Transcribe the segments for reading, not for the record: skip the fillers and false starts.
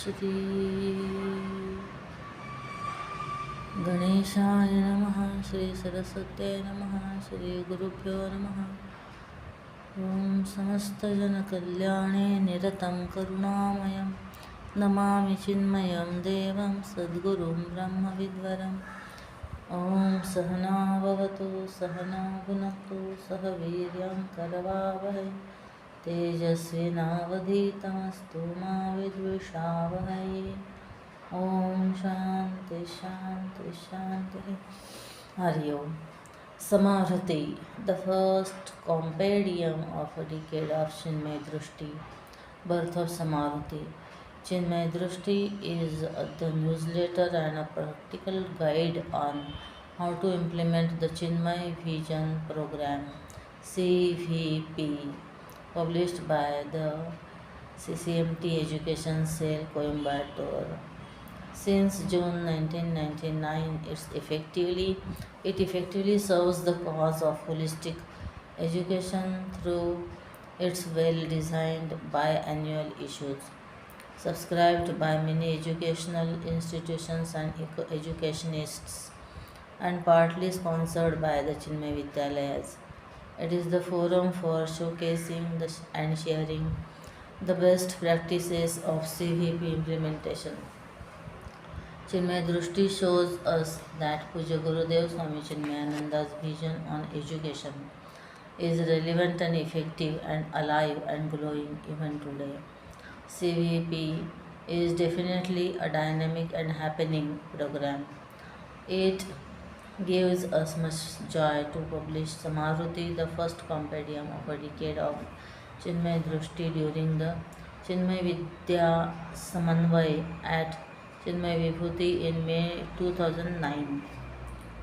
श्री गणेशाय नमः। श्री सरस्वत्यै नमः। श्री गुरुभ्यो नमः। ओम समस्तजनकल्याणे निरतं करुणामयं नमामि चिन्मयं देवं सद्गुरुं ब्रह्मविद्वरम्। ओम सहना भवतु सहना भुनक्तु सह वीर्यं करवावहै तेजस्विनावधीतमस्तु मा विद्विषावहै। ओम शांति शांति शांति। हरि ओम। Samahriti, the first compendium of a decade of Chinmaya Drushti. Birth of Samahriti. Chinmaya Drushti is the newsletter and a practical guide on how to implement the Chinmaya Vision Program (CVP), published by the CCMT Education Cell, Coimbatore. Since June 1999, it effectively serves the cause of holistic education through its well-designed biannual issues, subscribed by many educational institutions and educationists, and partly sponsored by the Chinmaya Vidyalayas. It is the forum for showcasing and sharing the best practices of CVP implementation. Chinmaya Drushti shows us that Puja Gurudev Swami Chinmayananda's vision on education is relevant and effective and alive and glowing even today. CVP is definitely a dynamic and happening program. It gives us much joy to publish Samahriti, the first compendium of a decade of Chinmaya Drushti during the Chinmaya Vidya Samanvay at Chinmaya Vibhuti in May 2009.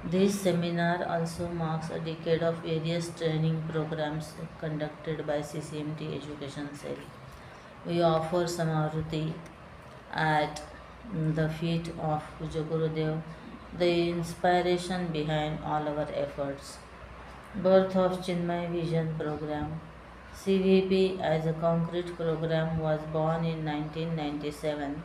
This seminar also marks a decade of various training programs conducted by CCMT Education Cell. We offer Samahriti at the feet of Puja Gurudev, the inspiration behind all our efforts. Birth of Chinmaya Vision Program. CVP as a concrete program was born in 1997.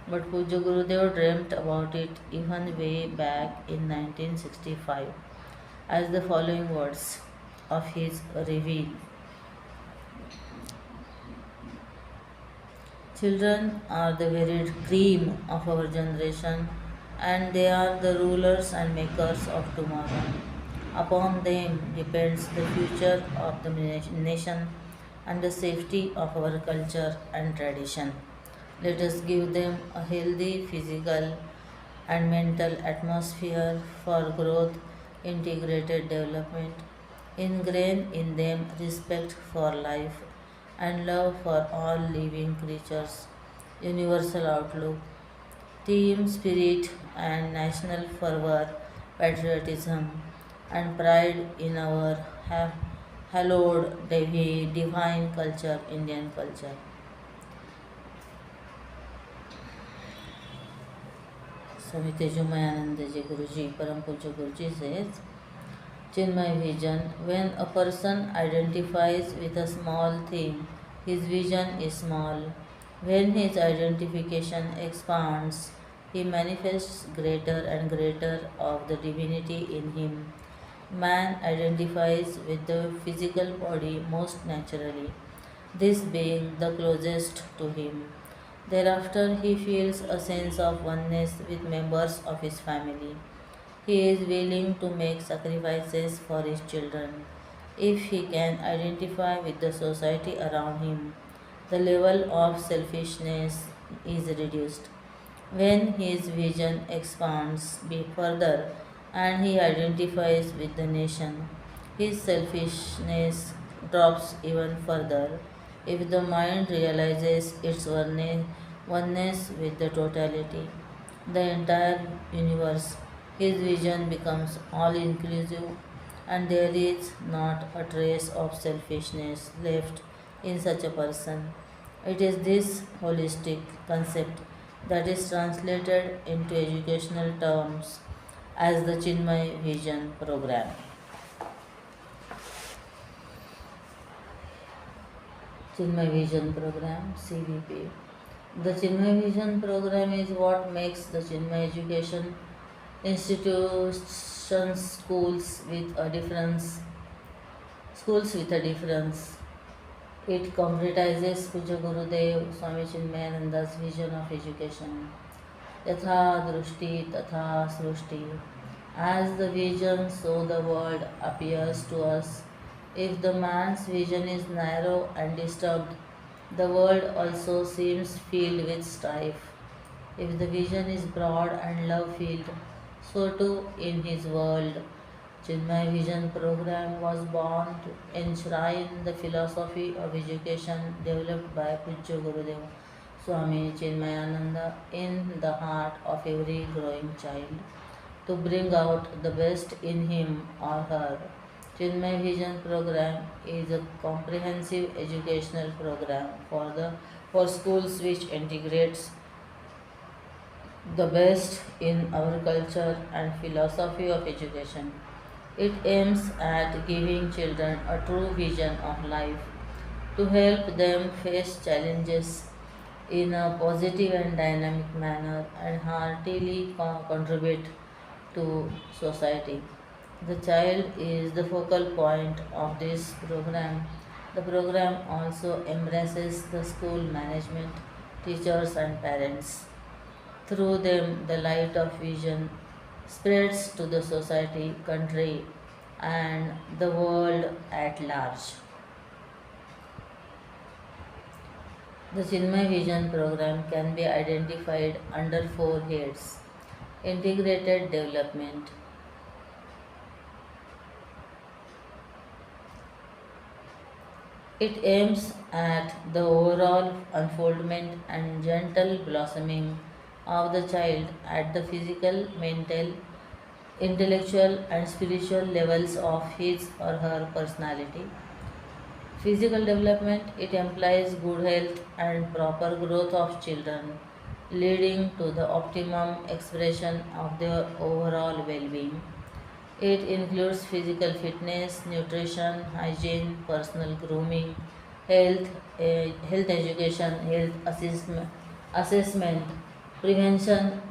But Puja Gurudev dreamt about it even way back in 1965, as the following words of his reveal. Children are the very cream of our generation, and they are the rulers and makers of tomorrow. Upon them depends the future of the nation and the safety of our culture and tradition. Let us give them a healthy physical and mental atmosphere for growth, integrated development, ingrain in them respect for life and love for all living creatures, universal outlook, team spirit and national fervor, patriotism and pride in our hallowed divine culture, Indian culture. Swami Tejomayanandaji Guruji, Param Puja Guruji says, Chinmaya Vision, when a person identifies with a small thing, his vision is small. When his identification expands, he manifests greater and greater of the divinity in him. Man identifies with the physical body most naturally, this being the closest to him. Thereafter, he feels a sense of oneness with members of his family. He is willing to make sacrifices for his children. If he can identify with the society around him, the level of selfishness is reduced. When his vision expands further and he identifies with the nation, his selfishness drops even further. If the mind realizes its oneness with the totality, the entire universe, his vision becomes all inclusive and there is not a trace of selfishness left in such a person. It is this holistic concept that is translated into educational terms as the Chinmaya Vision Program. Chinmaya Vision Program, CVP. The Chinmay Vision program is what makes the Chinmay Education institutions schools with a difference. It concretizes Puja Gurudev Swami Chinmayananda's vision of education. Yatha Drushti Tatha Srushti. As the vision, so the world appears to us. If the man's vision is narrow and disturbed, the world also seems filled with strife. If the vision is broad and love filled, so too in his world. Chinmay Vision program was born to enshrine the philosophy of education developed by Pujya Gurudev Swami Chinmayananda in the heart of every growing child to bring out the best in him or her. Chinmay Vision program is a comprehensive educational program for schools which integrates the best in our culture and philosophy of education. It aims at giving children a true vision of life to help them face challenges in a positive and dynamic manner and heartily contribute to society. The child is the focal point of this program. The program also embraces the school management, teachers, and parents. Through them, the light of vision spreads to the society, country, and the world at large. The Chinmay Vision program can be identified under four heads: integrated development. It aims at the overall unfoldment and gentle blossoming of the child at the physical, mental, intellectual, and spiritual levels of his or her personality. Physical development, it implies good health and proper growth of children, leading to the optimum expression of their overall well being. It includes physical fitness, nutrition, hygiene, personal grooming, health education, assessment, prevention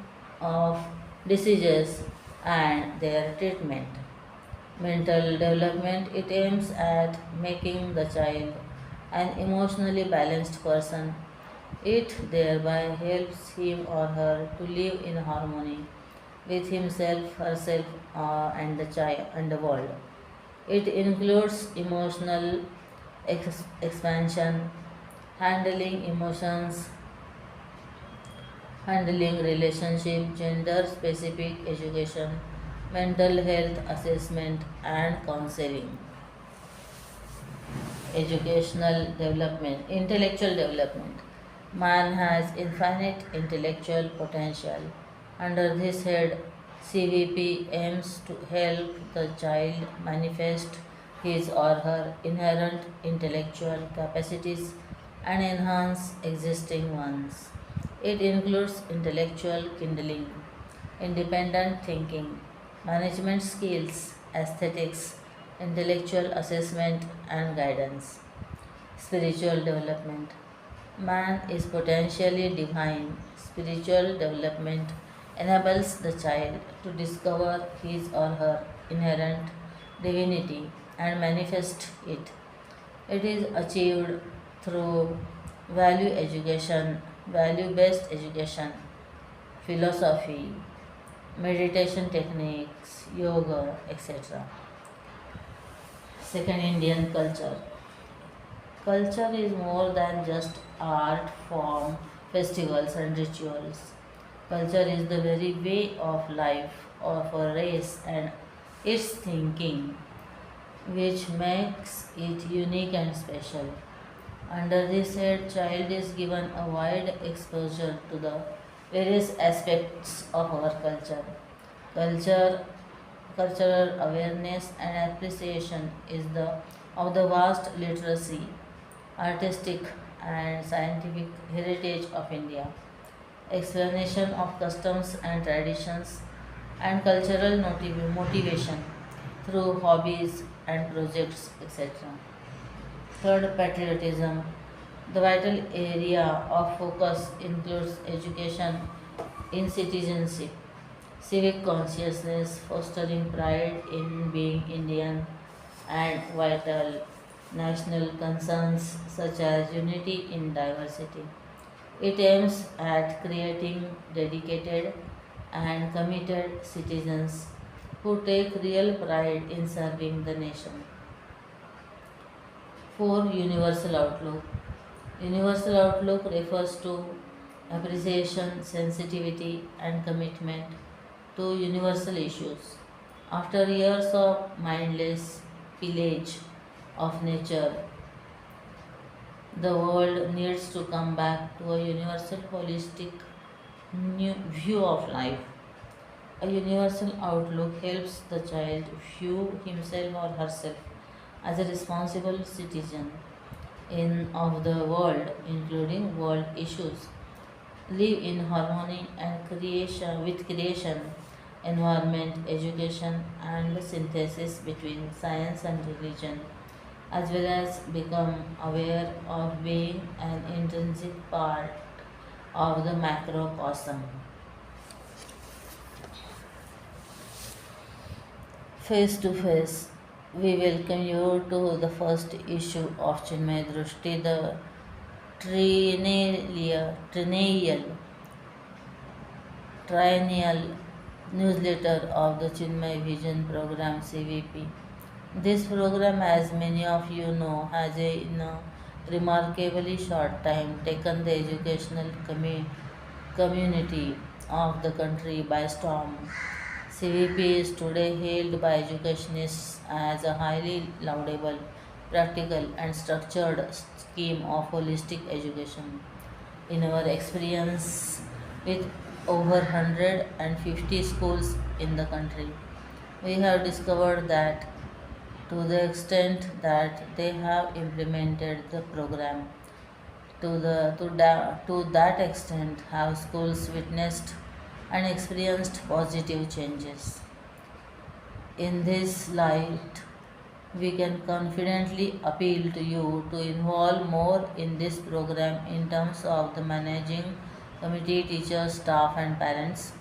of diseases, and their treatment. Mental development, it aims at making the child an emotionally balanced person. It thereby helps him or her to live in harmony with himself, herself, and the child and the world. It includes emotional expansion, handling emotions, handling relationship, gender specific education, mental health assessment, and counseling. Educational development, intellectual development. Man has infinite intellectual potential. Under this head, CVP aims to help the child manifest his or her inherent intellectual capacities and enhance existing ones. It includes intellectual kindling, independent thinking, management skills, aesthetics, intellectual assessment, and guidance. Spiritual development. Man is potentially divine. Spiritual development enables the child to discover his or her inherent divinity and manifest it. It is achieved through value based education, philosophy, meditation techniques, yoga, etc. Second, Indian culture. Culture is more than just art, form, festivals, and rituals. Culture is the very way of life of a race and its thinking, which makes it unique and special. Under this head, child is given a wide exposure to the various aspects of our culture. Culture, cultural awareness and appreciation is the of the vast literacy, artistic and scientific heritage of India, explanation of customs and traditions, and cultural motivation through hobbies and projects, etc. Third, patriotism. The vital area of focus includes education in citizenship, civic consciousness, fostering pride in being Indian, and vital national concerns such as unity in diversity. It aims at creating dedicated and committed citizens who take real pride in serving the nation. 4. Universal Outlook. Universal outlook refers to appreciation, sensitivity, and commitment to universal issues. After years of mindless pillage of nature, the world needs to come back to a universal holistic new view of life. A universal outlook helps the child view himself or herself as a responsible citizen in of the world, including world issues, live in harmony and creation with creation, environment, education, and synthesis between science and religion, as well as become aware of being an intrinsic part of the macrocosm. Face to face, we welcome you to the first issue of Chinmaya Drushti, the triennial triennial newsletter of the Chinmay Vision Program (CVP). This program, as many of you know, has in a remarkably short time taken the educational community of the country by storm. CVP is today hailed by educationists as a highly laudable, practical, and structured scheme of holistic education. In our experience with over 150 schools in the country, we have discovered that to the extent that they have implemented the program, to that extent have schools witnessed and experienced positive changes. In this light, we can confidently appeal to you to involve more in this program in terms of the managing committee, teachers, staff, and parents,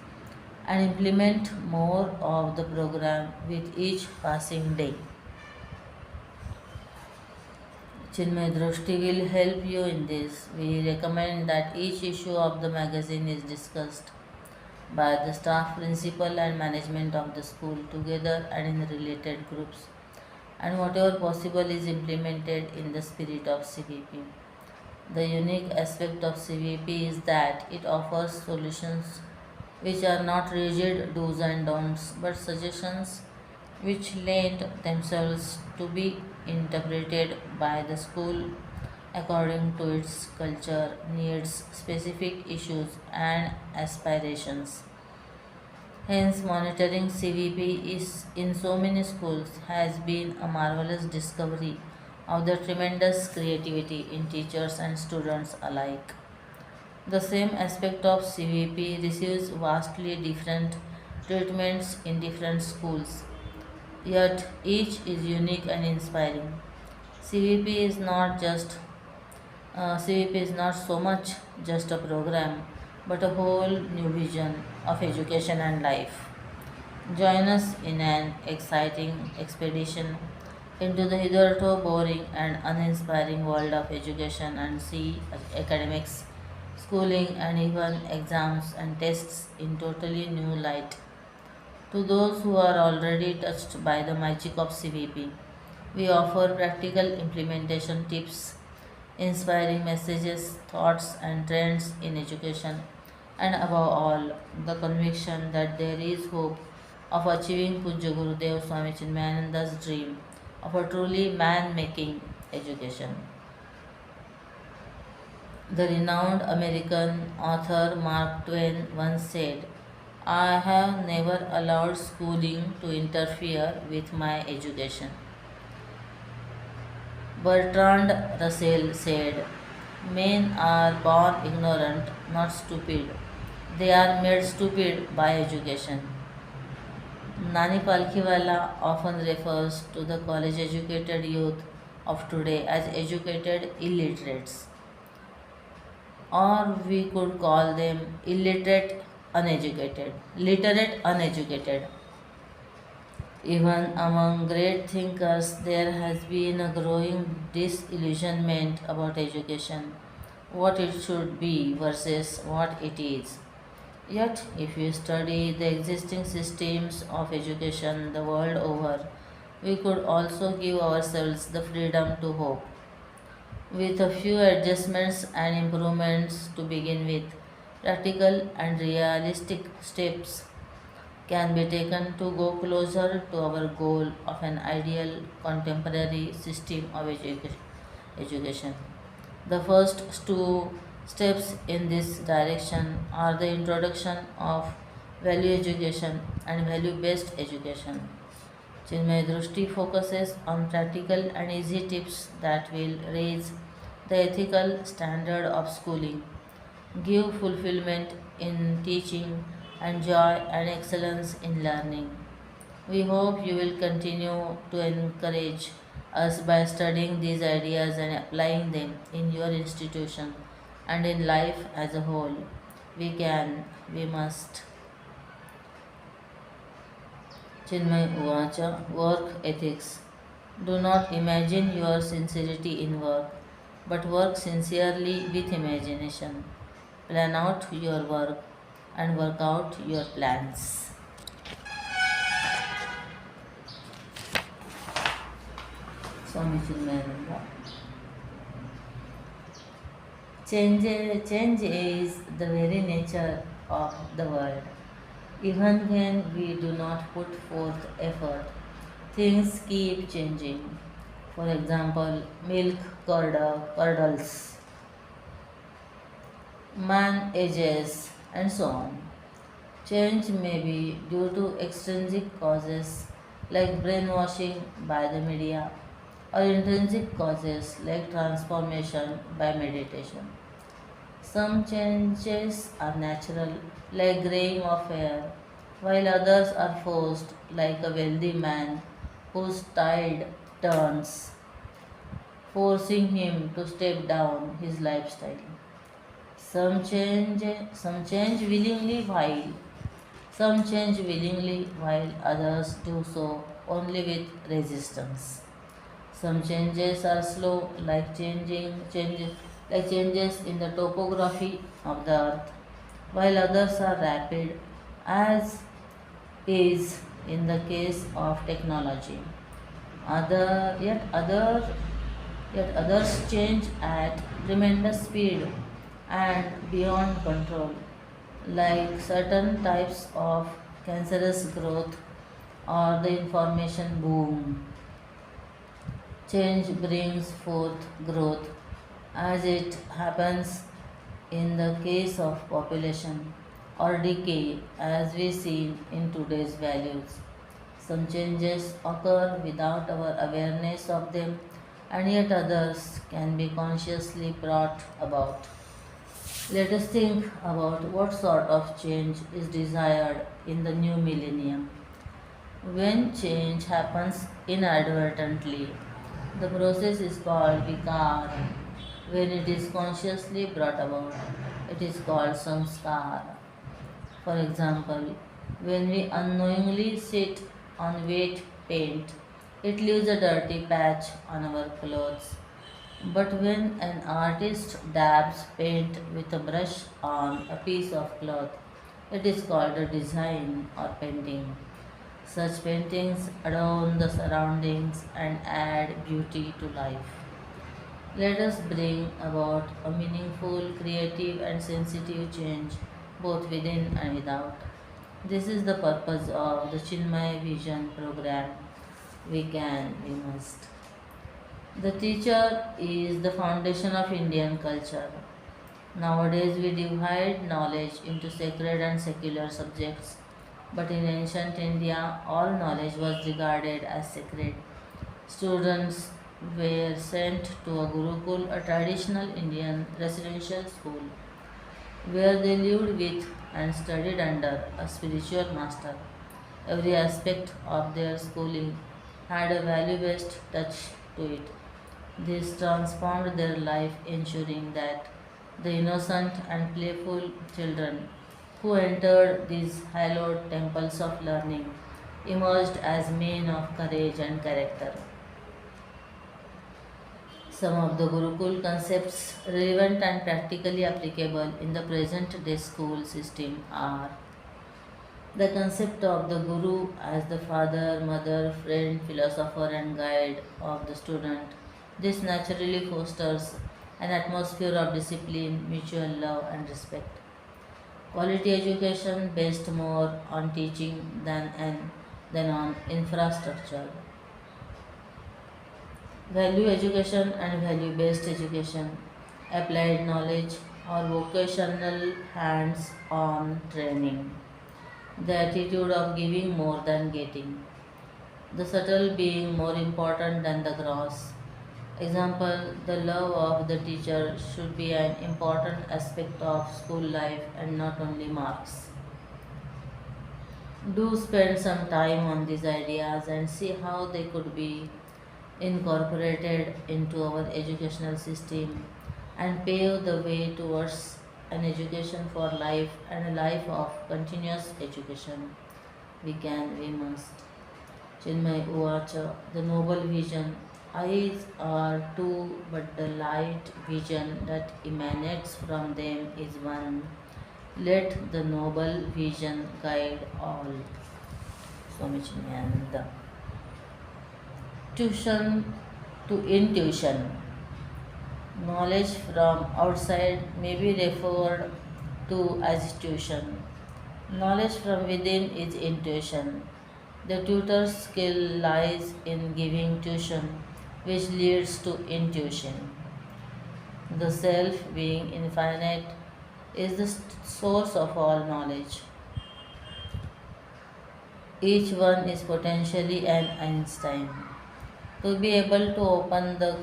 and implement more of the program with each passing day. Chinmay Drushti will help you in this. We recommend that each issue of the magazine is discussed by the staff, principal, and management of the school together and in related groups, and whatever possible is implemented in the spirit of CVP. The unique aspect of CVP is that it offers solutions which are not rigid do's and don'ts but suggestions which lend themselves to be interpreted by the school according to its culture, needs, specific issues, and aspirations. Hence, monitoring CVP is in so many schools has been a marvelous discovery of the tremendous creativity in teachers and students alike. The same aspect of CVP receives vastly different treatments in different schools, yet each is unique and inspiring. CVP is not just CVP is not so much just a program, but a whole new vision of education and life. Join us in an exciting expedition into the hitherto boring and uninspiring world of education and see academics, schooling, and even exams and tests in totally new light. To those who are already touched by the magic of CVP, we offer practical implementation tips, inspiring messages, thoughts, and trends in education, and above all, the conviction that there is hope of achieving Pujya Gurudev Swami Chinmayananda's dream of a truly man making education. The renowned American author Mark Twain once said, I have never allowed schooling to interfere with my education. Bertrand Russell said, men are born ignorant, not stupid. They are made stupid by education. Nani Palkhiwala often refers to the college educated youth of today as educated illiterates. or we could call them literate uneducated. Even among great thinkers, there has been a growing disillusionment about education, what it should be versus what it is. Yet, if we study the existing systems of education the world over, we could also give ourselves the freedom to hope. With a few adjustments and improvements to begin with, practical and realistic steps can be taken to go closer to our goal of an ideal contemporary system of education. The first two steps in this direction are the introduction of value education and value based education. Chinmaya Drushti focuses on practical and easy tips that will raise the ethical standard of schooling, give fulfillment in teaching, and joy and excellence in learning. We hope you will continue to encourage us by studying these ideas and applying them in your institution and in life as a whole. We can, we must. Chinmay Uvacha, work ethics. Do not imagine your sincerity in work, but work sincerely with imagination. Plan out your work and work out your plans. Swami Chinmayananda. Change is the very nature of the world. Even when we do not put forth effort, things keep changing. For example, milk curdles, man ages, and so on. Change may be due to extrinsic causes like brainwashing by the media or intrinsic causes like transformation by meditation. Some changes are natural, like graying of hair, while others are forced, like a wealthy man whose tide turns, forcing him to step down his lifestyle. Some change willingly, while others do so only with resistance. Some changes are slow, like changes in the topography of the earth, while others are rapid, as is in the case of technology. Other, yet, other, Yet others change at tremendous speed and beyond control, like certain types of cancerous growth or the information boom. Change brings forth growth as it happens in the case of population or decay as we see in today's values. Some changes occur without our awareness of them, and yet others can be consciously brought about. Let us think about what sort of change is desired in the new millennium. When change happens inadvertently, the process is called vikar. When it is consciously brought about, it is called samskar. For example, when we unknowingly sit on wet paint, it leaves a dirty patch on our clothes. But when an artist dabs paint with a brush on a piece of cloth, it is called a design or painting. Such paintings adorn the surroundings and add beauty to life. Let us bring about a meaningful, creative, and sensitive change both within and without. This is the purpose of the Chinmaya Vision program. We can, we must. The teacher is the foundation of Indian culture. Nowadays, we divide knowledge into sacred and secular subjects, but in ancient India, all knowledge was regarded as sacred. Students were sent to a Gurukul, a traditional Indian residential school, where they lived with and studied under a spiritual master. Every aspect of their schooling had a value based touch to it. This transformed their life, ensuring that The innocent and playful children who entered these hallowed temples of learning emerged as men of courage and character. Some of the Gurukul concepts relevant and practically applicable in the present day school system are the concept of the Guru as the father, mother, friend, philosopher, and guide of the student. This naturally fosters an atmosphere of discipline, mutual love, and respect. Quality education based more on teaching than on infrastructure. Value education and value based education, applied knowledge or vocational hands on training. The attitude of giving more than getting. The subtle being more important than the gross. Example, the love of the teacher should be an important aspect of school life and not only marks. Do spend some time on these ideas and see how they could be incorporated into our educational system and pave the way towards an education for life and a life of continuous education. We must. Chinmay Uvacha, the noble vision. Eyes are two, but the light vision that emanates from them is one. Let the noble vision guide all. Swami Chinmayananda. Tuition to intuition. Knowledge from outside may be referred to as tuition. Knowledge from within is intuition. The tutor's skill lies in giving tuition, which leads to intuition. The self, being infinite, is the source of all knowledge. Each one is potentially an Einstein. To be able to open the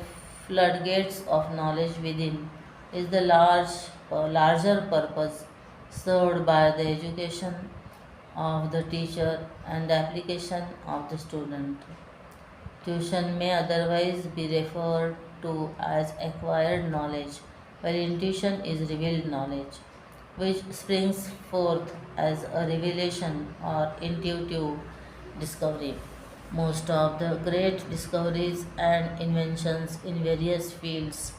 floodgates of knowledge within is the larger purpose served by the education of the teacher and the application of the student. Tuition may otherwise be referred to as acquired knowledge, while intuition is revealed knowledge, which springs forth as a revelation or intuitive discovery. Most of the great discoveries and inventions in various fields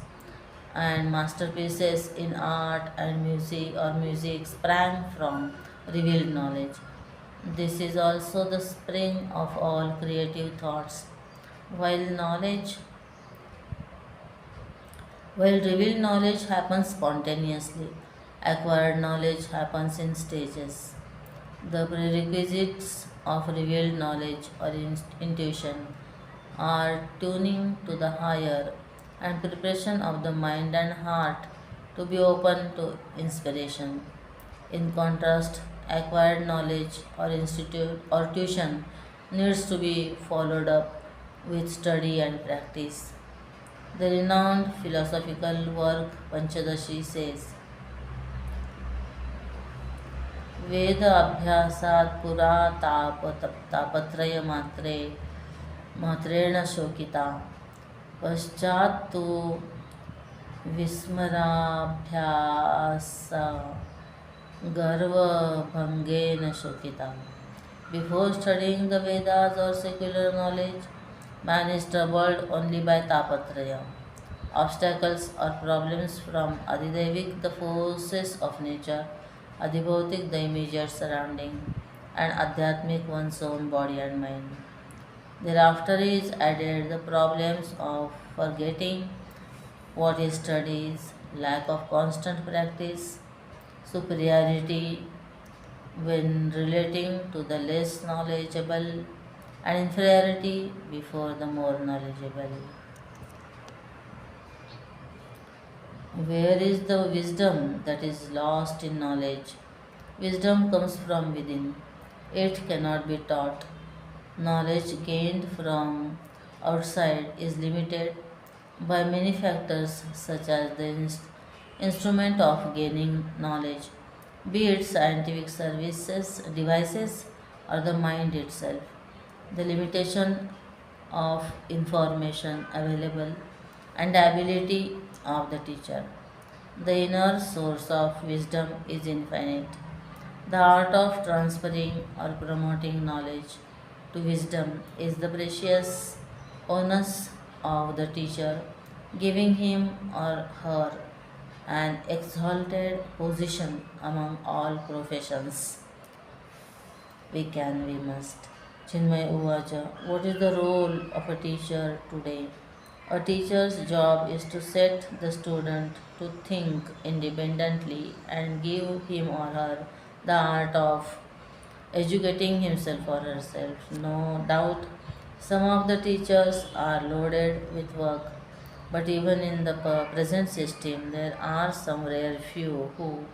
and masterpieces in art and music sprang from revealed knowledge. This is also the spring of all creative thoughts. While knowledge, while revealed knowledge happens spontaneously, acquired knowledge happens in stages. The prerequisites of revealed knowledge or intuition are tuning to the higher and preparation of the mind and heart to be open to inspiration. In contrast, acquired knowledge or institute or tuition needs to be followed up with study and practice. The renowned philosophical work Panchadashi says, वेद अभ्यासात् पुरा तापत्रय मात्रेण शोकिता पश्चात् तु विस्मराभ्यास गर्वभंगेन शोकिता. Before studying the Vedas or secular knowledge, man is troubled only by tapatraya, obstacles or problems from Adidevik, the forces of nature, Adhibautik, the immediate surrounding, and Adhyatmic, one's own body and mind. Thereafter is added the problems of forgetting what he studies, lack of constant practice, superiority when relating to the less knowledgeable, and inferiority before the more knowledgeable. Where is the wisdom that is lost in knowledge? Wisdom comes from within. It cannot be taught. Knowledge gained from outside is limited by many factors such as the instrument of gaining knowledge, be it scientific services, devices, or the mind itself. The limitation of information available and the ability of the teacher. The inner source of wisdom is infinite. The art of transferring or promoting knowledge to wisdom is the precious onus of the teacher, giving him or her an exalted position among all professions. We must. Chinmaya Uvacha, what is the role of a teacher today? A teacher's job is to set the student to think independently and give him or her the art of educating himself or herself. No doubt, some of the teachers are loaded with work, but even in the present system, there are some rare few who,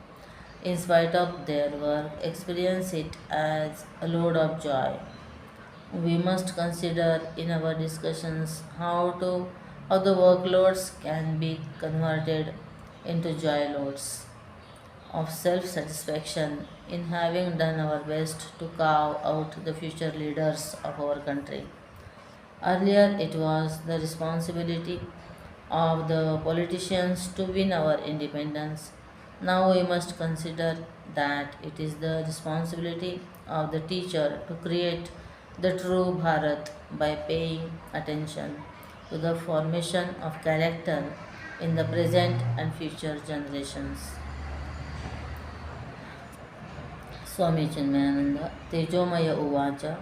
in spite of their work, experience it as a load of joy. We must consider in our discussions how the workloads can be converted into joy loads of self satisfaction in having done our best to carve out the future leaders of our country. Earlier, it was the responsibility of the politicians to win our independence. Now we must consider that it is the responsibility of the teacher to create the true Bharat by paying attention to the formation of character in the present and future generations. Swami Chinmayananda, Tejomaya Uvacha,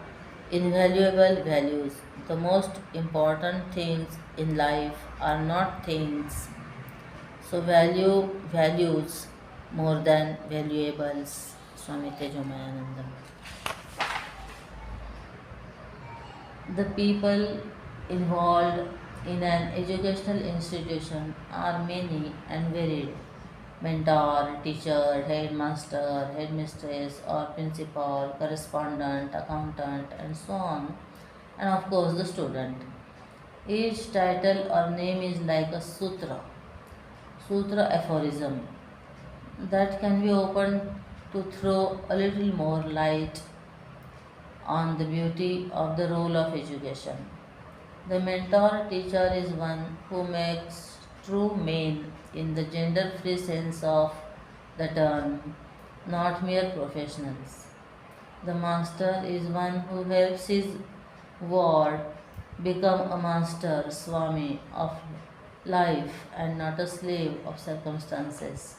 invaluable values. The most important things in life are not things. So value values more than valuables. Swami Tejomayananda. The people involved in an educational institution are many and varied. Mentor, teacher, headmaster, headmistress, or principal, correspondent, accountant, and so on, and of course the student. Each title or name is like a sutra aphorism that can be opened to throw a little more light on the beauty of the role of education. The mentor teacher is one who makes true men in the gender free sense of the term, not mere professionals. The master is one who helps his ward become a master, Swami of life and not a slave of circumstances.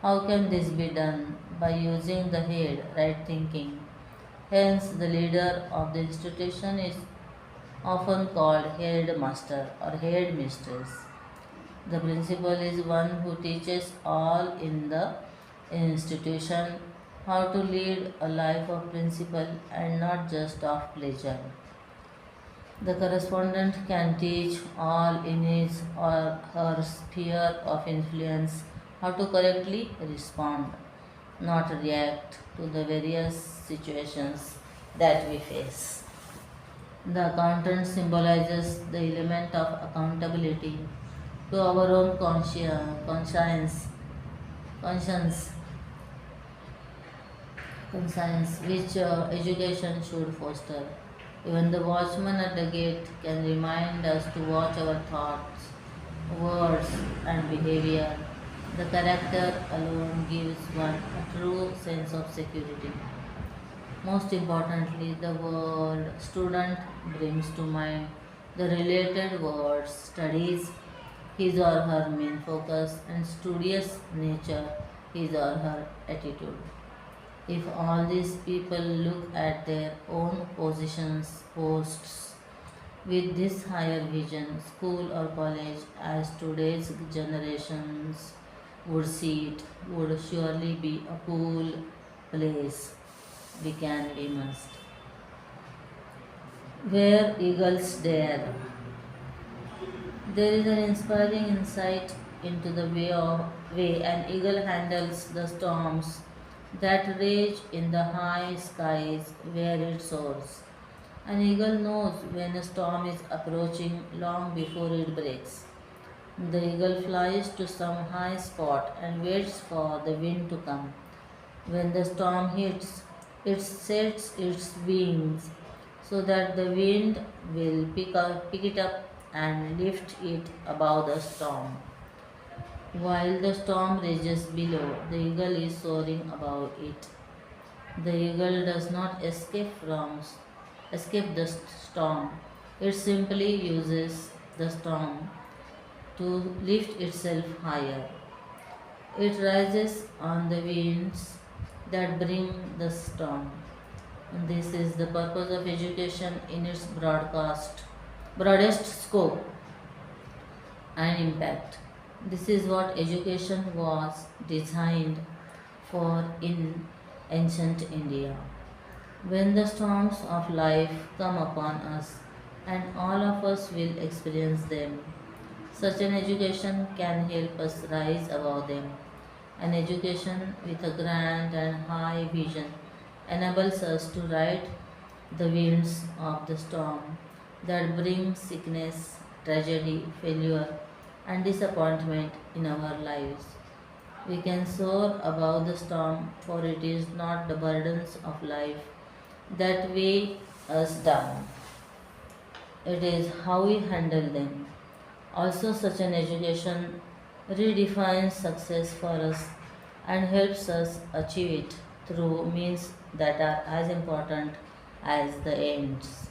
How can this be done? By using the head, right thinking. Hence, the leader of the institution is often called headmaster or headmistress. The principal is one who teaches all in the institution how to lead a life of principle and not just of pleasure. The correspondent can teach all in his or her sphere of influence how to correctly respond, not react to the various situations that we face. The accountant symbolizes the element of accountability to our own conscience, conscience which education should foster. Even the watchman at the gate can remind us to watch our thoughts, words, and behavior. The character alone gives one a true sense of security. Most importantly, the word student brings to mind the related words, studies, his or her main focus, and studious nature, his or her attitude. If all these people look at their own posts with this higher vision, school or college, as today's generations would see it, would surely be a cool place. We must. Where eagles dare. There is an inspiring insight into the way an eagle handles the storms that rage in the high skies where it soars. An eagle knows when a storm is approaching long before it breaks. The eagle flies to some high spot and waits for the wind to come. When the storm hits, it sets its wings so that the wind will pick it up and lift it above the storm. While the storm rages below, the eagle is soaring above it. The eagle does not escape the storm. It simply uses the storm to lift itself higher. It rises on the winds that bring the storm. And this is the purpose of education in its broadest scope and impact. This is what education was designed for in ancient India. When the storms of life come upon us, and all of us will experience them, such an education can help us rise above them. An education with a grand and high vision enables us to ride the winds of the storm that bring sickness, tragedy, failure, and disappointment in our lives. We can soar above the storm, for it is not the burdens of life that weigh us down, it is how we handle them. Also, such an education redefines success for us and helps us achieve it through means that are as important as the ends.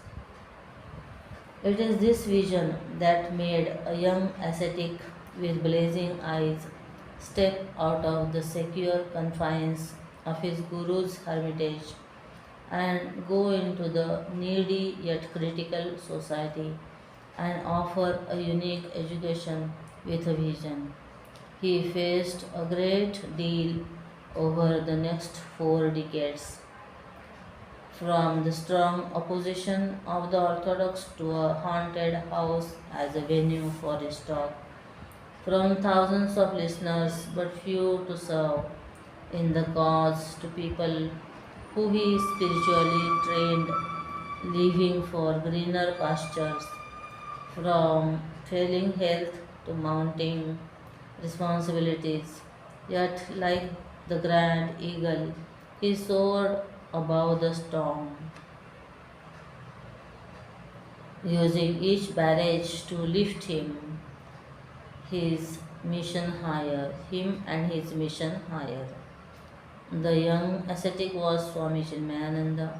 It is this vision that made a young ascetic with blazing eyes step out of the secure confines of his guru's hermitage and go into the needy yet critical society and offer a unique education with a vision. He faced a great deal over the next 4 decades, from the strong opposition of the Orthodox to a haunted house as a venue for his talk, from thousands of listeners but few to serve in the cause to people who he spiritually trained, leaving for greener pastures, from failing health to mounting responsibilities. Yet, like the grand eagle, he soared above the storm, using each barrage to lift him and his mission higher. The young ascetic was Swami Chinmayananda,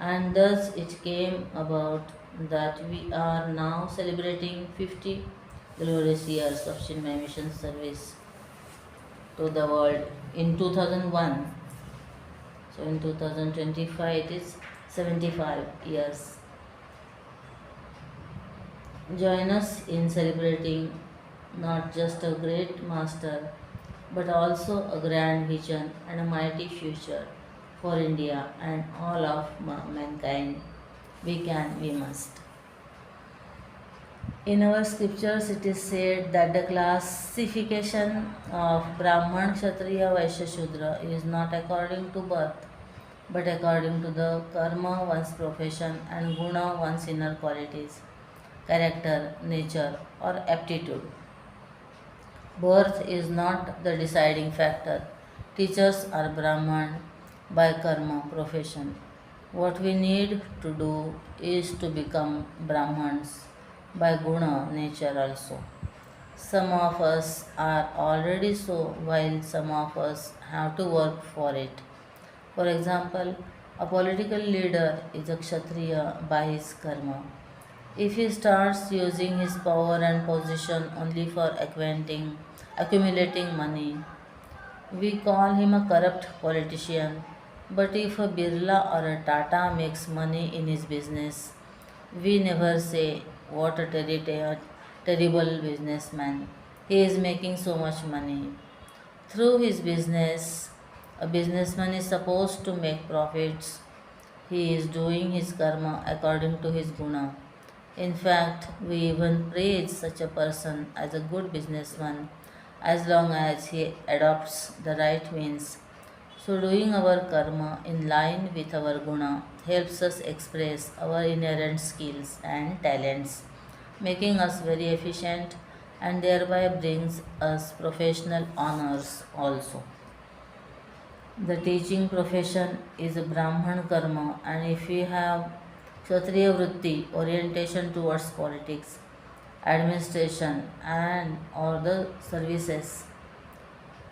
and thus it came about that we are now celebrating 50 glorious years of Chinmaya Mission service to the world in 2001. So in 2025 it is 75 years. Join us in celebrating not just a great master but also a grand vision and a mighty future for India and all of mankind. We can, we must. In our scriptures, it is said that the classification of Brahman, Kshatriya, Vaishya, Shudra is not according to birth, but according to the karma, one's profession, and guna, one's inner qualities, character, nature, or aptitude. Birth is not the deciding factor. Teachers are Brahman by karma, profession. What we need to do is to become Brahmans by guna, nature also. Some of us are already so, while some of us have to work for it. For example, a political leader is a Kshatriya by his karma. If he starts using his power and position only for accumulating money, we call him a corrupt politician. But if a Birla or a Tata makes money in his business, we never say, what a terrible businessman. He is making so much money. Through his business, a businessman is supposed to make profits. He is doing his karma according to his guna. In fact, we even praise such a person as a good businessman as long as he adopts the right means. So, doing our karma in line with our guna helps us express our inherent skills and talents, making us very efficient and thereby brings us professional honors also. The teaching profession is a Brahman karma, and if we have Kshatriya Vritti, orientation towards politics, administration, and or the services,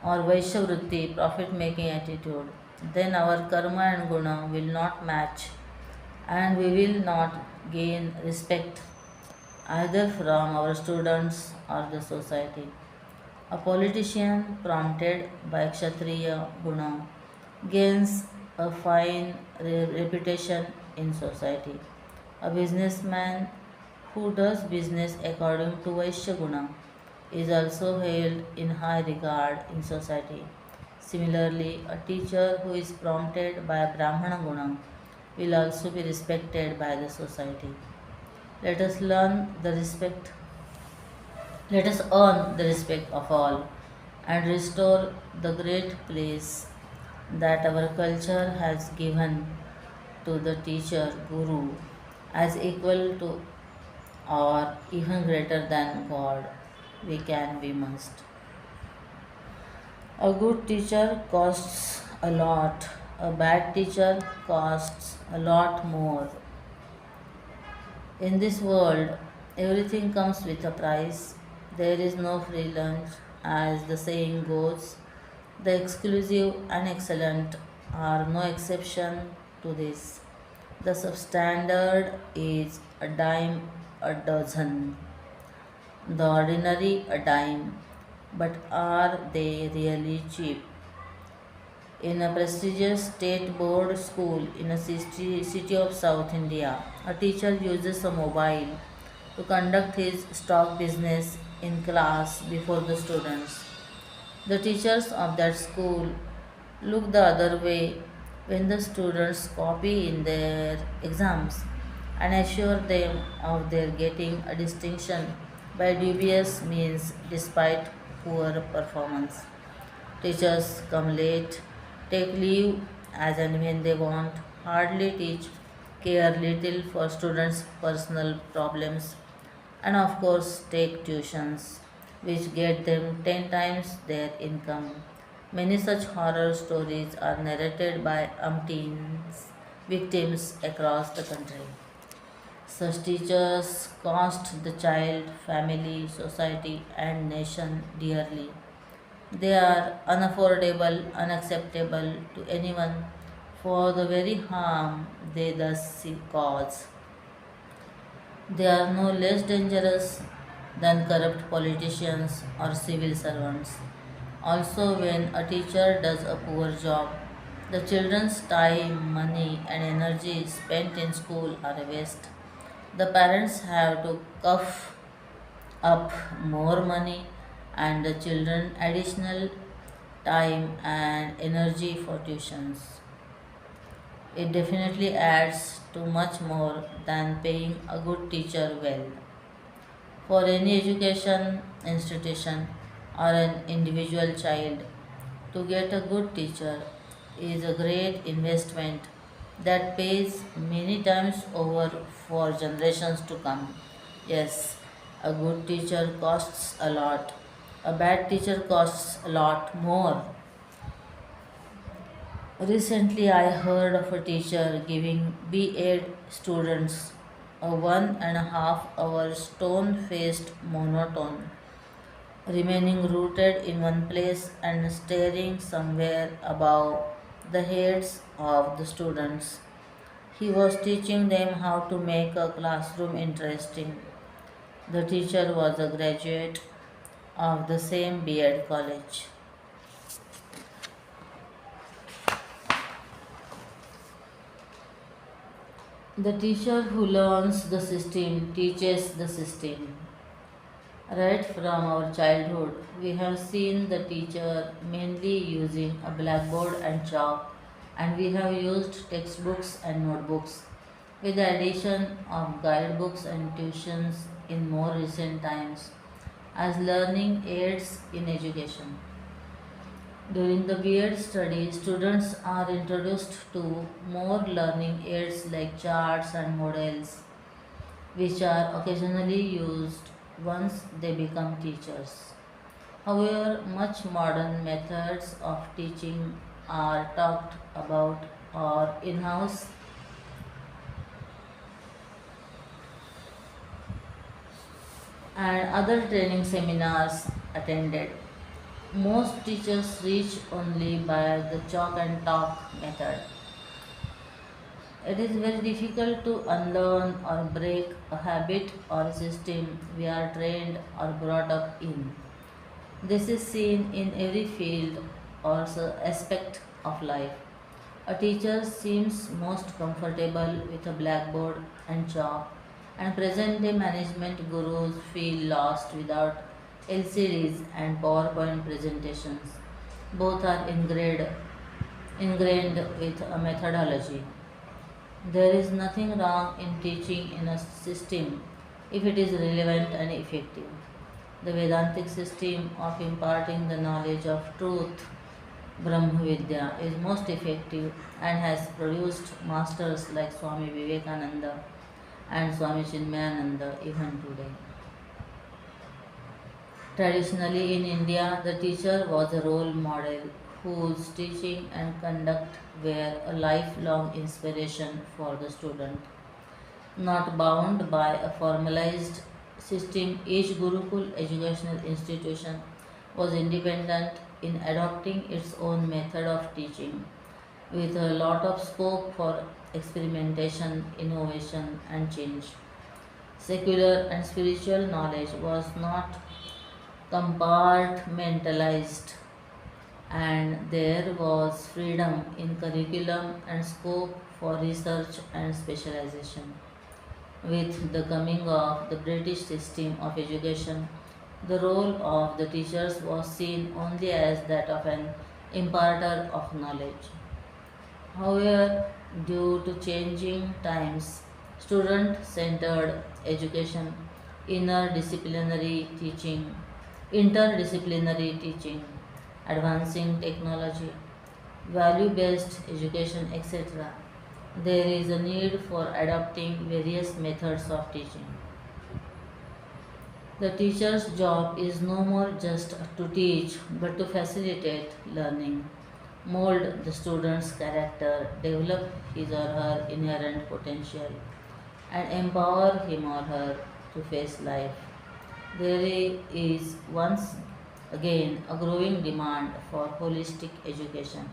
or Vaishya Vritti, profit making attitude, then our karma and guna will not match and we will not gain respect either from our students or the society. A politician prompted by Kshatriya guna gains a fine reputation in society. A businessman who does business according to Vaishya guna is also held in high regard in society. Similarly, a teacher who is prompted by Brahmana guna will also be respected by the society. Let us learn the respect Let us earn the respect of all and restore the great place that our culture has given to the teacher, Guru, as equal to or even greater than God. We must. A good teacher costs a lot, a bad teacher costs a lot more. In this world, everything comes with a price. There is no free lunch, as the saying goes. The exclusive and excellent are no exception to this. The substandard is a dime a dozen, the ordinary a dime. But are they really cheap? In a prestigious state board school in a city of South India, a teacher uses a mobile to conduct his stock business in class before the students. The teachers of that school look the other way when the students copy in their exams and assure them of their getting a distinction by dubious means despite poor performance. Teachers come late, take leave as and when they want, hardly teach, care little for students' personal problems, and of course take tuitions, which get them 10 times their income. Many such horror stories are narrated by umpteens victims across the country. Such teachers cost the child, family, society, and nation dearly. They are unaffordable, unacceptable to anyone for the very harm they thus cause. They are no less dangerous than corrupt politicians or civil servants. Also, when a teacher does a poor job, the children's time, money, and energy spent in school are a waste. The parents have to cough up more money and the children additional time and energy for tuitions. It definitely adds to much more than paying a good teacher well. For any education institution or an individual child, to get a good teacher is a great investment that pays many times over for generations to come. Yes, a good teacher costs a lot. A bad teacher costs a lot more. Recently, I heard of a teacher giving B.Ed students a 1.5 hour stone faced monotone, remaining rooted in one place and staring somewhere above the heads of the students. He was teaching them how to make a classroom interesting. The teacher was a graduate of the same B.Ed college. The teacher who learns the system teaches the system. Right from our childhood, we have seen the teacher mainly using a blackboard and chalk, and we have used textbooks and notebooks, with the addition of guidebooks and tuitions in more recent times as learning aids in education. During the B.Ed study, students are introduced to more learning aids like charts and models, which are occasionally used once they become teachers. However, much modern methods of teaching are talked about or in house and other training seminars attended. Most teachers reach only by the chalk and talk method. It is very difficult to unlearn or break a habit or a system we are trained or brought up in. This is seen in every field or aspect of life. A teacher seems most comfortable with a blackboard and chalk, and present day management gurus feel lost without LCDs and PowerPoint presentations. Both are ingrained with a methodology. There is nothing wrong in teaching in a system if it is relevant and effective. The Vedantic system of imparting the knowledge of truth, Brahma Vidya, is most effective and has produced masters like Swami Vivekananda and Swami Chinmayananda even today. Traditionally in India, the teacher was a role model whose teaching and conduct were a lifelong inspiration for the student. Not bound by a formalized system, each Gurukul educational institution was independent in adopting its own method of teaching, with a lot of scope for experimentation, innovation, and change. Secular and spiritual knowledge was not compartmentalized, and there was freedom in curriculum and scope for research and specialization. With the coming of the British system of education, the role of the teachers was seen only as that of an imparter of knowledge. However, due to changing times, student centered education, interdisciplinary teaching, interdisciplinary teaching, advancing technology, value based education, etc., there is a need for adopting various methods of teaching. The teacher's job is no more just to teach but to facilitate learning, mold the student's character, develop his or her inherent potential, and empower him or her to face life. There is once again a growing demand for holistic education.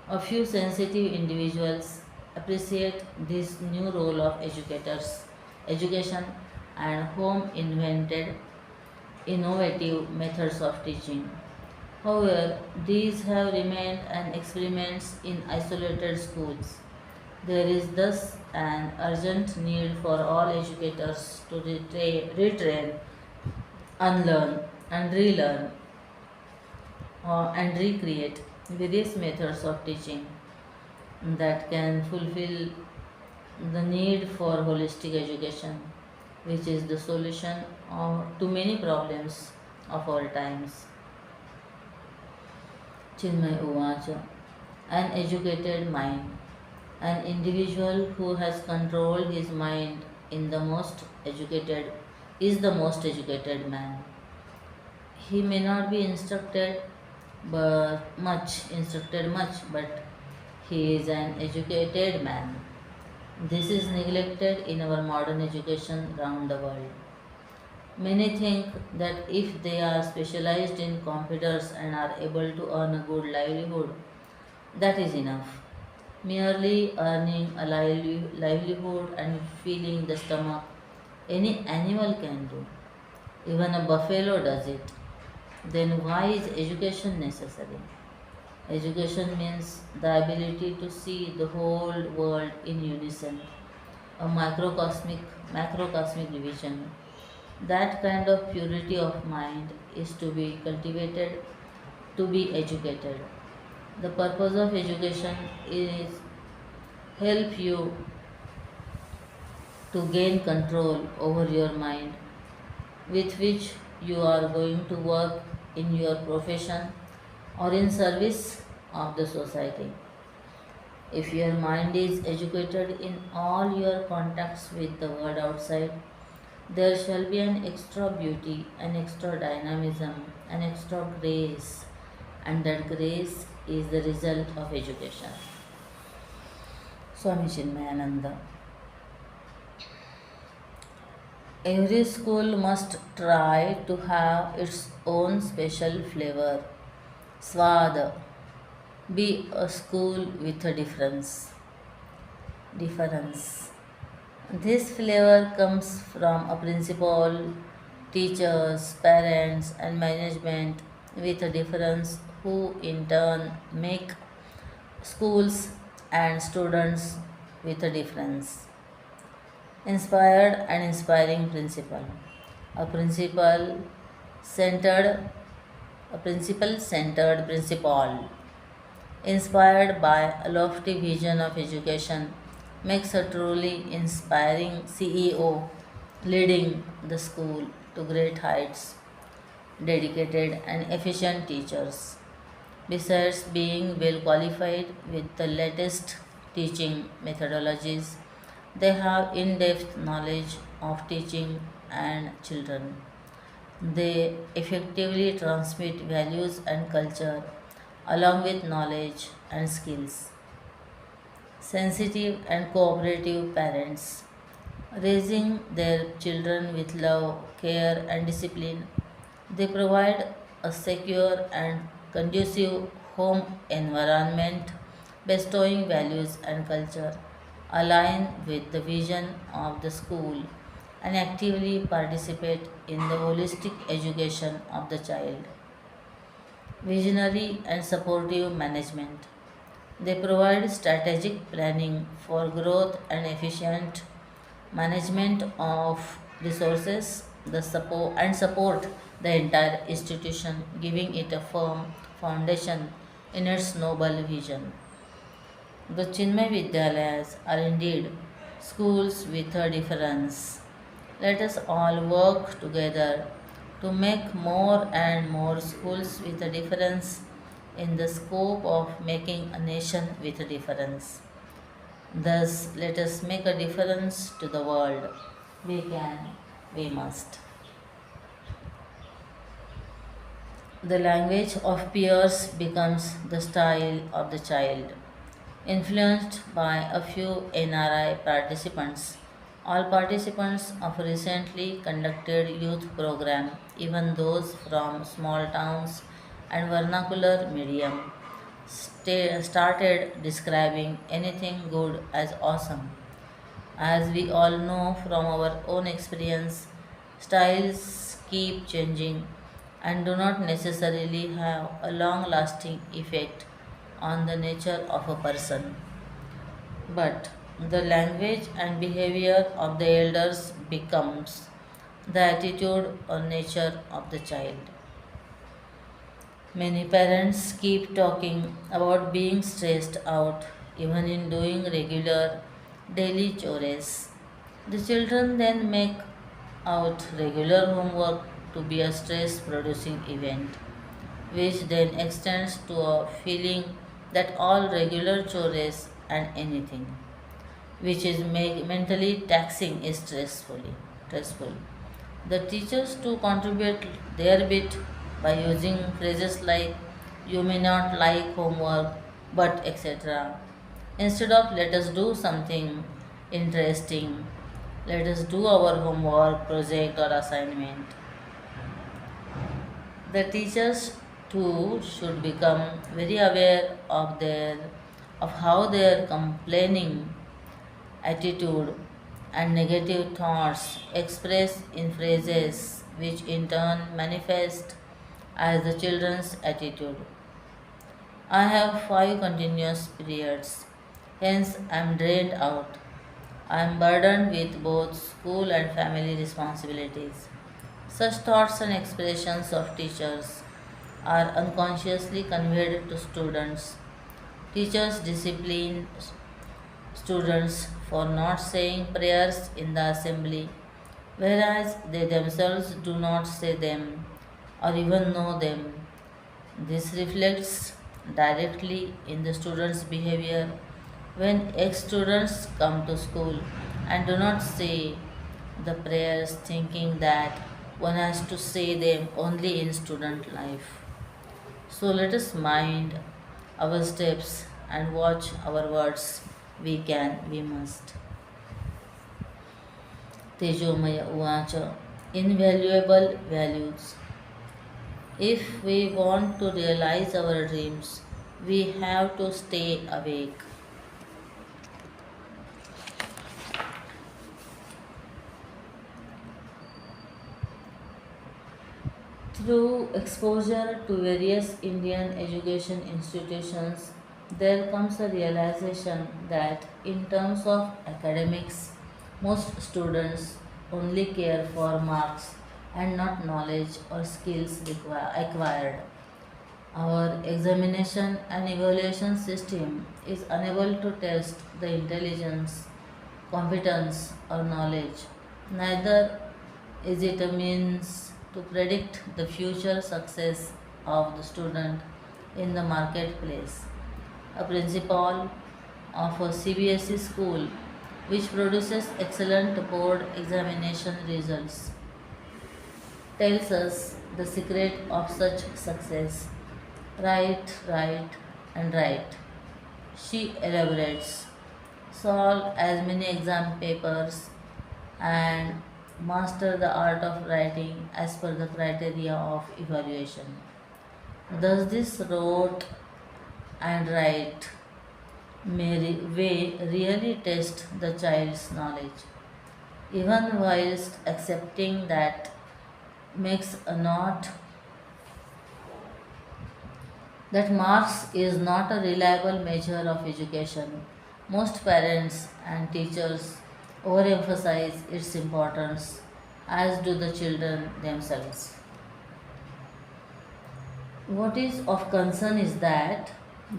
A few sensitive individuals appreciate this new role of education, and home invented innovative methods of teaching. However, these have remained an experiments in isolated schools. There is thus an urgent need for all educators to retrain, unlearn, and relearn and recreate various methods of teaching that can fulfill the need for holistic education, which is the solution to many problems of all times. Chinmay Uvacha. An educated mind. An individual who has controlled his mind in the most educated is the most educated man. He may not be instructed much, but he is an educated man. This is neglected in our modern education around the world. Many think that if they are specialized in computers and are able to earn a good livelihood, that is enough. Merely earning a livelihood and filling the stomach, any animal can do. Even a buffalo does it. Then why is education necessary? Education means the ability to see the whole world in unison, a macrocosmic vision. That kind of purity of mind is to be cultivated, to be educated. The purpose of education is help you to gain control over your mind, with which you are going to work in your profession or in service of the society. If your mind is educated in all your contacts with the world outside, there shall be an extra beauty, an extra dynamism, an extra grace, and that grace is the result of education. Swami Chinmayananda. Every school must try to have its own special flavor. Swad, be a school with a difference. This flavor comes from a principal, teachers, parents, and management with a difference who in turn make schools and students with a difference. Inspired and inspiring principle. A principal centered a principle centered principal inspired by a lofty vision of education makes a truly inspiring CEO leading the school to great heights, dedicated and efficient teachers. Besides being well qualified with the latest teaching methodologies, they have in depth knowledge of teaching and children. They effectively transmit values and culture along with knowledge and skills. Sensitive and cooperative parents raising their children with love, care, and discipline. They provide a secure and conducive home environment, bestowing values and culture align with the vision of the school and actively participate in the holistic education of the child. Visionary and supportive management. They provide strategic planning for growth and efficient management of resources support the entire institution, giving it a firm foundation in its noble vision. The Chinmay Vidyalayas are indeed schools with a difference. Let us all work together to make more and more schools with a difference in the scope of making a nation with a difference. Thus, let us make a difference to the world. We can, we must. The language of peers becomes the style of the child. Influenced by a few NRI participants, all participants of a recently conducted youth program, even those from small towns and vernacular medium, started describing anything good as awesome. As we all know from our own experience, styles keep changing and do not necessarily have a long lasting effect on the nature of a person. But the language and behavior of the elders becomes the attitude or nature of the child. Many parents keep talking about being stressed out even in doing regular daily chores. The children then make out regular homework to be a stress producing event, which then extends to a feeling that all regular chores and anything which is mentally taxing is stressful. The teachers to contribute their bit by using phrases like you may not like homework but etc. Instead of let us do something interesting, let us do our homework, project or assignment. The teachers too should become very aware of how their complaining attitude and negative thoughts express in phrases which in turn manifest as the children's attitude. I have 5 continuous periods, hence I am drained out. I am burdened with both school and family responsibilities. Such thoughts and expressions of teachers are unconsciously conveyed to students. Teachers discipline students for not saying prayers in the assembly, whereas they themselves do not say them or even know them. This reflects directly in the students' behavior when ex students come to school and do not say the prayers, thinking that one has to say them only in student life. So let us mind our steps and watch our words. We can, we must. Tejomaya Uvacha. Invaluable values. If we want to realize our dreams, we have to stay awake. Through exposure to various Indian education institutions, there comes a realization that, in terms of academics, most students only care for marks and not knowledge or skills acquired. Our examination and evaluation system is unable to test the intelligence, competence, or knowledge. Neither is it a means to predict the future success of the student in the marketplace. A principal of a CBSE school which produces excellent board examination results tells us the secret of such success. Write, write, and write. She elaborates. Solve as many exam papers and master the art of writing as per the criteria of evaluation. Thus, this wrote and write way really test the child's knowledge, even whilst accepting that makes a not that marks is not a reliable measure of education. Most parents and teachers overemphasize its importance, as do the children themselves. What is of concern is that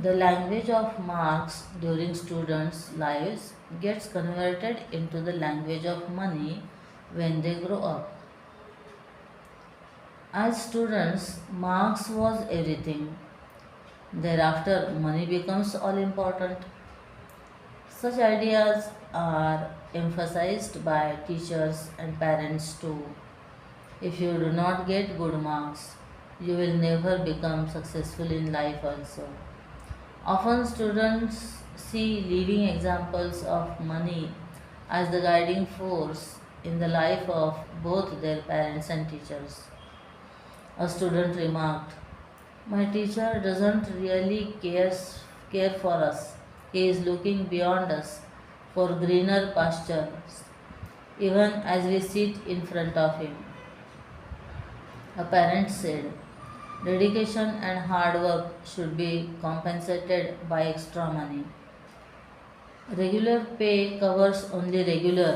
the language of marks during students' lives gets converted into the language of money when they grow up. As students, marks was everything. Thereafter, money becomes all important. Such ideas are emphasized by teachers and parents too. If you do not get good marks, you will never become successful in life also. Often students see living examples of money as the guiding force in the life of both their parents and teachers. A student remarked, "My teacher doesn't really care for us. He is looking beyond us for greener pastures, even as we sit in front of him." A parent said, "Dedication and hard work should be compensated by extra money. Regular pay covers only regular,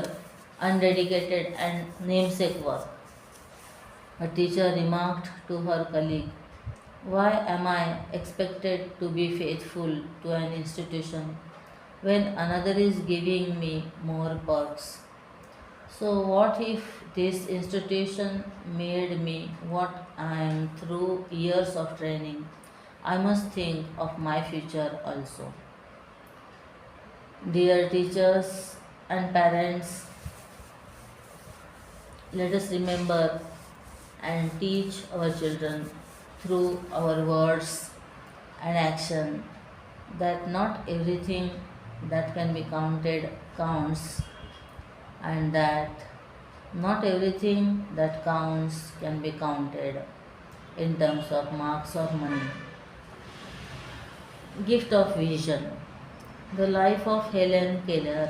undedicated, and namesake work." A teacher remarked to her colleague, "Why am I expected to be faithful to an institution when another is giving me more perks? So, what if this institution made me what I am through years of training? I must think of my future also." Dear teachers and parents, let us remember and teach our children through our words and action that not everything that can be counted counts, and that not everything that counts can be counted in terms of marks or money. Gift of vision. The life of Helen Keller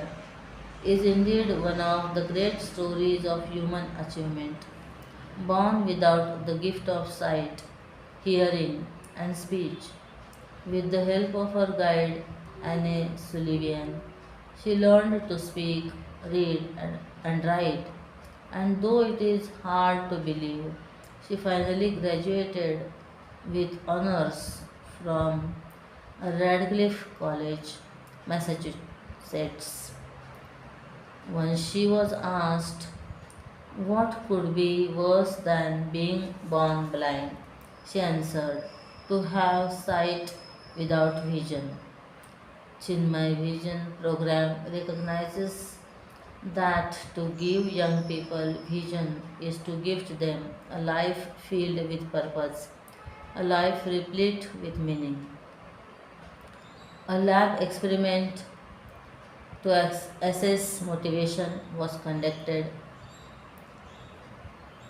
is indeed one of the great stories of human achievement. Born without the gift of sight, hearing, and speech, with the help of her guide Anne Sullivan, she learned to speak, read, and write, and though it is hard to believe, she finally graduated with honors from Radcliffe College, Massachusetts. Once she was asked what could be worse than being born blind, she answered, "To have sight without vision." Chinmaya Vision program recognizes that to give young people vision is to gift them a life filled with purpose, a life replete with meaning. A lab experiment to assess motivation was conducted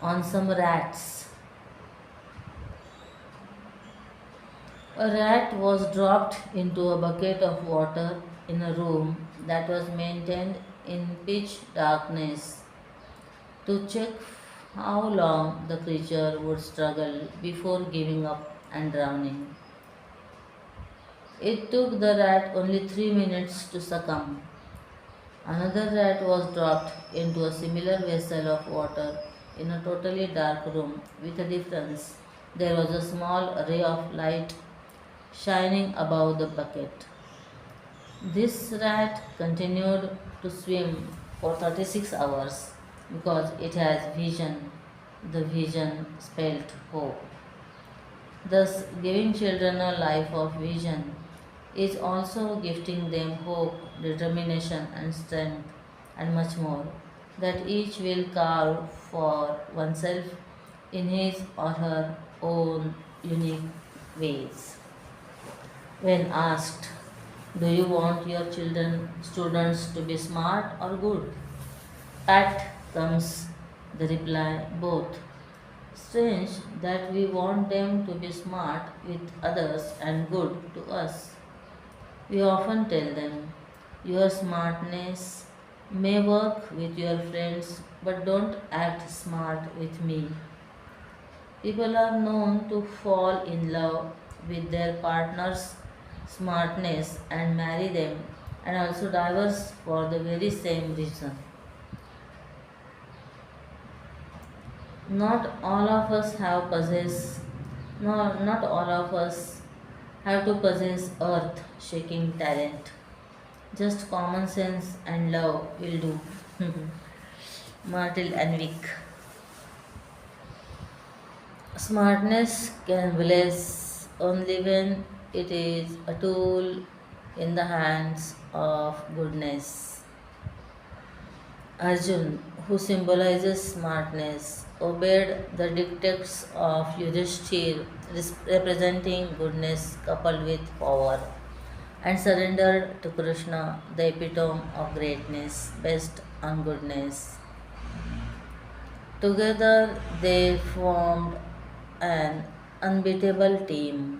on some rats. A rat was dropped into a bucket of water in a room that was maintained in pitch darkness to check how long the creature would struggle before giving up and drowning. It took the rat only 3 minutes to succumb. Another rat was dropped into a similar vessel of water in a totally dark room with a difference. There was a small ray of light shining above the bucket. This rat continued to swim for 36 hours because it has vision. The vision spelt hope. Thus, giving children a life of vision is also gifting them hope, determination, and strength, and much more, that each will carve for oneself in his or her own unique ways. When asked, do you want your children, students to be smart or good? Pat comes the reply, both. Strange that we want them to be smart with others and good to us. We often tell them, your smartness may work with your friends, but don't act smart with me. People are known to fall in love with their partner's smartness and marry them, and also divorce for the very same reason. Not all of us have possess no, not all of us have to possess earth shaking talent. Just common sense and love will do. Martel and Vic. Smartness can bless only when it is a tool in the hands of goodness. Arjun, who symbolizes smartness, obeyed the dictates of Yudhishthir, representing goodness coupled with power, and surrendered to Krishna, the epitome of greatness, based on goodness. Together they formed an unbeatable team.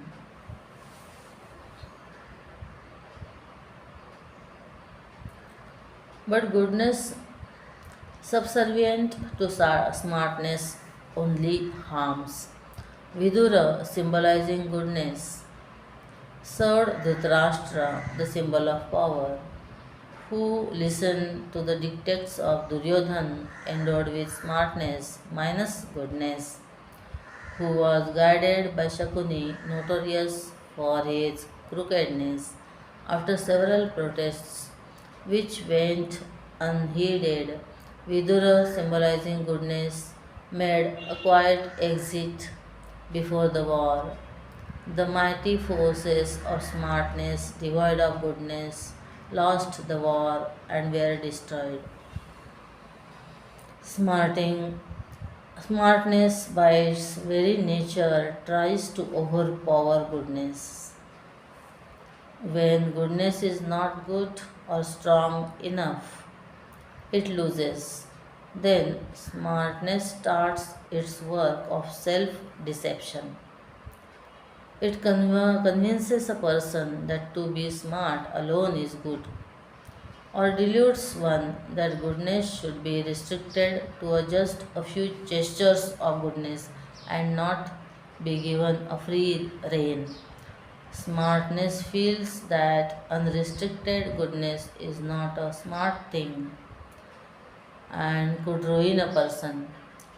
But goodness subservient to smartness only harms. Vidura, symbolizing goodness, served Dhritarashtra, the symbol of power, who listened to the dictates of Duryodhan, endowed with smartness minus goodness, who was guided by Shakuni, notorious for his crookedness. After several protests, which went unheeded, Vidura, symbolizing goodness, made a quiet exit before the war. The mighty forces of smartness, devoid of goodness, lost the war and were destroyed. Smarting, smartness, by its very nature, tries to overpower goodness. When goodness is not good or strong enough, it loses. Then smartness starts its work of self deception. It convinces a person that to be smart alone is good, or deludes one that goodness should be restricted to just a few gestures of goodness and not be given a free rein. Smartness feels that unrestricted goodness is not a smart thing and could ruin a person.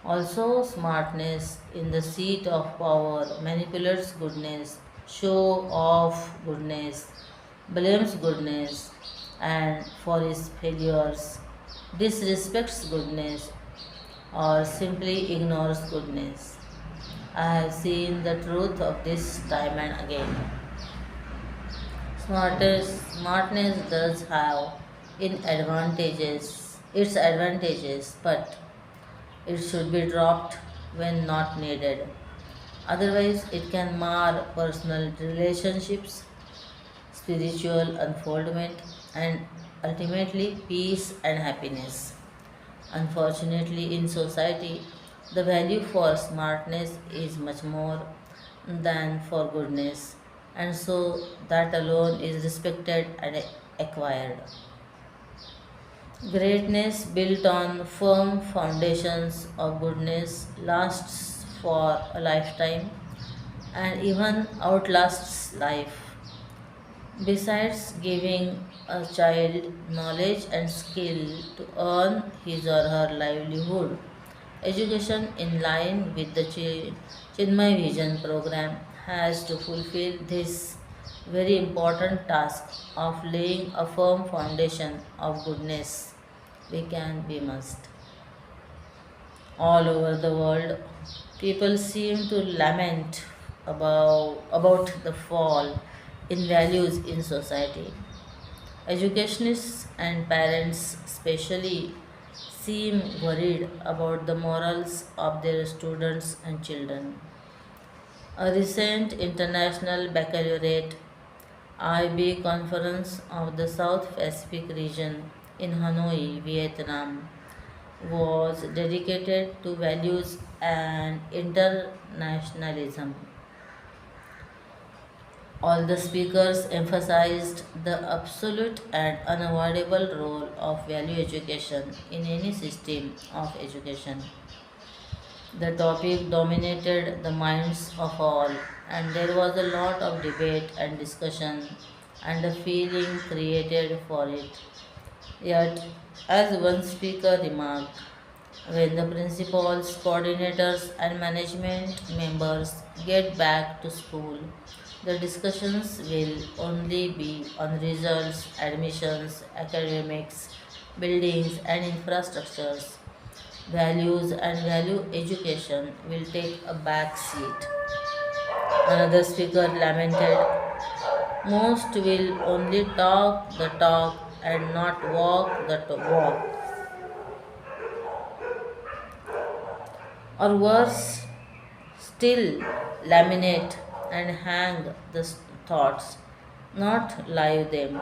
Also, smartness in the seat of power manipulates goodness, show off goodness, blames goodness, and for his failures, disrespects goodness, or simply ignores goodness. I have seen the truth of this time and again. Smartness does have its advantages, but it should be dropped when not needed. Otherwise, it can mar personal relationships, spiritual unfoldment, and ultimately peace and happiness. Unfortunately, in society, the value for smartness is much more than for goodness. and so that alone is respected and acquired. Greatness built on firm foundations of goodness lasts for a lifetime and even outlasts life. Besides giving a child knowledge and skill to earn his or her livelihood, education in line with the Chinmay Vision program has to fulfill this very important task of laying a firm foundation of goodness. We must. All over the world, people seem to lament about the fall in values in society. Educationists and parents, especially, seem worried about the morals of their students and children. A recent International Baccalaureate IB conference of the South Pacific region in Hanoi, Vietnam, was dedicated to values and internationalism. All the speakers emphasized the absolute and unavoidable role of value education in any system of education. The topic dominated the minds of all, and there was a lot of debate and discussion and a feeling created for it. Yet, as one speaker remarked, when the principals, coordinators, and management members get back to school, the discussions will only be on results, admissions, academics, buildings, and infrastructures. Values and value education will take a back seat. Another speaker lamented, most will only talk the talk and not walk the walk, or worse, still laminate and hang the thoughts, not live them.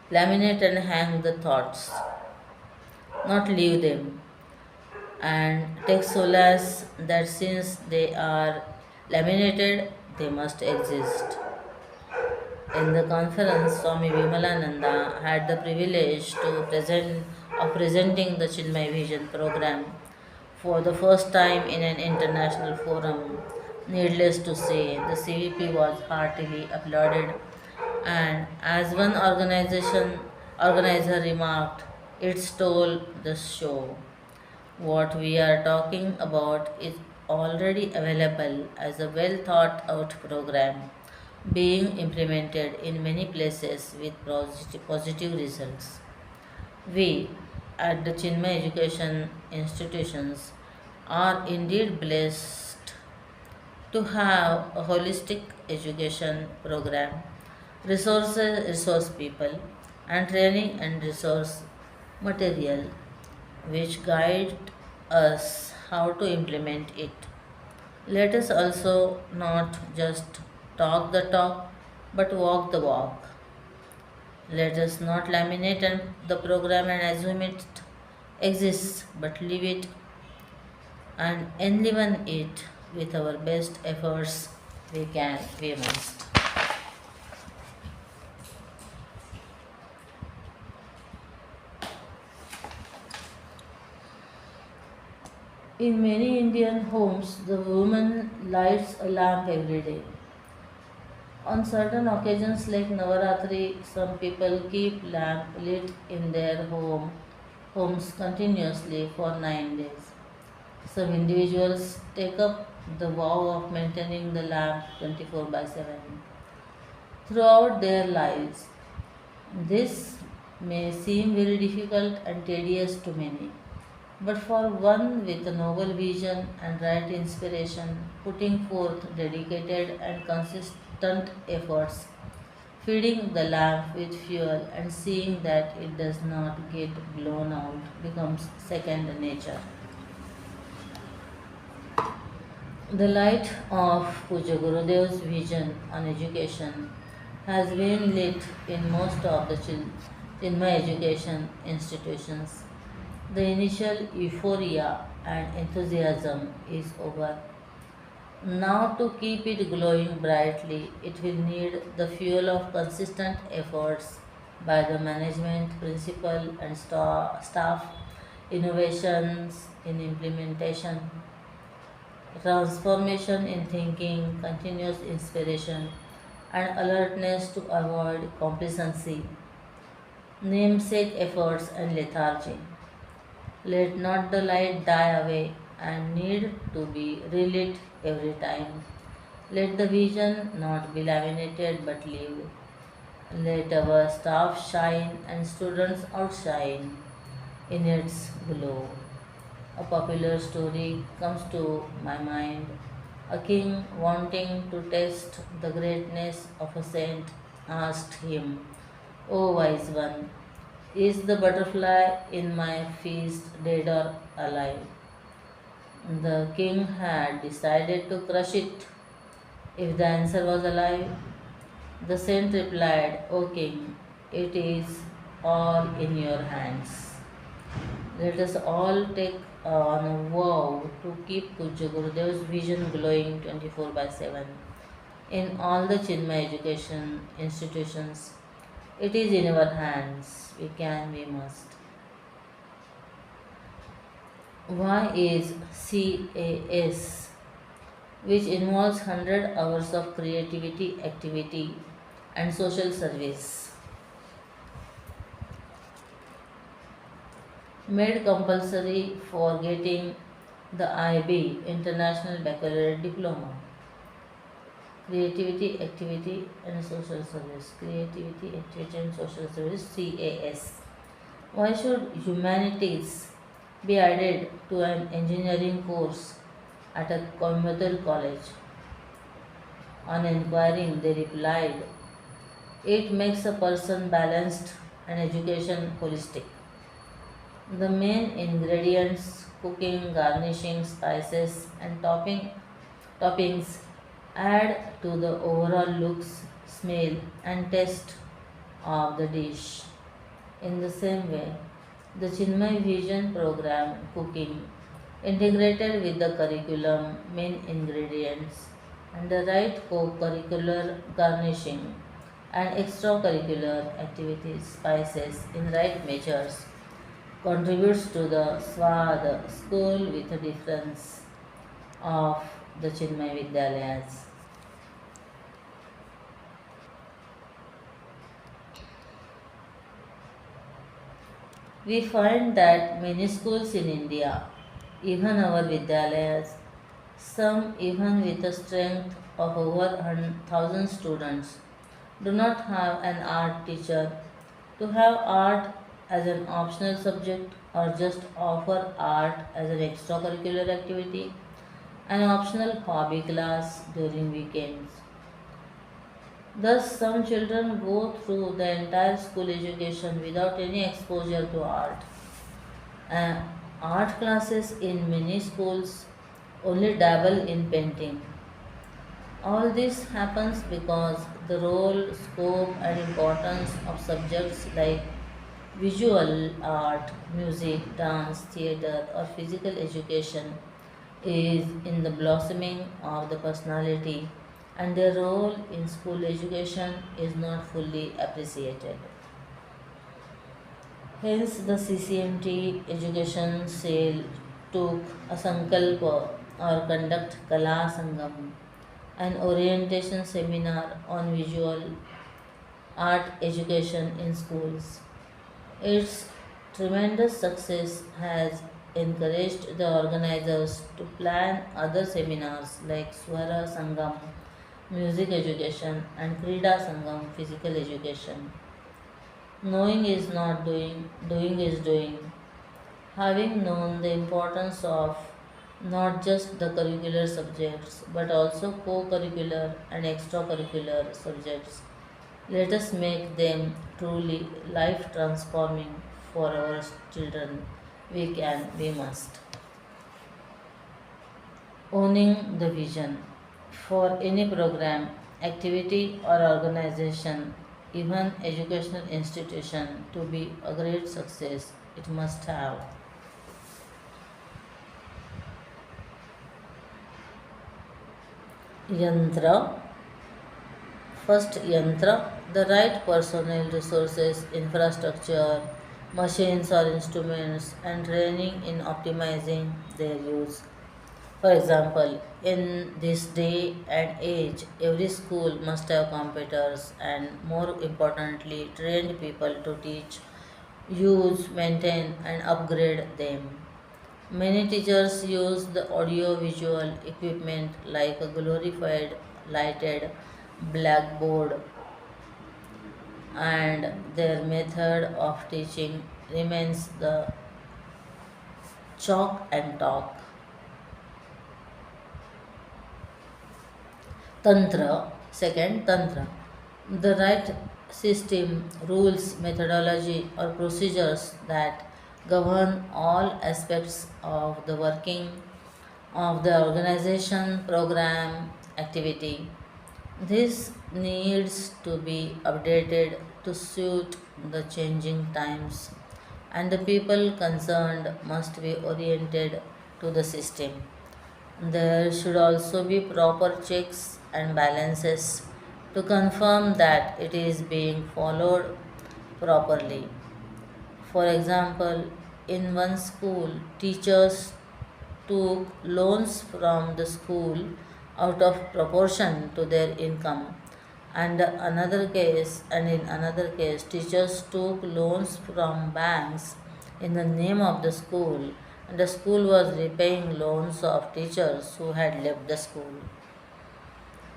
Laminate and hang the thoughts, not leave them, and take solace that since they are laminated, they must exist. In the conference, Swami Vimalananda had the privilege of presenting the Chinmay Vision program for the first time in an international forum. Needless to say, the CVP was heartily applauded, and as one organizer remarked, it stole the show. What we are talking about is already available as a well thought out program being implemented in many places with positive results. We at the Chinmay Education institutions are indeed blessed to have a holistic education program, resource people, and training and resource material which guide us how to implement it. Let us also not just talk the talk but walk the walk. Let us not laminate the program and assume it exists, but live it and enliven it with our best efforts. We must. In many Indian homes, the woman lights a lamp every day. On certain occasions like Navaratri, some people keep lamp lit in their homes continuously for 9 days. Some individuals take up the vow of maintaining the lamp 24 by 7 throughout their lives. This may seem very difficult and tedious to many, but for one with a noble vision and right inspiration, putting forth dedicated and consistent efforts, feeding the lamp with fuel and seeing that it does not get blown out becomes second nature. The light of Puja Gurudev's vision on education has been lit in most of the Chinmay education institutions. The initial euphoria and enthusiasm is over. Now, to keep it glowing brightly, it will need the fuel of consistent efforts by the management, principal, and staff, innovations in implementation, transformation in thinking, continuous inspiration, and alertness to avoid complacency, namesake efforts, and lethargy. Let not the light die away and need to be relit every time. Let the vision not be laminated but live. Let our staff shine and students outshine in its glow. A popular story comes to my mind. A king, wanting to test the greatness of a saint, asked him, O wise one, is the butterfly in my feast dead or alive? The king had decided to crush it if the answer was alive. The saint replied, O king, it is all in your hands. Let us all take on a vow to keep Pujya Gurudev's vision glowing 24 by 7 in all the Chinmaya education institutions. It is in our hands. We can, we must. Why is CAS, which involves 100 hours of creativity, activity, and social service, made compulsory for getting the IB International Baccalaureate Diploma? Creativity, activity, and social service. Creativity, activity, and social service, CAS. Why should humanities be added to an engineering course at a Coimbatore college? On inquiring, they replied, it makes a person balanced and education holistic. The main ingredients, cooking, garnishing, spices, and toppings add to the overall looks, smell, and taste of the dish. In the same way, the Chinmay Vision program cooking integrated with the curriculum, main ingredients, and the right co-curricular garnishing and extracurricular activities, spices in right measures contributes to the Swad school with a difference of the Chinmay Vidyalayas. We find that many schools in India, even our Vidyalayas, some even with a strength of over 1,000 students, do not have an art teacher. To have art as an optional subject or just offer art as an extracurricular activity, an optional hobby class during weekends. Thus, some children go through the entire school education without any exposure to art. Uh, Art classes in many schools only dabble in painting. All this happens because the role, scope, and importance of subjects like visual art, music, dance, theatre, or physical education is in the blossoming of the personality, and their role in school education is not fully appreciated. Hence, the CCMT education cell took a sankalpa or conduct Kala Sangam, an orientation seminar on visual art education in schools. Its tremendous success has encouraged the organizers to plan other seminars like Swara Sangam, music education, and Krida Sangam, physical education. Knowing is not doing, doing is doing. Having known the importance of not just the curricular subjects but also co curricular and extracurricular subjects, let us make them truly life transforming for our children. We can, we must. Owning the vision. For any program, activity, or organization, even educational institution, to be a great success, it must have Yantra. First, yantra, the right personnel, resources, infrastructure, machines or instruments, and training in optimizing their use. For example, in this day and age, every school must have computers and, more importantly, trained people to teach, use, maintain, and upgrade them. Many teachers use the audio-visual equipment like a glorified lighted blackboard, and their method of teaching remains the chalk and talk. Tantra, second, Tantra. The right system, rules, methodology, or procedures that govern all aspects of the working of the organization, program, activity. This needs to be updated to suit the changing times, and the people concerned must be oriented to the system. There should also be proper checks and balances to confirm that it is being followed properly. For example, in one school, teachers took loans from the school out of proportion to their income, and in another case teachers took loans from banks in the name of the school, and the school was repaying loans of teachers who had left the school.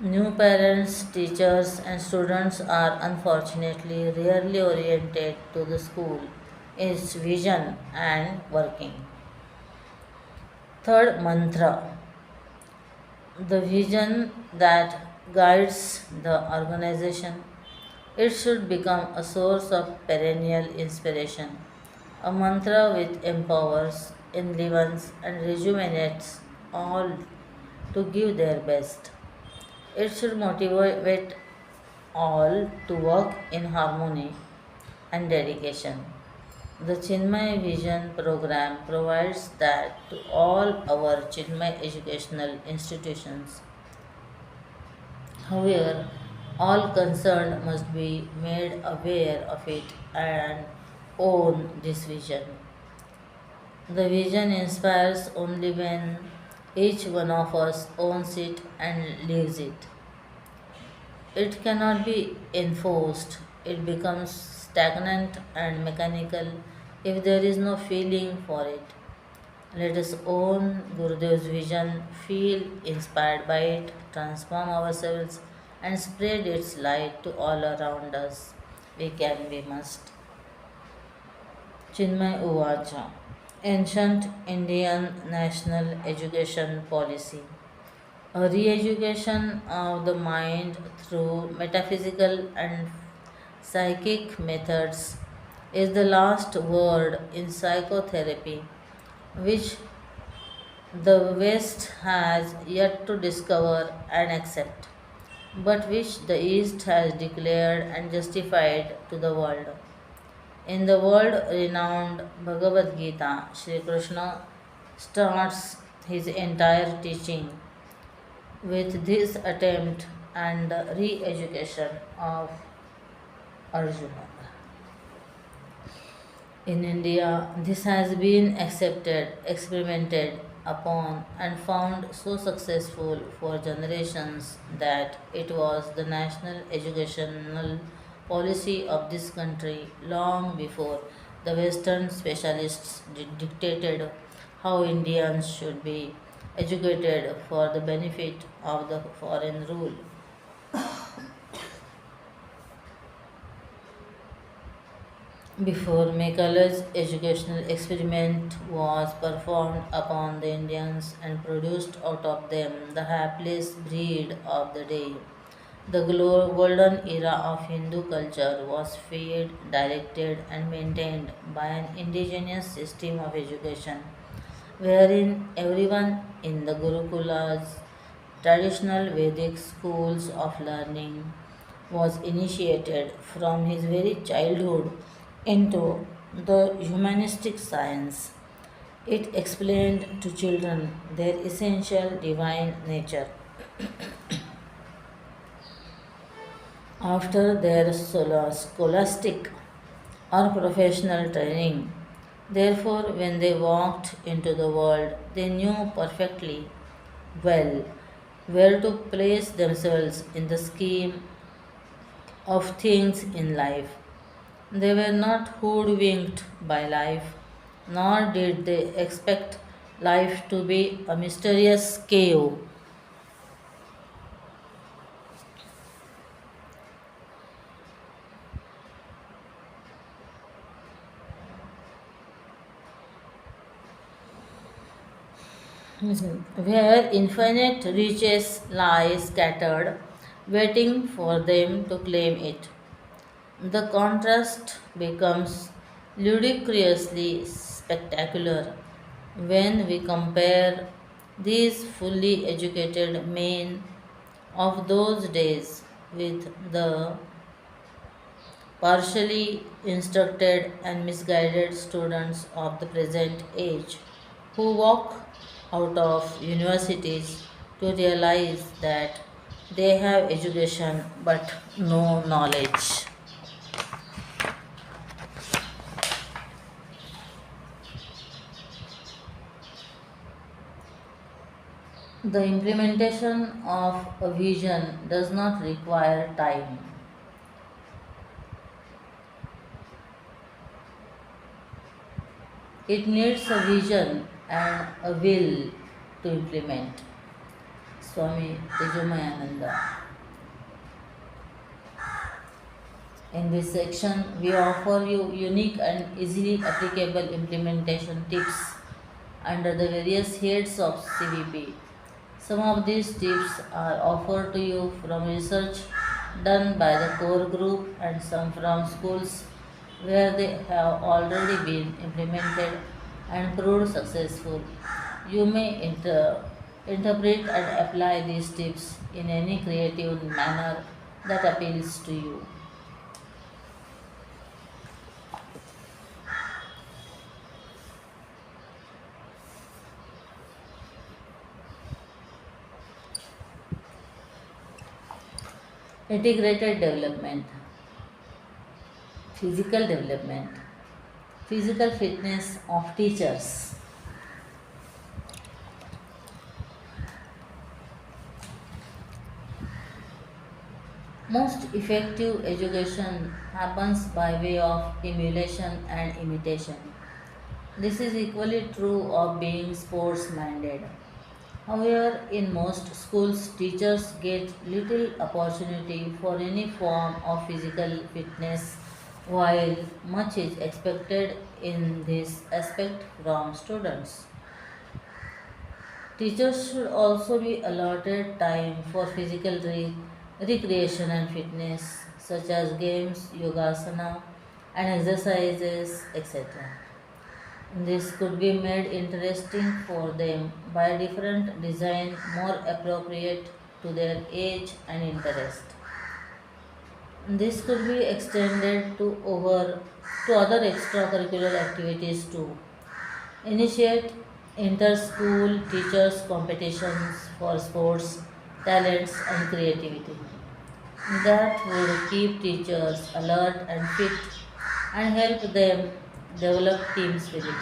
New parents, teachers, and students are unfortunately rarely oriented to the school, its vision, and working. Third, mantra, the vision that guides the organization. It should become a source of perennial inspiration, a mantra which empowers, enlivens, and rejuvenates all to give their best. It should motivate all to work in harmony and dedication. The Chinmaya Vision program provides that to all our Chinmaya educational institutions. However, all concerned must be made aware of it and own this vision. The vision inspires only when each one of us owns it and lives it. It cannot be enforced, it becomes stagnant and mechanical if there is no feeling for it. Let us own Gurudev's vision, feel inspired by it, transform ourselves, and spread its light to all around us. We can, we must. Chinmay Uvacha, Ancient Indian National Education Policy. A re education of the mind through metaphysical and psychic methods is the last word in psychotherapy, which the West has yet to discover and accept, but which the East has declared and justified to the world. In the world renowned Bhagavad Gita, Sri Krishna starts his entire teaching with this attempt and re education of Arjuna. In India, this has been accepted, experimented upon, and found so successful for generations that it was the national educational policy of this country long before the Western specialists dictated how Indians should be educated for the benefit of the foreign rule. Before Mekala's educational experiment was performed upon the Indians and produced out of them the hapless breed of the day, the golden era of Hindu culture was fed, directed, and maintained by an indigenous system of education, wherein everyone in the Gurukulas, traditional Vedic schools of learning, was initiated from his very childhood into the humanistic science. It explained to children their essential divine nature. after their scholastic or professional training. Therefore, when they walked into the world, they knew perfectly well where to place themselves in the scheme of things in life. They were not hoodwinked by life, nor did they expect life to be a mysterious chaos where infinite riches lie scattered, waiting for them to claim it. The contrast becomes ludicrously spectacular when we compare these fully educated men of those days with the partially instructed and misguided students of the present age who walk out of universities to realize that they have education but no knowledge. The implementation of a vision does not require time. It needs a vision and a will to implement. Swami Tejomayananda. In this section, we offer you unique and easily applicable implementation tips under the various heads of CVP. Some of these tips are offered to you from research done by the core group and some from schools where they have already been implemented and proved successful. You may interpret and apply these tips in any creative manner that appeals to you. Integrated development, physical development, physical fitness of teachers. Most effective education happens by way of emulation and imitation. This is equally true of being sports minded. However, in most schools, teachers get little opportunity for any form of physical fitness, while much is expected in this aspect from students. Teachers should also be allotted time for physical recreation and fitness, such as games, yogasana, and exercises, etc. This could be made interesting for them by a different design more appropriate to their age and interest. This could be extended to other extracurricular activities too. Initiate inter-school teachers competitions for sports, talents and creativity. That would keep teachers alert and fit and help them develop team spirit.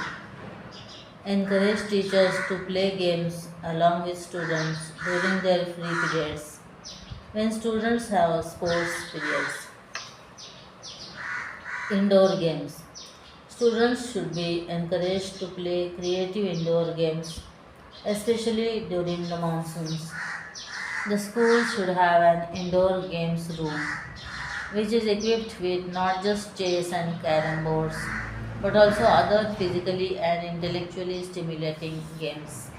Encourage teachers to play games along with students during their free periods. When students have sports periods, indoor games. Students should be encouraged to play creative indoor games, especially during the monsoons. The school should have an indoor games room which is equipped with not just chess and carom boards but also other physically and intellectually stimulating games.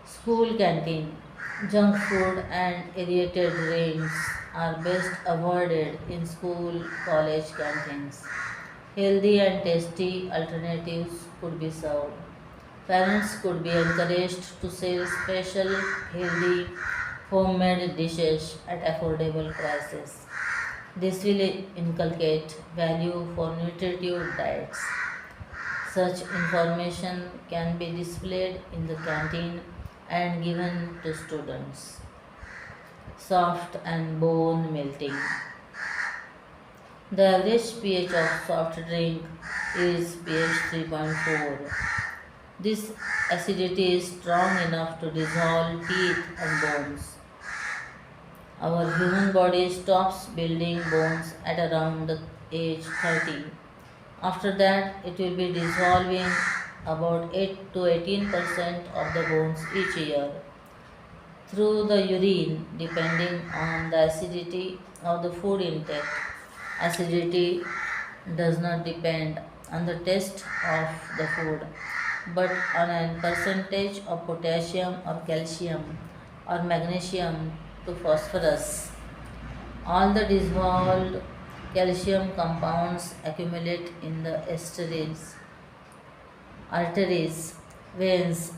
School canteen. Junk food and aerated drinks are best avoided in school college canteens. Healthy and tasty alternatives could be served. Parents could be encouraged to sell special healthy homemade dishes at affordable prices. This will inculcate value for nutritive diets. Such information can be displayed in the canteen and given to students. soft and bone melting. The average pH of soft drink is pH 3.4. This acidity is strong enough to dissolve teeth and bones. Our human body stops building bones at around the age 30. After that, it will be dissolving about 8 to 18% of the bones each year through the urine, depending on the acidity of the food intake. Acidity does not depend on the taste of the food, but on a percentage of potassium or calcium or magnesium to phosphorus. All the dissolved calcium compounds accumulate in the arteries, veins,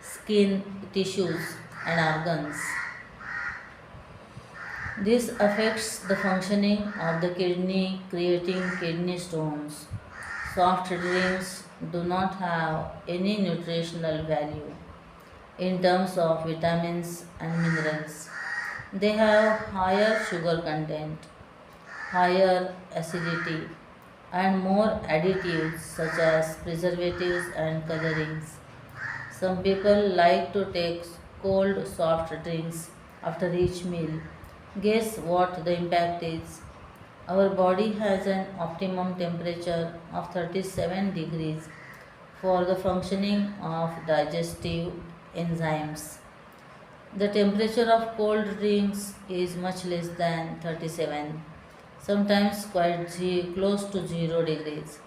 skin, tissues, and organs. This affects the functioning of the kidney, creating kidney stones. Soft drinks do not have any nutritional value in terms of vitamins and minerals. They have higher sugar content, higher acidity, and more additives such as preservatives and colorings. Some people like to take cold soft drinks after each meal. Guess what the impact is? Our body has an optimum temperature of 37 degrees for the functioning of digestive enzymes. The temperature of cold drinks is much less than 37, sometimes quite close to 0 degrees.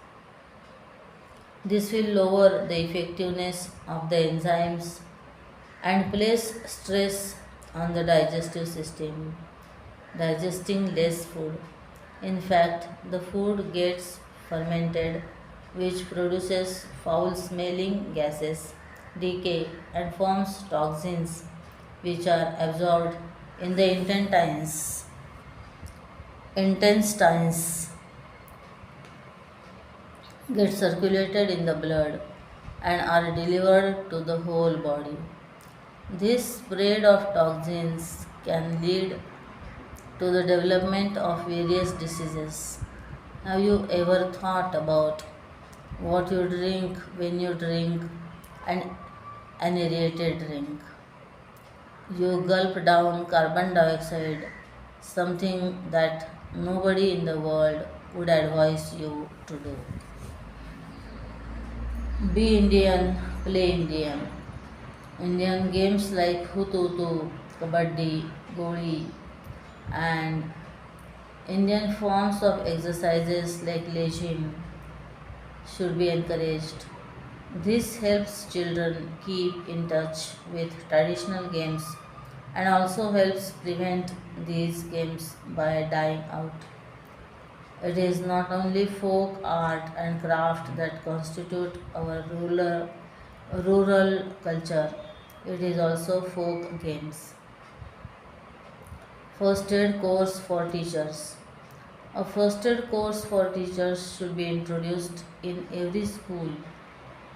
This will lower the effectiveness of the enzymes and place stress on the digestive system, digesting less food. In fact, the food gets fermented, which produces foul smelling gases, decay, and forms toxins, which are absorbed in the intestines, get circulated in the blood, and are delivered to the whole body. This spread of toxins can lead to the development of various diseases. Have you ever thought about what you drink when you drink an aerated drink? You gulp down carbon dioxide, something that nobody in the world would advise you to do. Be Indian, play Indian. Indian games like Hututu, Kabaddi, Goli, and Indian forms of exercises like lejim should be encouraged. This helps children keep in touch with traditional games and also helps prevent these games by dying out. It is not only folk art and craft that constitute our rural culture, it is also folk games. First aid course for teachers. A first aid course for teachers should be introduced in every school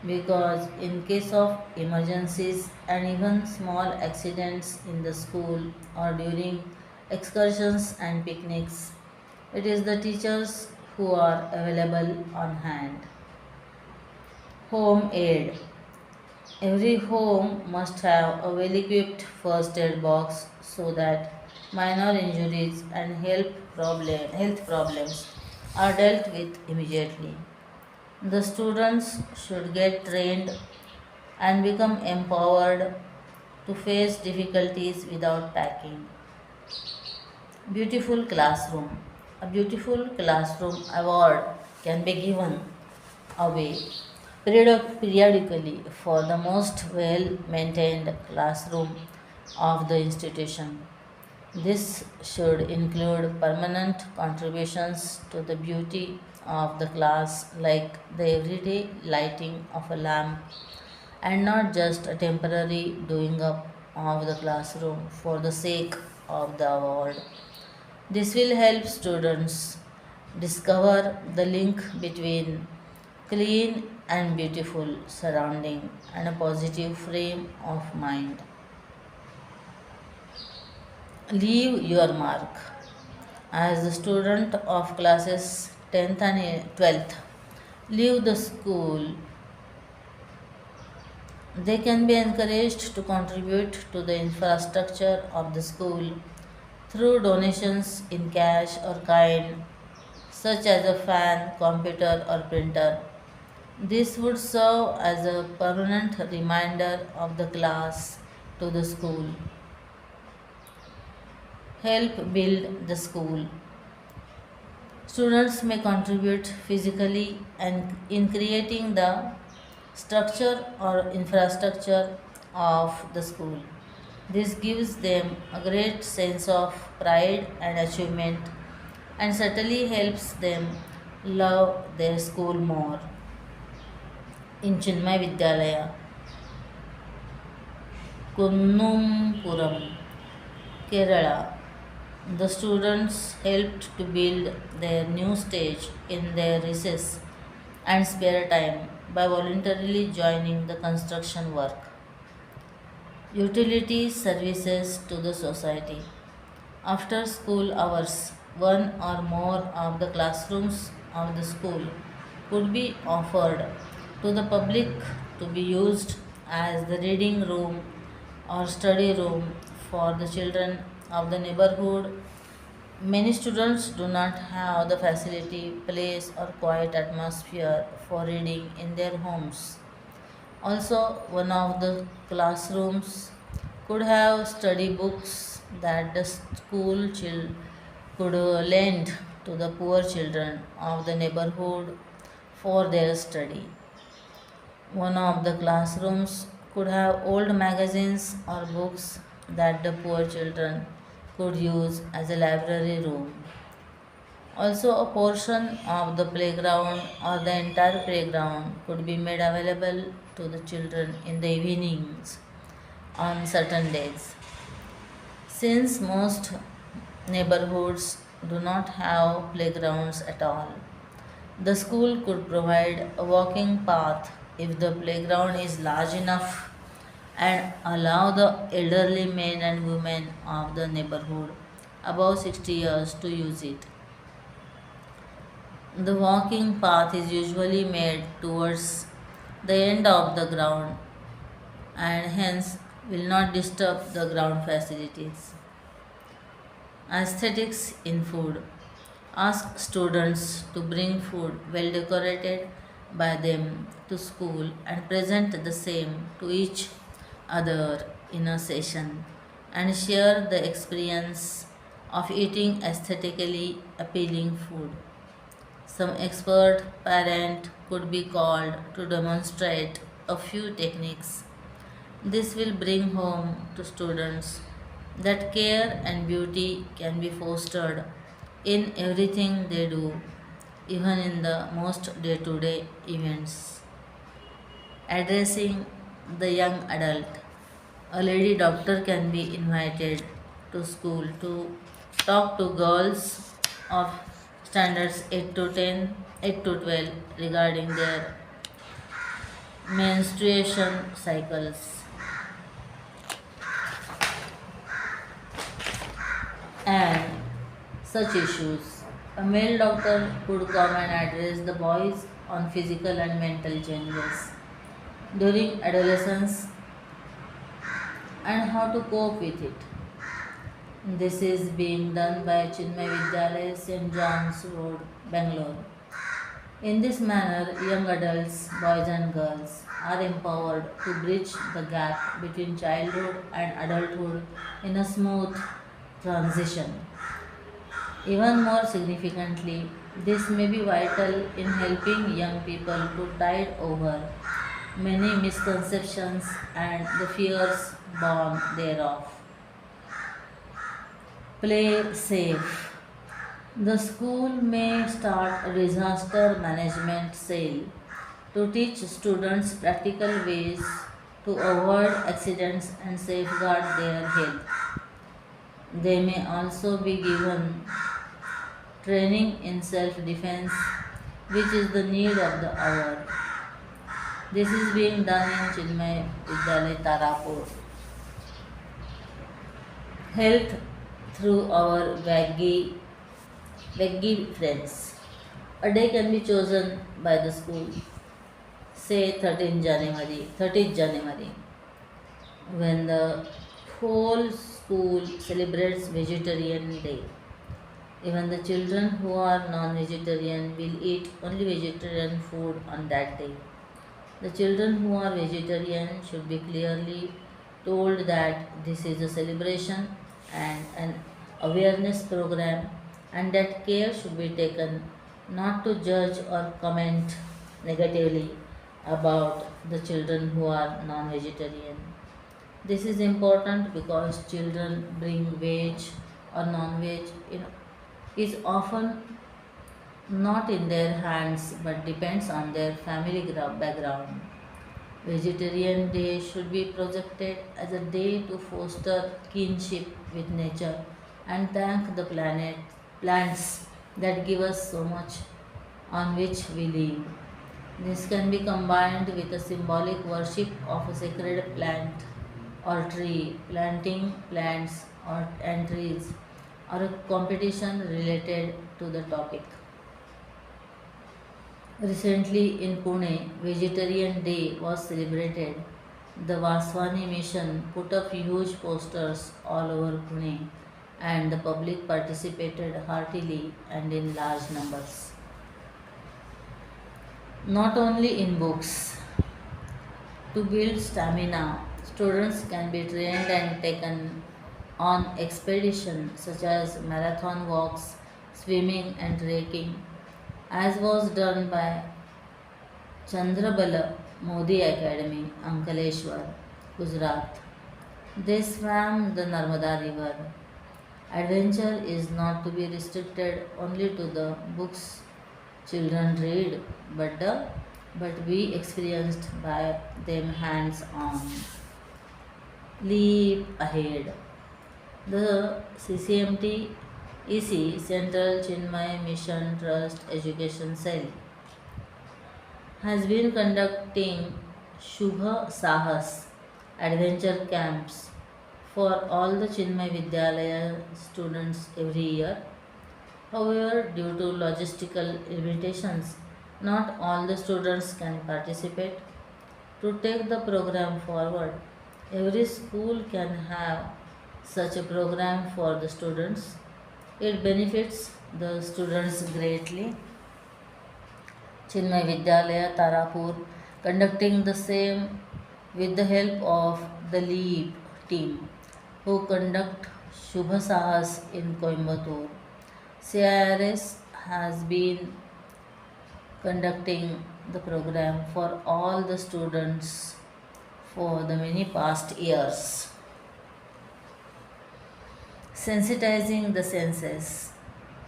because, in case of emergencies and even small accidents in the school or during excursions and picnics, it is the teachers who are available on hand. Home aid. Every home must have a well equipped first aid box so that minor injuries and health problems are dealt with immediately. The students should get trained and become empowered to face difficulties without packing. Beautiful classroom. A beautiful classroom award can be given away periodically for the most well maintained classroom of the institution. This should include permanent contributions to the beauty of the class, like the everyday lighting of a lamp, and not just a temporary doing up of the classroom for the sake of the award. This will help students discover the link between clean and beautiful surrounding and a positive frame of mind. Leave your mark. As a student of classes 10th and 12th, leave the school. They can be encouraged to contribute to the infrastructure of the school through donations in cash or kind, such as a fan, computer, or printer. This would serve as a permanent reminder of the class to the school. Help build the school. Students may contribute physically and in creating the structure or infrastructure of the school. This gives them a great sense of pride and achievement and certainly helps them love their school more. In Chinmaya Vidyalaya, Kunnumpuram, Kerala, the students helped to build their new stage in their recess and spare time by voluntarily joining the construction work. Utility services to the society. After school hours, one or more of the classrooms of the school could be offered to the public to be used as the reading room or study room for the children of the neighborhood. Many students do not have the facility, place, or quiet atmosphere for reading in their homes. Also, one of the classrooms could have study books that the school could lend to the poor children of the neighborhood for their study. One of the classrooms could have old magazines or books that the poor children could use as a library room. Also, a portion of the playground or the entire playground could be made available to the children in the evenings on certain days. Since most neighborhoods do not have playgrounds at all, the school could provide a walking path if the playground is large enough and allow the elderly men and women of the neighborhood above 60 years to use it. The walking path is usually made towards the end of the ground and hence will not disturb the ground facilities. Aesthetics in food. Ask students to bring food well decorated by them to school and present the same to each other in a session and share the experience of eating aesthetically appealing food. Some expert parent could be called to demonstrate a few techniques. This will bring home to students that care and beauty can be fostered in everything they do, even in the most day to day events. Addressing the young adult. A lady doctor can be invited to school to talk to girls of standards 8 to 10, 8 to 12 regarding their menstruation cycles and such issues. A male doctor could come and address the boys on physical and mental changes during adolescence and how to cope with it. This is being done by Chinmaya Vidyalaya, St. John's Road, Bangalore. In this manner, young adults, boys and girls, are empowered to bridge the gap between childhood and adulthood in a smooth transition. Even more significantly, this may be vital in helping young people to tide over many misconceptions and the fears born thereof. Play safe. The school may start a disaster management sale to teach students practical ways to avoid accidents and safeguard their health. They may also be given training in self defense, which is the need of the hour. This is being done in Chinmay Vidyalaya Tarapur. Health through our Veggie friends. A day can be chosen by the school, say 30th January, when the whole school celebrates Vegetarian Day. Even the children who are non-vegetarian will eat only vegetarian food on that day. The children who are vegetarian should be clearly told that this is a celebration and an awareness program, and that care should be taken not to judge or comment negatively about the children who are non vegetarian. This is important because children bring veg or non veg is often not in their hands but depends on their family background. Vegetarian Day should be projected as a day to foster kinship with nature and thank the plants that give us so much on which we live. This can be combined with a symbolic worship of a sacred plant or tree, planting plants and trees, or a competition related to the topic. Recently in Pune, Vegetarian Day was celebrated. The Vaswani mission put up huge posters all over Pune, and the public participated heartily and in large numbers. Not only in books, to build stamina, students can be trained and taken on expeditions such as marathon walks, swimming, and trekking, as was done by Chandrabala Modi Academy, Ankaleshwar, Gujarat. They swam the Narmada River. Adventure is not to be restricted only to the books children read, but be experienced by them hands on. Leap ahead. The CCMT EC Central Chinmaya Mission Trust Education Cell has been conducting Shubha Sahas adventure camps for all the Chinmay Vidyalaya students every year. However, due to logistical limitations, not all the students can participate. To take the program forward, every school can have such a program for the students. It benefits the students greatly. Chinmay Vidyalaya Tarapur conducting the same with the help of the LEAP team who conduct Shubha Sahas in Coimbatore. CIRS has been conducting the program for all the students for the many past years. Sensitizing the senses.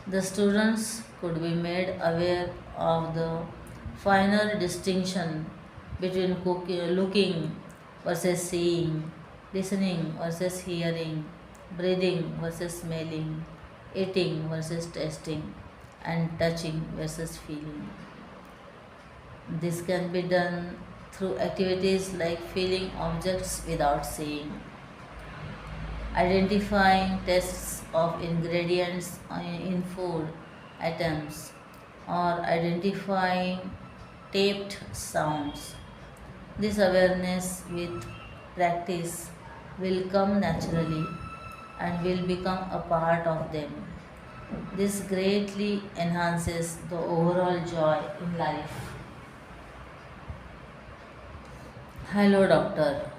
The students could be made aware of the finer distinction between looking versus seeing, listening versus hearing, breathing versus smelling, eating versus tasting, and touching versus feeling. This can be done through activities like feeling objects without seeing, identifying tests of ingredients in food items, or identifying taped sounds. This awareness with practice will come naturally and will become a part of them. This greatly enhances the overall joy in life. Hello, doctor.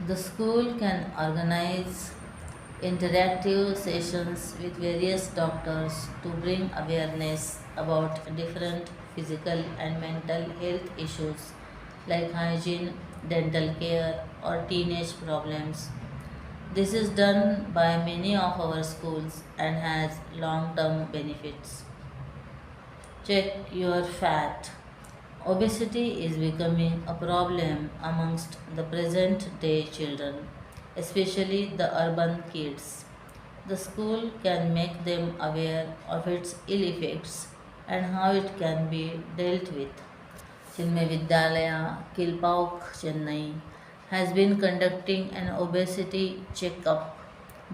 The school can organize interactive sessions with various doctors to bring awareness about different physical and mental health issues like hygiene, dental care, or teenage problems. This is done by many of our schools and has long term benefits. Check your fat. Obesity is becoming a problem amongst the present day children, especially the urban kids. The school can make them aware of its ill effects and how it can be dealt with. Chinmay Vidyalaya, Kilpauk, Chennai has been conducting an obesity checkup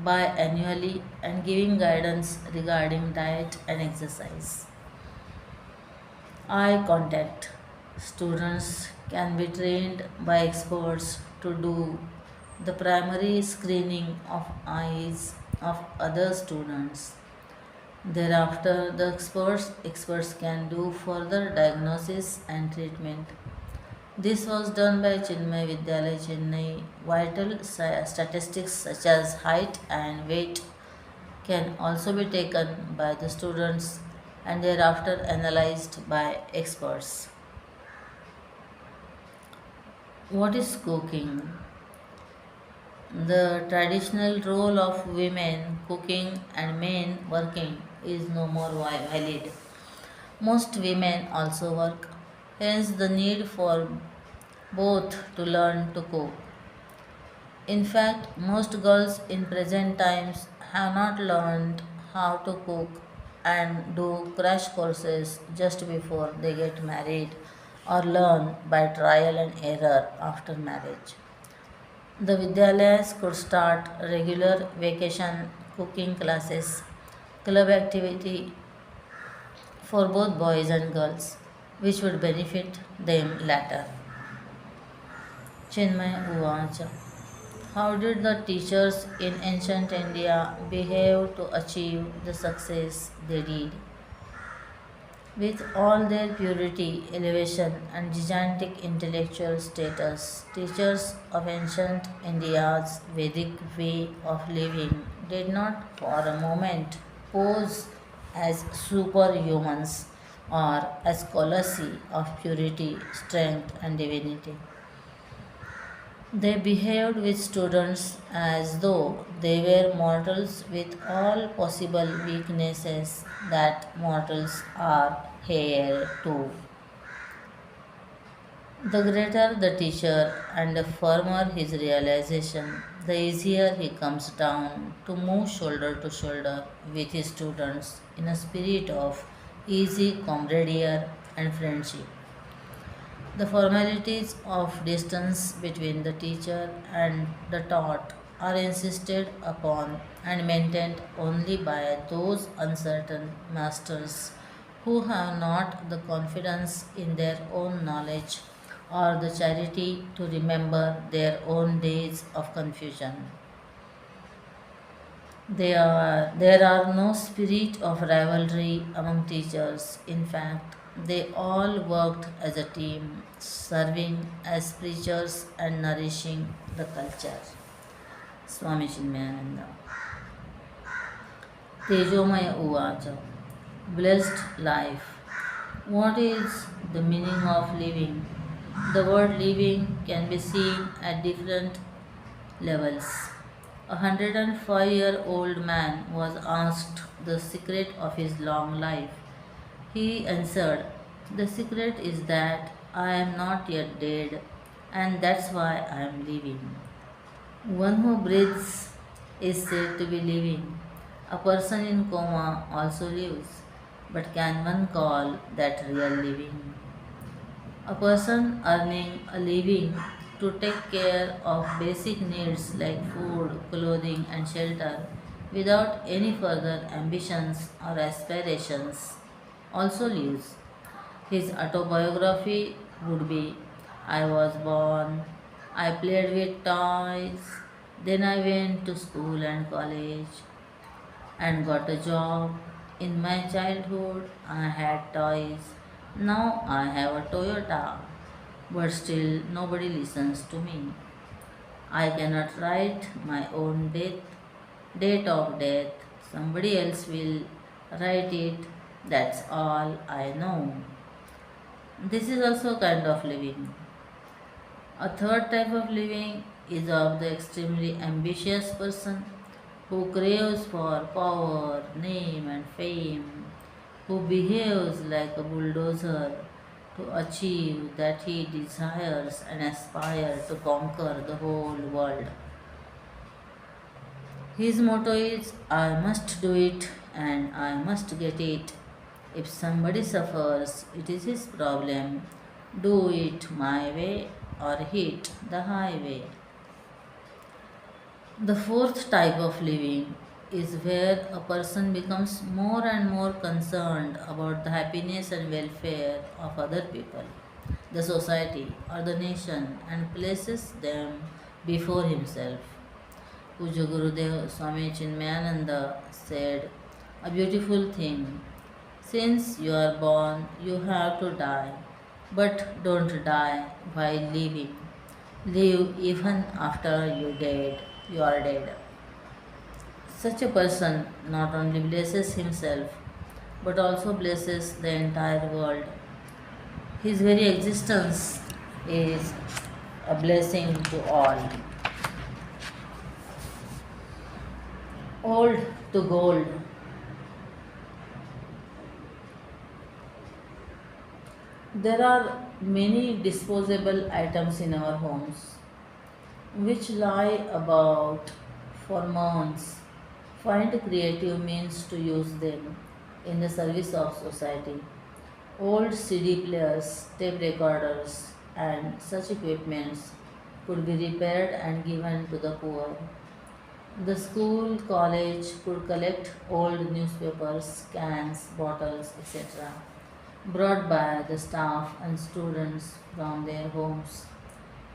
biannually and giving guidance regarding diet and exercise. Eye contact. Students can be trained by experts to do the primary screening of eyes of other students. Thereafter, the experts can do further diagnosis and treatment. This was done by Chinmaya Vidyalaya Chennai. Vital statistics such as height and weight can also be taken by the students and thereafter analyzed by experts. What is cooking? The traditional role of women cooking and men working is no more valid. Most women also work, hence, the need for both to learn to cook. In fact, most girls in present times have not learned how to cook and do crash courses just before they get married or learn by trial and error after marriage. The Vidyalayas could start regular vacation cooking classes, club activity for both boys and girls, which would benefit them later. Chinmaya Uvacha. How did the teachers in ancient India behave to achieve the success they did? With all their purity, elevation, and gigantic intellectual status, teachers of ancient India's Vedic way of living did not for a moment pose as superhumans or as colossi of purity, strength, and divinity. They behaved with students as though they were mortals with all possible weaknesses that mortals are here to. The greater the teacher and the firmer his realization, the easier he comes down to move shoulder to shoulder with his students in a spirit of easy camaraderie and friendship. The formalities of distance between the teacher and the taught are insisted upon and maintained only by those uncertain masters who have not the confidence in their own knowledge or the charity to remember their own days of confusion. There are no spirit of rivalry among teachers. In fact, they all worked as a team, serving as preachers and nourishing the culture. Swami Chinmayananda. Tejomaya Uvacha. Blessed life. What is the meaning of living? The word living can be seen at different levels. A 105-year-old man was asked the secret of his long life. He answered, "The secret is that I am not yet dead, and that's why I am living." One who breathes is said to be living. A person in coma also lives, but can one call that real living? A person earning a living to take care of basic needs like food, clothing, and shelter without any further ambitions or aspirations also lives. His autobiography would be, "I was born, I played with toys, then I went to school and college and got a job. In my childhood, I had toys. Now I have a Toyota, but still nobody listens to me. I cannot write my own date of death. Somebody else will write it. That's all I know." This is also a kind of living. A third type of living is of the extremely ambitious person who craves for power, name, and fame, who behaves like a bulldozer to achieve that he desires and aspires to conquer the whole world. His motto is, "I must do it and I must get it. If somebody suffers, it is his problem. Do it my way or hit the highway." The fourth type of living is where a person becomes more and more concerned about the happiness and welfare of other people, the society, or the nation, and places them before himself. Puja Gurudev Swami Chinmayananda said, a beautiful thing. Since you are born, you have to die. But don't die while living. Live even after you are dead. Such a person not only blesses himself but also blesses the entire world. His very existence is a blessing to all. Old to gold. There are many disposable items in our homes which lie about for months. Find creative means to use them in the service of society. Old CD players, tape recorders, and such equipments could be repaired and given to the poor. The school, college could collect old newspapers, cans, bottles, etc., brought by the staff and students from their homes.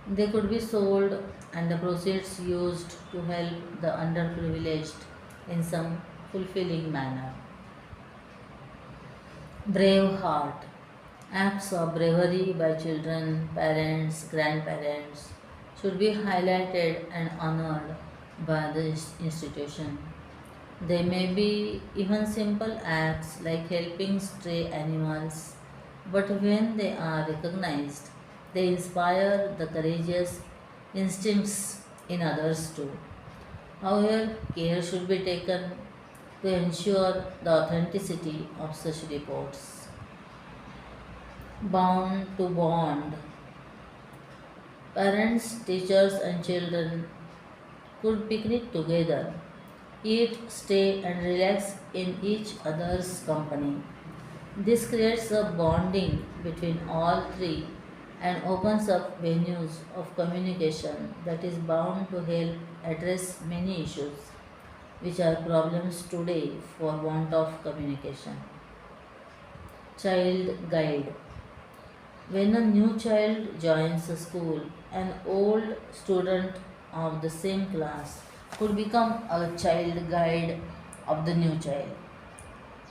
They could be sold and the proceeds used to help the underprivileged in some fulfilling manner. Brave heart. Acts of bravery by children, parents, grandparents should be highlighted and honored by the institution. They may be even simple acts like helping stray animals, but when they are recognized, they inspire the courageous instincts in others too. However, care should be taken to ensure the authenticity of such reports. Bound to bond. Parents, teachers, and children could picnic together, eat, stay, and relax in each other's company. This creates a bonding between all three and opens up venues of communication that is bound to help address many issues which are problems today for want of communication. Child guide. When a new child joins a school, an old student of the same class could become a child guide of the new child.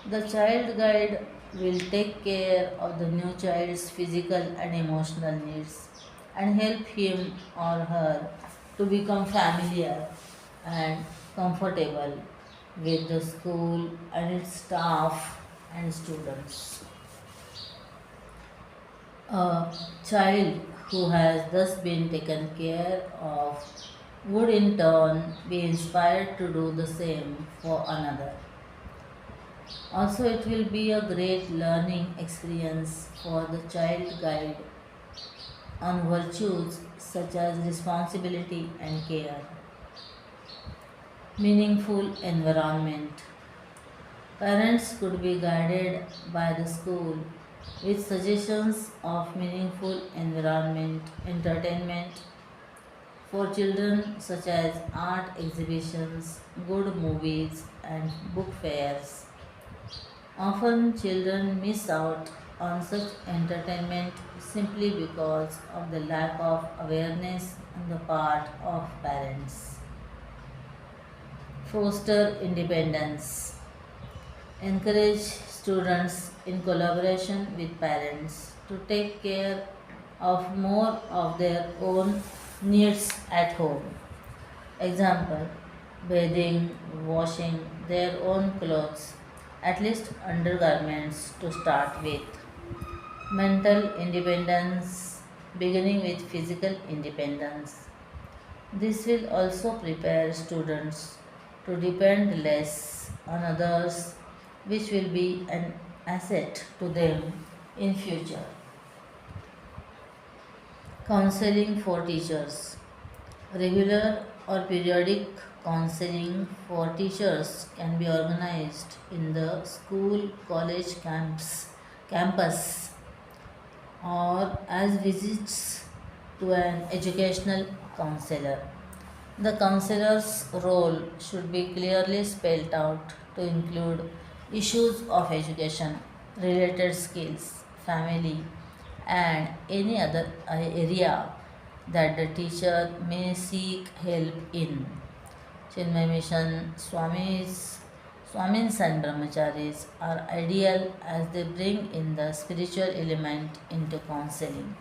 The child guide will take care of the new child's physical and emotional needs and help him or her to become familiar and comfortable with the school and its staff and students. A child who has thus been taken care of would in turn be inspired to do the same for another. Also, it will be a great learning experience for the child guide on virtues such as responsibility and care. Meaningful environment. Parents could be guided by the school with suggestions of meaningful environment, entertainment for children such as art exhibitions, good movies, and book fairs. Often children miss out on such entertainment simply because of the lack of awareness on the part of parents. Foster independence. Encourage students in collaboration with parents to take care of more of their own needs at home. Example, bathing, washing their own clothes, at least undergarments to start with. Mental independence, beginning with physical independence. This will also prepare students to depend less on others, which will be an asset to them in future. Counseling for teachers. Regular or periodic counseling for teachers can be organized in the school, college campus, or as visits to an educational counselor. The counselor's role should be clearly spelled out to include issues of education, related skills, family, and any other area that the teacher may seek help in. Chinmay Mission Swamis and Brahmacharis are ideal as they bring in the spiritual element into counseling.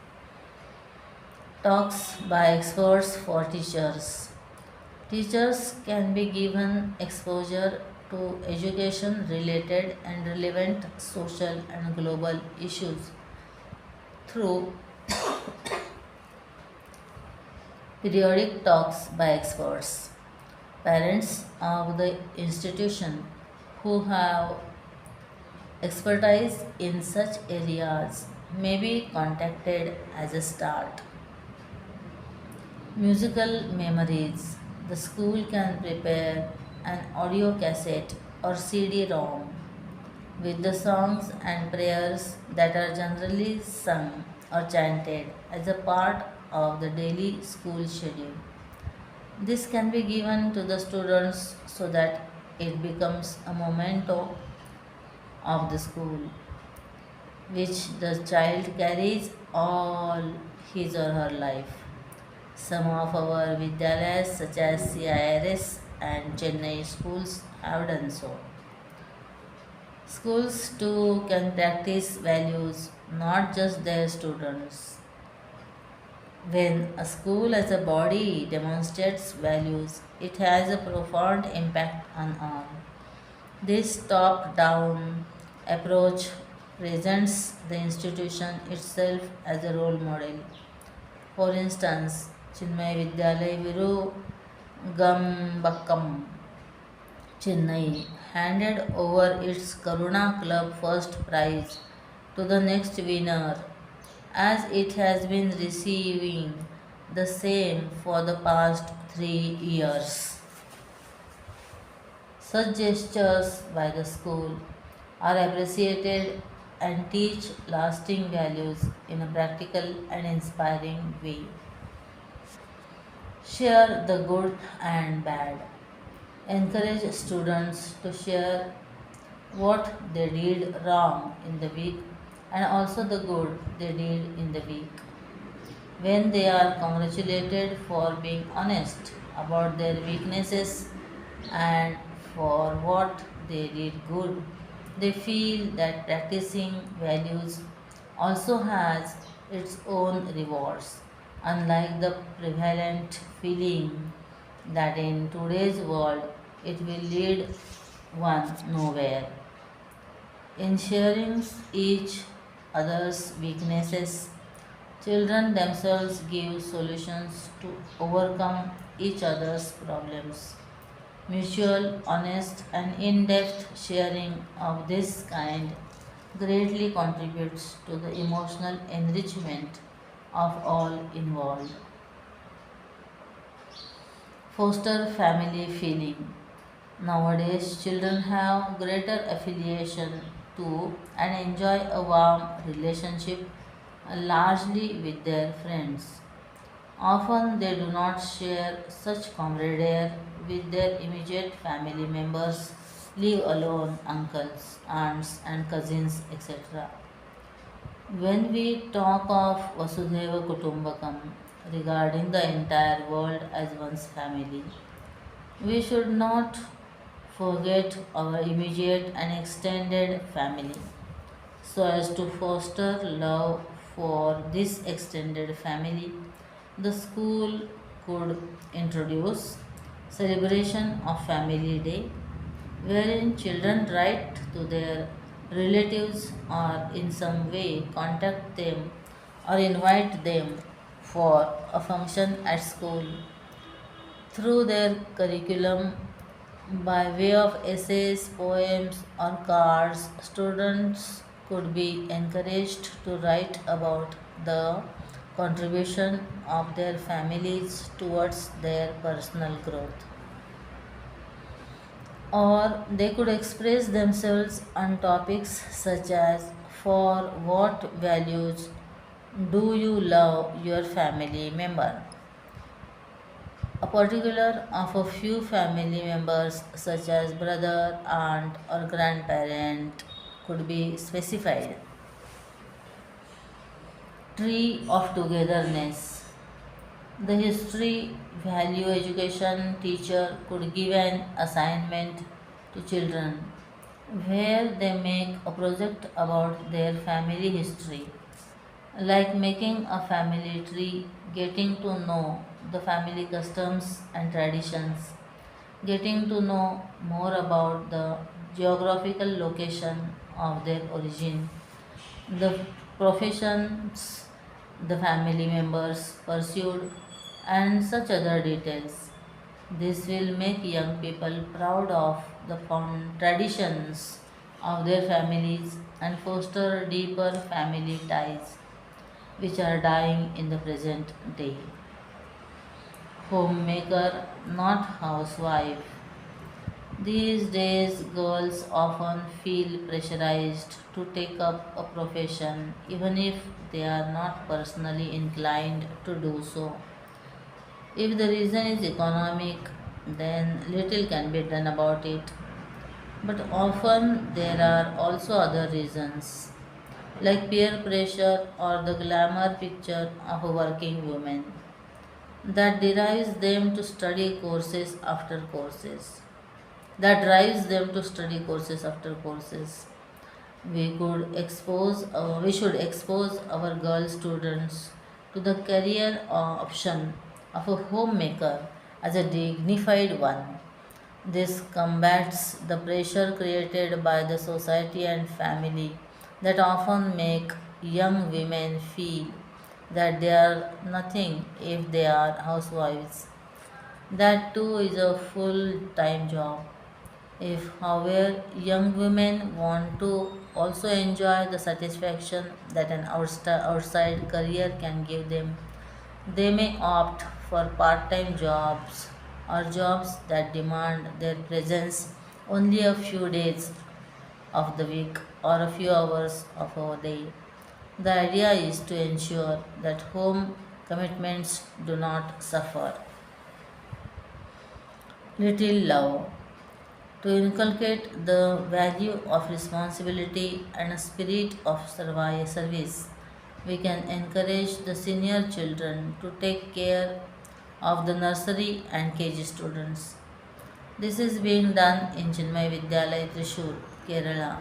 Talks by experts for teachers. Teachers can be given exposure to education related and relevant social and global issues through periodic talks by experts. Parents of the institution who have expertise in such areas may be contacted as a start. Musical memories. The school can prepare an audio cassette or CD-ROM with the songs and prayers that are generally sung or chanted as a part of the daily school schedule. This can be given to the students so that it becomes a memento of the school which the child carries all his or her life. Some of our Vidyalayas, such as CIRS and Chennai schools, have done so. Schools too can practice values, not just their students. When a school as a body demonstrates values, it has a profound impact on all. This top down approach presents the institution itself as a role model. For instance, Chinmaya Vidyalaya Viru Gambakam Chennai handed over its Karuna Club first prize to the next winner, as it has been receiving the same for the past 3 years. Such gestures by the school are appreciated and teach lasting values in a practical and inspiring way. Share the good and bad. Encourage students to share what they did wrong in the week and also the good they did in the week. When they are congratulated for being honest about their weaknesses and for what they did good, they feel that practicing values also has its own rewards, unlike the prevalent feeling that in today's world it will lead one nowhere. In sharing each other's weaknesses, children themselves give solutions to overcome each other's problems. Mutual, honest, and in depth sharing of this kind greatly contributes to the emotional enrichment of all involved. Foster family feeling. Nowadays, children have greater affiliation to and enjoy a warm relationship largely with their friends. Often they do not share such camaraderie with their immediate family members, leave alone uncles, aunts, and cousins, etc. When we talk of Vasudhaiva Kutumbakam regarding the entire world as one's family, we should not forget our immediate and extended family so as to foster love for this extended family. The school could introduce celebration of family day wherein children write to their relatives or in some way contact them or invite them for a function at school through their curriculum by way of essays, poems, or cards. Students could be encouraged to write about the contribution of their families towards their personal growth. Or they could express themselves on topics such as for what values do you love your family member? A particular of a few family members, such as brother, aunt, or grandparent, could be specified. Tree of togetherness. The history value education teacher could give an assignment to children where they make a project about their family history, like making a family tree, getting to know the family customs and traditions, getting to know more about the geographical location of their origin, the professions the family members pursued, and such other details. This will make young people proud of the traditions of their families and foster deeper family ties, which are dying in the present day. Homemaker, not housewife. These days, girls often feel pressurized to take up a profession even if they are not personally inclined to do so. If the reason is economic, then little can be done about it. But often there are also other reasons, like peer pressure or the glamour picture of a working woman, that derives them to study courses after courses. That drives them to study courses after courses. We should expose our girl students to the career option of a homemaker as a dignified one. This combats the pressure created by the society and family that often make young women feel that they are nothing if they are housewives. That too is a full time job. If, however, young women want to also enjoy the satisfaction that an outside career can give them, they may opt for part time jobs or jobs that demand their presence only a few days of the week or a few hours of a day. The idea is to ensure that home commitments do not suffer. Little love. To inculcate the value of responsibility and a spirit of service, we can encourage the senior children to take care of the nursery and KG students. This is being done in Chinmaya Vidyalaya Trishur, Kerala,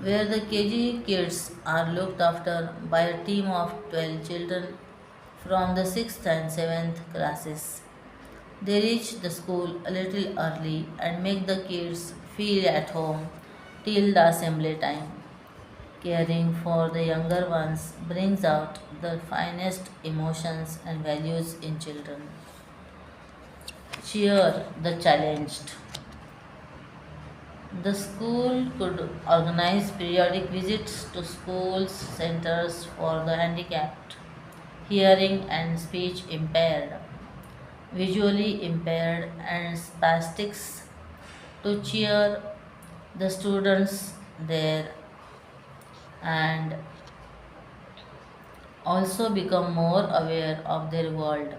where the KG kids are looked after by a team of 12 children from the 6th and 7th classes. They reach the school a little early and make the kids feel at home till the assembly time. Caring for the younger ones brings out the finest emotions and values in children. Cheer the challenged. The school could organize periodic visits to schools, centers for the handicapped, hearing and speech impaired, visually impaired, and spastics to cheer the students there and also become more aware of their world.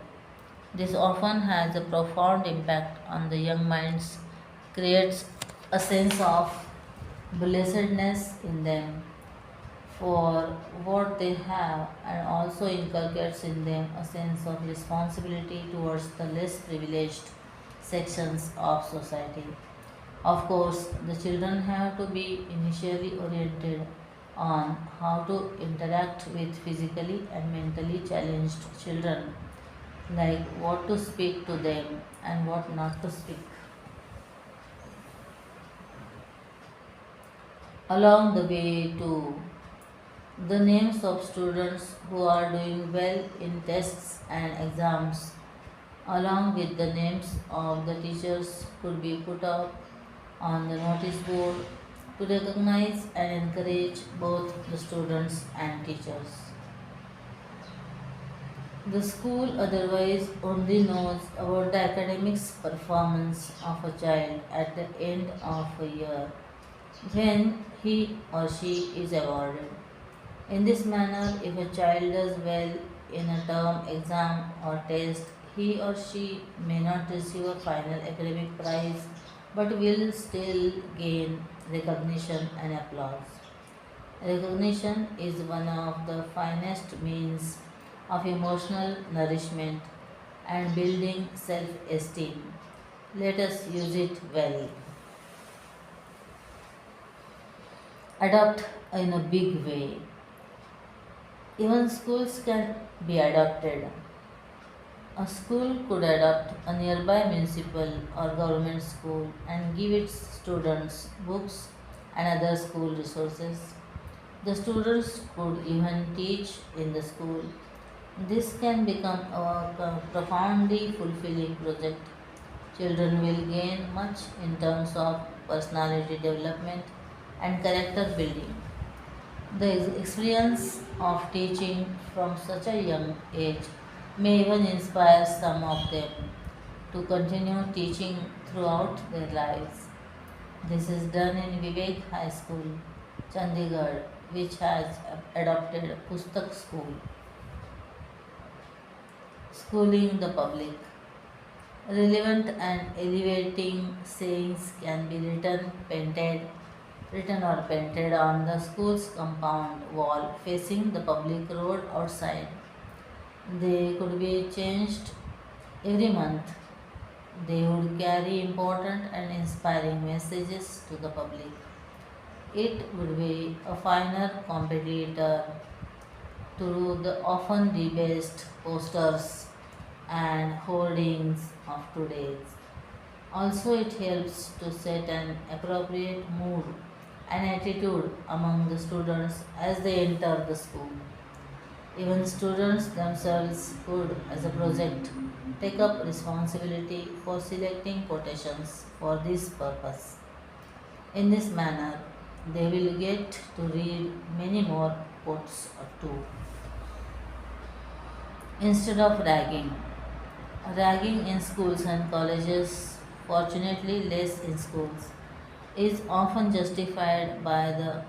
This often has a profound impact on the young minds, creates a sense of blessedness in them for what they have, and also inculcates in them a sense of responsibility towards the less privileged sections of society. Of course, the children have to be initially oriented on how to interact with physically and mentally challenged children, like what to speak to them and what not to speak. Along the way, too, the names of students who are doing well in tests and exams, along with the names of the teachers, could be put up on the notice board to recognize and encourage both the students and teachers. The school otherwise only knows about the academics performance of a child at the end of a year when he or she is awarded. In this manner, if a child does well in a term exam or test, He or she may not receive a final academic prize but will still gain recognition and applause. Recognition is one of the finest means of emotional nourishment and building self esteem. Let us use it well. Adopt in a big way. Even schools can be adopted. A school could adopt a nearby municipal or government school and give its students books and other school resources. The students could even teach in the school. This can become a profoundly fulfilling project. Children will gain much in terms of personality development and character building. The experience of teaching from such a young age may even inspire some of them to continue teaching throughout their lives. This is done in Vivek High School, Chandigarh, which has adopted Pustak School, schooling the public. Relevant and elevating sayings can be written or painted on the school's compound wall facing the public road outside. They could be changed every month. They would carry important and inspiring messages to the public. It would be a finer competitor to the often debased posters and holdings of today's. Also, it helps to set an appropriate mood and attitude among the students as they enter the school. Even students themselves could, as a project, take up responsibility for selecting quotations for this purpose. In this manner, they will get to read many more quotes too. Instead of ragging, ragging in schools and colleges, fortunately less in schools, is often justified by the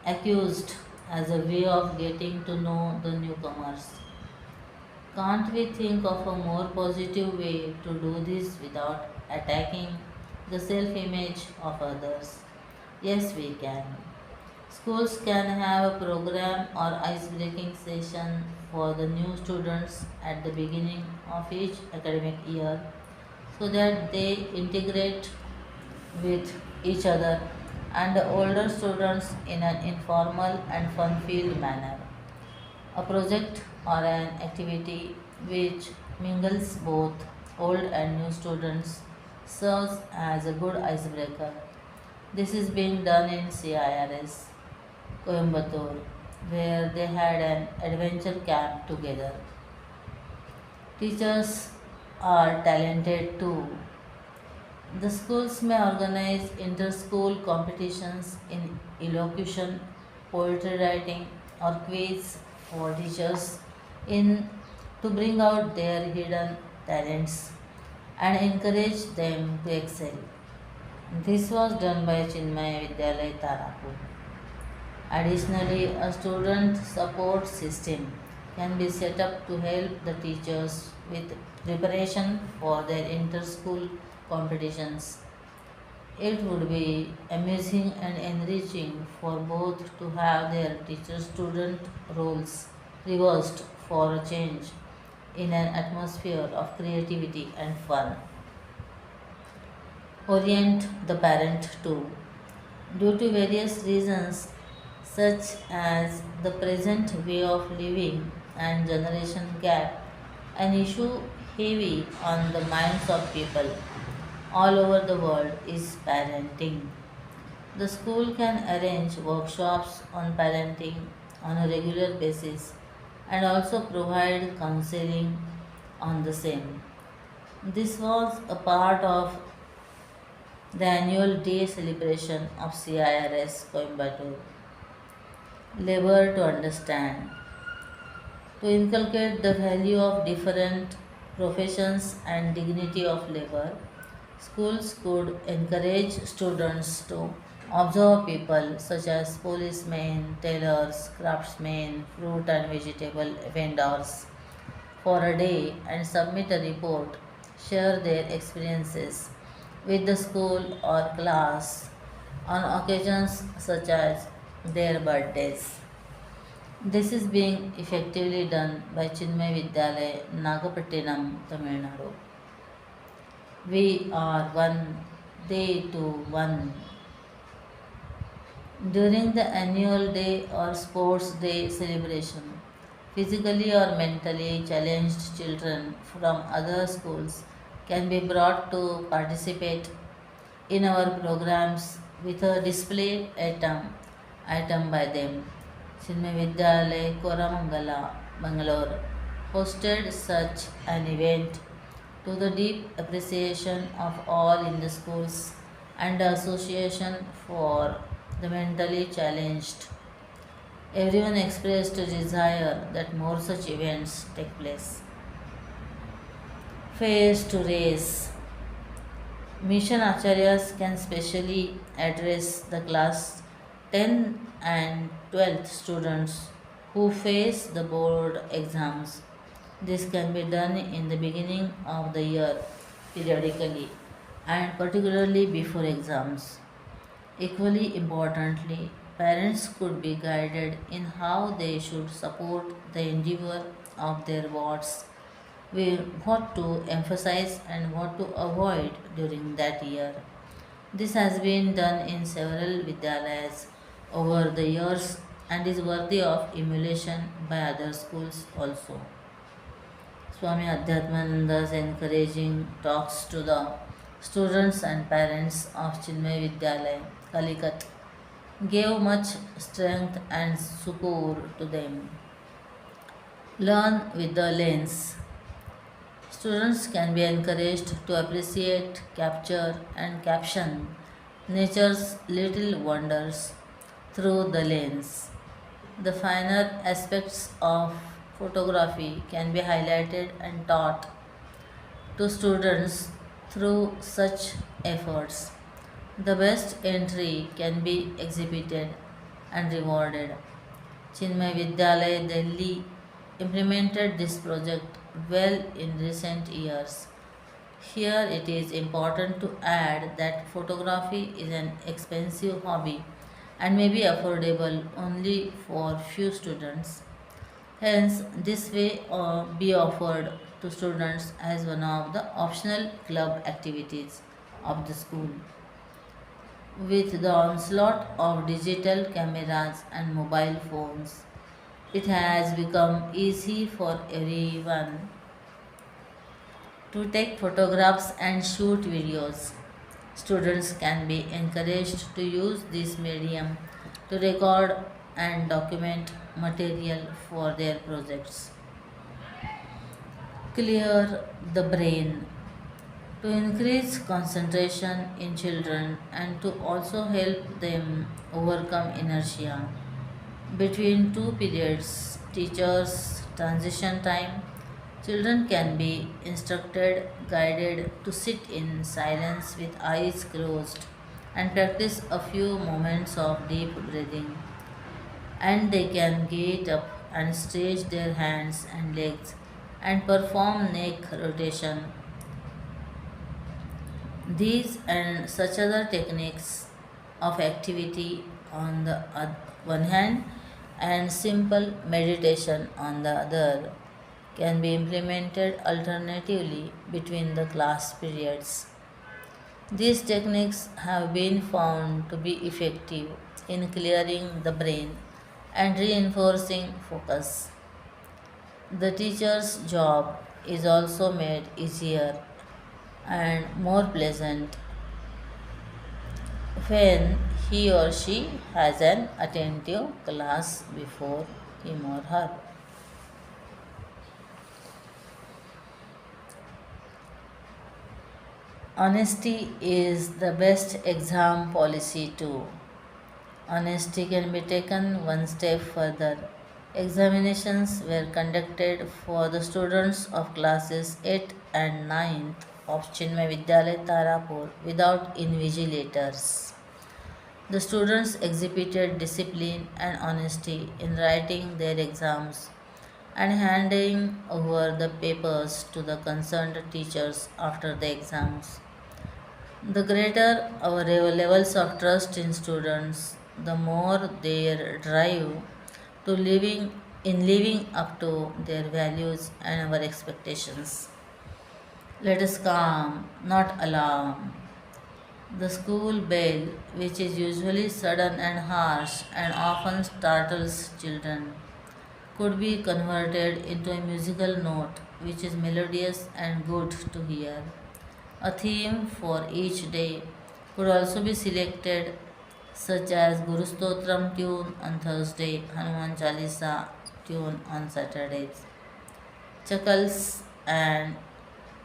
accused as a way of getting to know the newcomers. Can't we think of a more positive way to do this without attacking the self image of others? Yes, we can. Schools can have a program or ice breaking session for the new students at the beginning of each academic year so that they integrate with each other and the older students in an informal and fun filled manner. A project or an activity which mingles both old and new students serves as a good icebreaker. This is being done in CIRS Coimbatore, where they had an adventure camp together. Teachers are talented too. The schools may organize inter-school competitions in elocution, poetry writing, or quiz for teachers in to bring out their hidden talents and encourage them to excel. This was done by Chinmaya Vidyalaya Tarapur. Additionally, a student support system can be set up to help the teachers with preparation for their inter-school competitions. It would be amusing and enriching for both to have their teacher student roles reversed for a change in an atmosphere of creativity and fun. Orient the parent too. Due to various reasons, such as the present way of living and generation gap, an issue heavy on the minds of people all over the world is parenting. The school can arrange workshops on parenting on a regular basis and also provide counseling on the same. This was a part of the annual day celebration of CIRS Coimbatore. Labor to understand. To inculcate the value of different professions and dignity of labor, schools could encourage students to observe people such as policemen, tailors, craftsmen, fruit and vegetable vendors, for a day and submit a report, share their experiences with the school or class on occasions such as their birthdays. This is being effectively done by Chinmay Vidyalaya, Nagapattinam, Tamil Nadu. We are one, they too one. During the annual day or sports day celebration, physically or mentally challenged children from other schools can be brought to participate in our programs with a display item by them. Chinmay Vidyalaya Koramangala, Bangalore hosted such an event to the deep appreciation of all in the schools and the Association for the Mentally Challenged. Everyone expressed a desire that more such events take place. Face to race. Mission Acharyas can specially address the class 10 and 12th students who face the board exams. This can be done in the beginning of the year periodically and particularly before exams. Equally importantly, parents could be guided in how they should support the endeavor of their wards, what to emphasize and what to avoid during that year. This has been done in several Vidyalayas over the years and is worthy of emulation by other schools also. Swami Adhyatmananda's encouraging talks to the students and parents of Chinmay Vidyalaya, Calicut, gave much strength and succour to them. Learn with the lens. Students can be encouraged to appreciate, capture, and caption nature's little wonders through the lens. The finer aspects of photography can be highlighted and taught to students through such efforts. The best entry can be exhibited and rewarded. Chinmay Vidyalaya Delhi implemented this project well in recent years. Here it is important to add that photography is an expensive hobby and may be affordable only for few students. Hence, this way be offered to students as one of the optional club activities of the school. With the onslaught of digital cameras and mobile phones, it has become easy for everyone to take photographs and shoot videos. Students can be encouraged to use this medium to record and document material for their projects. Clear the brain to increase concentration in children and to also help them overcome inertia. Between two periods, teachers' transition time, children can be instructed, guided to sit in silence with eyes closed and practice a few moments of deep breathing. And they can get up and stretch their hands and legs and perform neck rotation. These and such other techniques of activity on the one hand and simple meditation on the other can be implemented alternatively between the class periods. These techniques have been found to be effective in clearing the brain and reinforcing focus. The teacher's job is also made easier and more pleasant when he or she has an attentive class before him or her. Honesty is the best exam policy too. Honesty can be taken one step further. Examinations were conducted for the students of classes 8 and 9th of Chinmay Vidyalaya Tarapur without invigilators. The students exhibited discipline and honesty in writing their exams and handing over the papers to the concerned teachers after the exams. The greater our levels of trust in students, the more their drive to living up to their values and our expectations. Let us calm, not alarm. The school bell, which is usually sudden and harsh and often startles children, could be converted into a musical note which is melodious and good to hear. A theme for each day could also be selected, such as Guru Stotram tune on Thursday, Hanuman Chalisa tune on Saturdays, chuckles and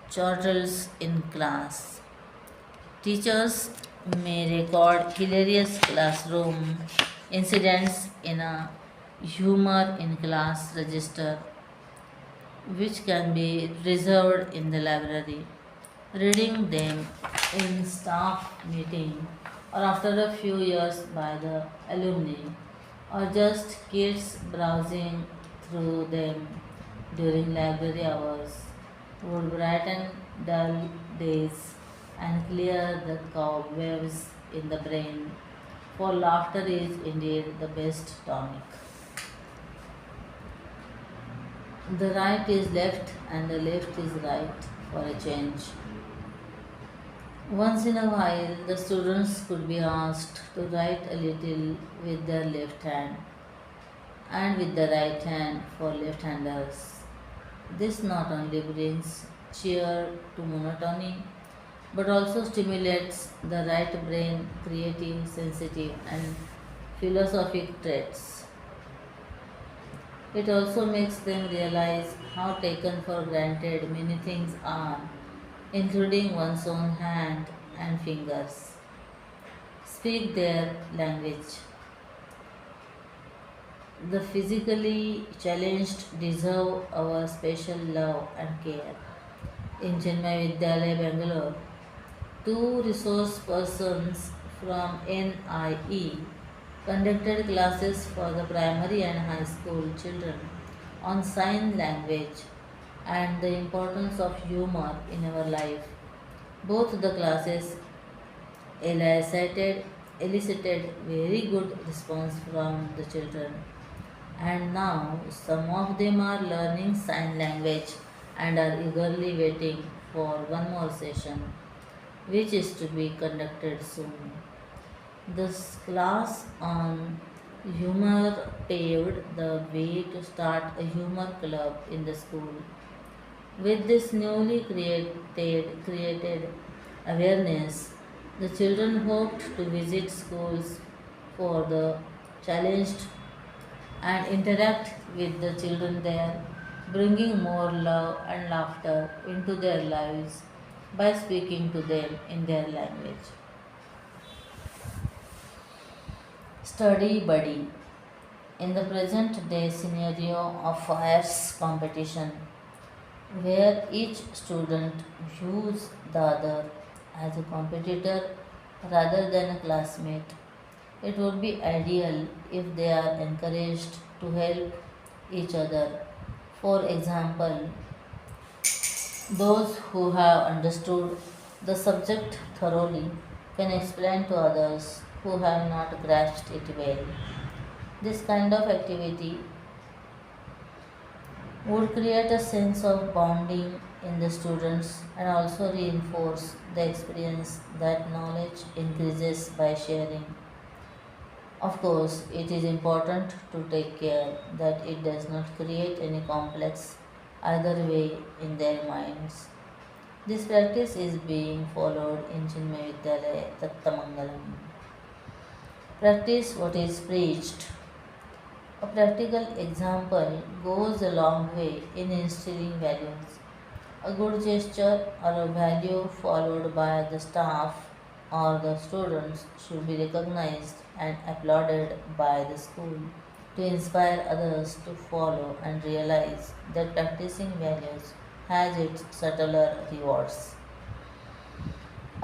chortles in class. Teachers may record hilarious classroom incidents in a humor in class register, which can be reserved in the library. Reading them in staff meeting or after a few years by the alumni or just kids browsing through them during library hours would brighten dull days and clear the cobwebs in the brain, for laughter is indeed the best tonic. The right is left and the left is right for a change. Once in a while, the students could be asked to write a little with their left hand and with the right hand for left handers. This not only brings cheer to monotony but also stimulates the right brain creative, sensitive, and philosophic traits. It also makes them realize how taken for granted many things are, including one's own hand and fingers. Speak their language. The physically challenged deserve our special love and care. In Chinmaya Vidyalaya, Bangalore, two resource persons from NIE conducted classes for the primary and high school children on sign language and the importance of humor in our life. Both the classes elicited, elicited very good response from the children, and now some of them are learning sign language and are eagerly waiting for one more session, which is to be conducted soon. This class on humor paved the way to start a humor club in the school. With this newly created awareness, the children hoped to visit schools for the challenged and interact with the children there, bringing more love and laughter into their lives by speaking to them in their language. Study buddy. In the present day scenario of fierce competition, where each student views the other as a competitor rather than a classmate, it would be ideal if they are encouraged to help each other. For example, those who have understood the subject thoroughly can explain to others who have not grasped it well. This kind of activity would create a sense of bonding in the students and also reinforce the experience that knowledge increases by sharing. Of course, it is important to take care that it does not create any complex either way in their minds. This practice is being followed in Chinmaya Vidyalaya Tattamangalam. Practice what is preached. A practical example goes a long way in instilling values. A good gesture or a value followed by the staff or the students should be recognized and applauded by the school to inspire others to follow and realize that practicing values has its subtler rewards.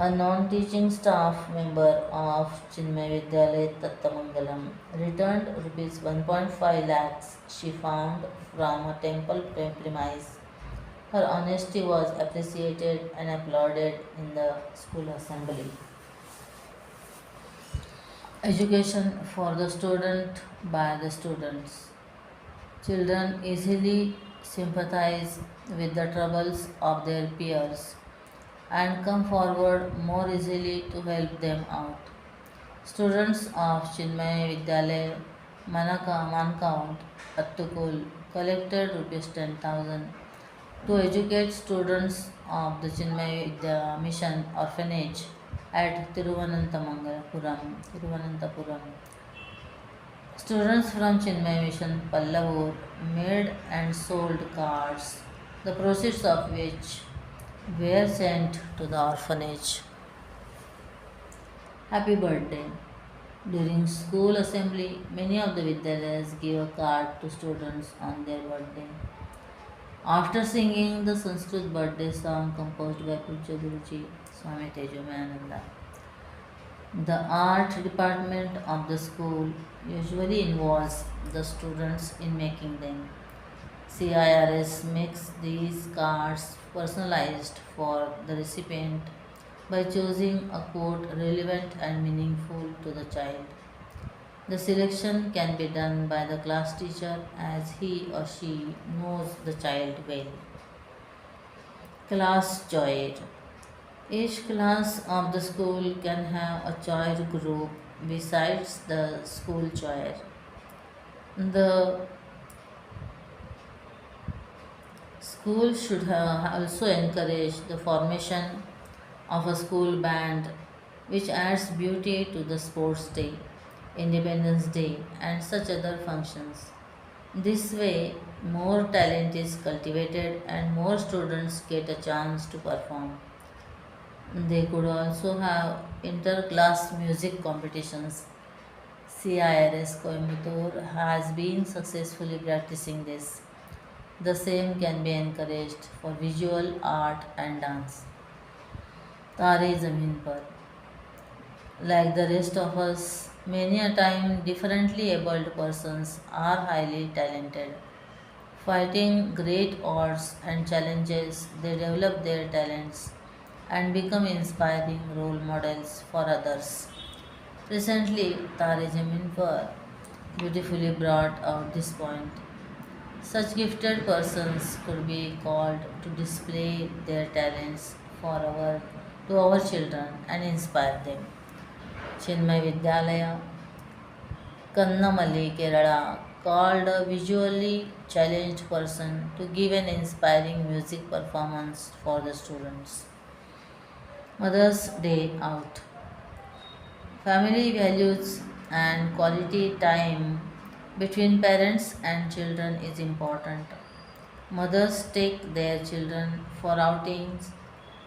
a non-teaching staff member of Chinmaya Vidyalaya Tattamangalam, returned rupees 1.5 lakhs she found from a temple premise. Her honesty was appreciated and applauded in the school assembly. Education for the student by the students. Children easily sympathize with the troubles of their peers and come forward more easily to help them out. Students of Chinmaya Vidyalaya Mancount Attukul collected rupees 10,000 to educate students of the Chinmaya Vidya Mission Orphanage at Tiruvananthapuram. Students from Chinmaya Mission Pallavur made and sold cards, the proceeds of which were sent to the orphanage. Happy birthday! During school assembly, many of the Vidyalayas give a card to students on their birthday. After singing the Sanskrit birthday song composed by Pujya Guruji Swami Tejomayananda, the art department of the school usually involves the students in making them. CIRS makes these cards personalized for the recipient by choosing a quote relevant and meaningful to the child. The selection can be done by the class teacher as he or she knows the child well. Class choir. Each class of the school can have a choir group besides the school choir. The school should have also encourage the formation of a school band which adds beauty to the sports day, Independence Day, and such other functions. This way, more talent is cultivated and more students get a chance to perform. They could also have inter-class music competitions. CIRS Coimbatore has been successfully practicing this. The same can be encouraged for visual art and dance. Tare Zameen Par. Like the rest of us, many a time differently abled persons are highly talented. Fighting great odds and challenges, they develop their talents and become inspiring role models for others. Recently, Tare Zameen Par beautifully brought out this point. Such gifted persons could be called to display their talents to our children and inspire them. Chinmay Vidyalaya, Kannamali, Kerala, called a visually challenged person to give an inspiring music performance for the students. Mother's Day Out. Family values and quality time between parents and children is important. Mothers take their children for outings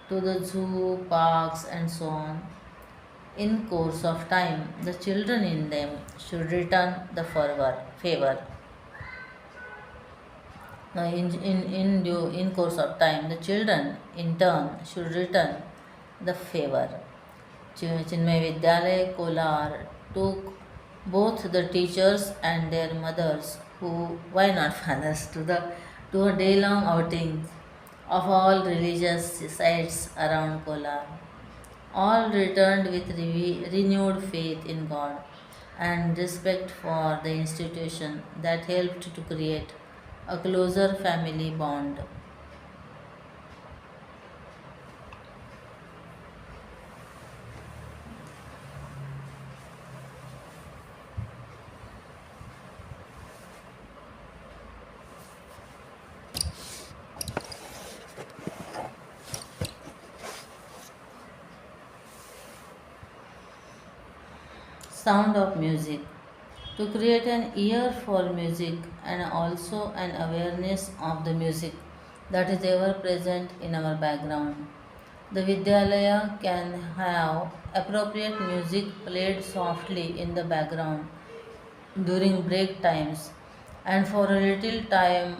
to the zoo, parks, and so on. In course of time, the children in them should return the favor. In course of time, the children in turn should return the favor. Chinmay Vidyalaya Kolar took both the teachers and their mothers, who, why not fathers, to a day-long outing of all religious sites around Kolar. All returned with renewed faith in God and respect for the institution that helped to create a closer family bond. Sound of music. To create an ear for music and also an awareness of the music that is ever present in our background. The Vidyalaya can have appropriate music played softly in the background during break times and for a little time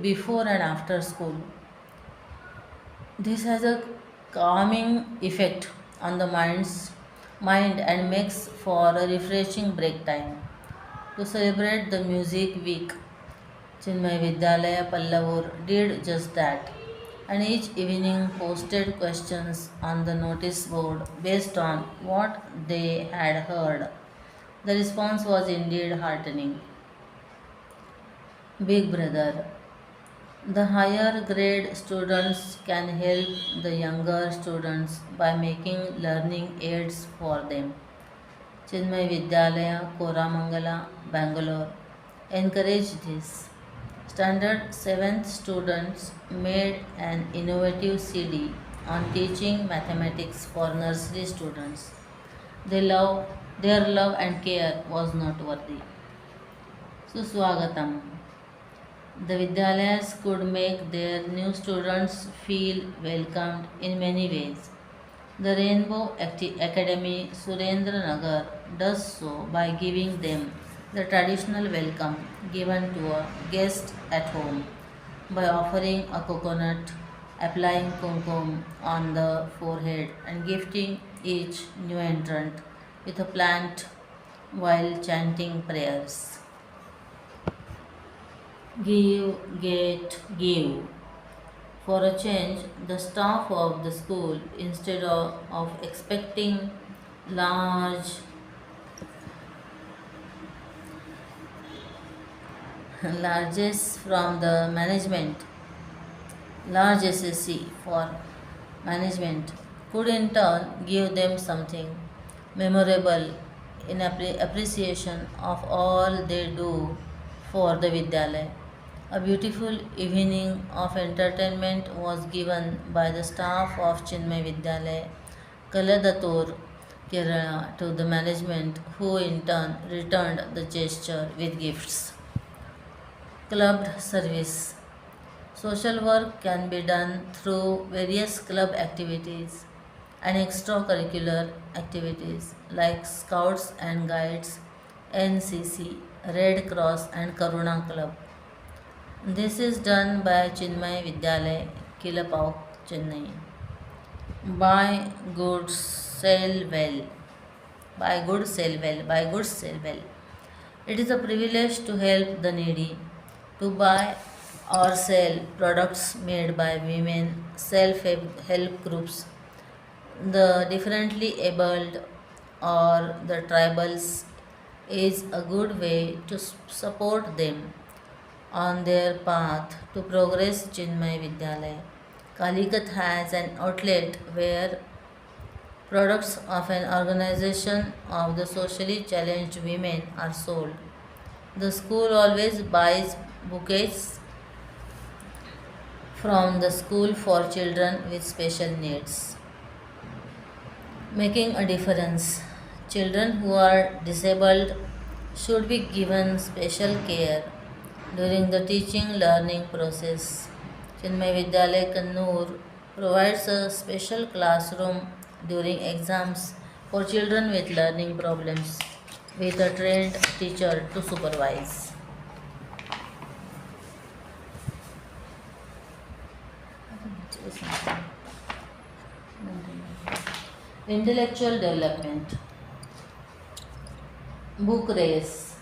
before and after school. This has a calming effect on the mind and makes for a refreshing break time. To celebrate the music week, Chinmay Vidyalaya Pallavur did just that, and each evening posted questions on the notice board based on what they had heard. The response was indeed heartening. Big brother. The higher grade students can help the younger students by making learning aids for them. Chinmay Vidyalaya, Koramangala, Bangalore encouraged this. Standard 7th students made an innovative CD on teaching mathematics for nursery students. Their love and care was noteworthy. Suswagatam. The Vidyalayas could make their new students feel welcomed in many ways. The Rainbow Academy Surendra Nagar does so by giving them the traditional welcome given to a guest at home by offering a coconut, applying kumkum on the forehead, and gifting each new entrant with a plant while chanting prayers. Give, get, give. For a change, the staff of the school, instead of expecting large largesse from the management, large SSC for management, could in turn give them something memorable in appreciation of all they do for the Vidyalaya. A beautiful evening of entertainment was given by the staff of Chinmay Vidyalaya, Kaladatur, Kerala, to the management, who in turn returned the gesture with gifts. Clubbed service. Social work can be done through various club activities and extracurricular activities like Scouts and Guides, NCC, Red Cross, and Karuna Club. This is done by Chinmay Vidyalaya, Kilapau, Chennai. Buy goods, sell well. Buy goods, sell well. Buy goods, sell well. It is a privilege to help the needy, to buy or sell products made by women, self help groups, the differently abled, or the tribals is a good way to support them on their path to progress. Chinmay Vidyalaya Kalikat has an outlet where products of an organization of the socially challenged women are sold. The school always buys bouquets from the school for children with special needs, making a difference. Children who are disabled should be given special care during the teaching learning process. Chinmay Vidyalaya Kannur provides a special classroom during exams for children with learning problems with a trained teacher to supervise. Intellectual development. Book race.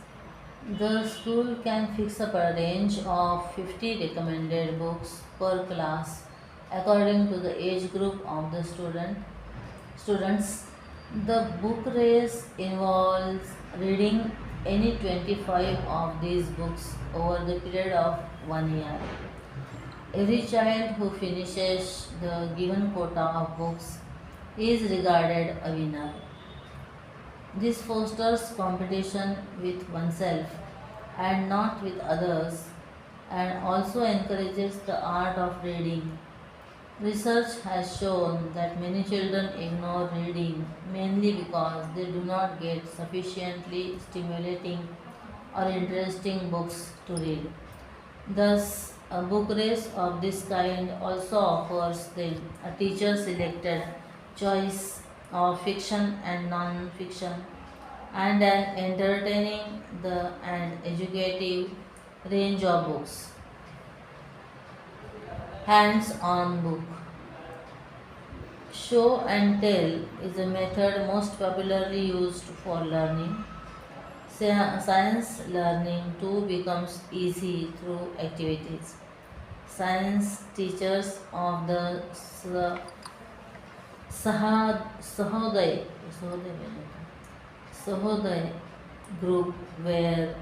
The school can fix up a range of 50 recommended books per class according to the age group of the students. The book race involves reading any 25 of these books over the period of 1 year. Every child who finishes the given quota of books is regarded a winner. This fosters competition with oneself and not with others, and also encourages the art of reading. Research has shown that many children ignore reading mainly because they do not get sufficiently stimulating or interesting books to read. Thus, a book race of this kind also offers them a teacher selected choice of fiction and non fiction and an entertaining and educative range of books. Hands on book. Show and tell is a method most popularly used for learning. Science learning too becomes easy through activities. Science teachers of the Sahoday, Sahoday group were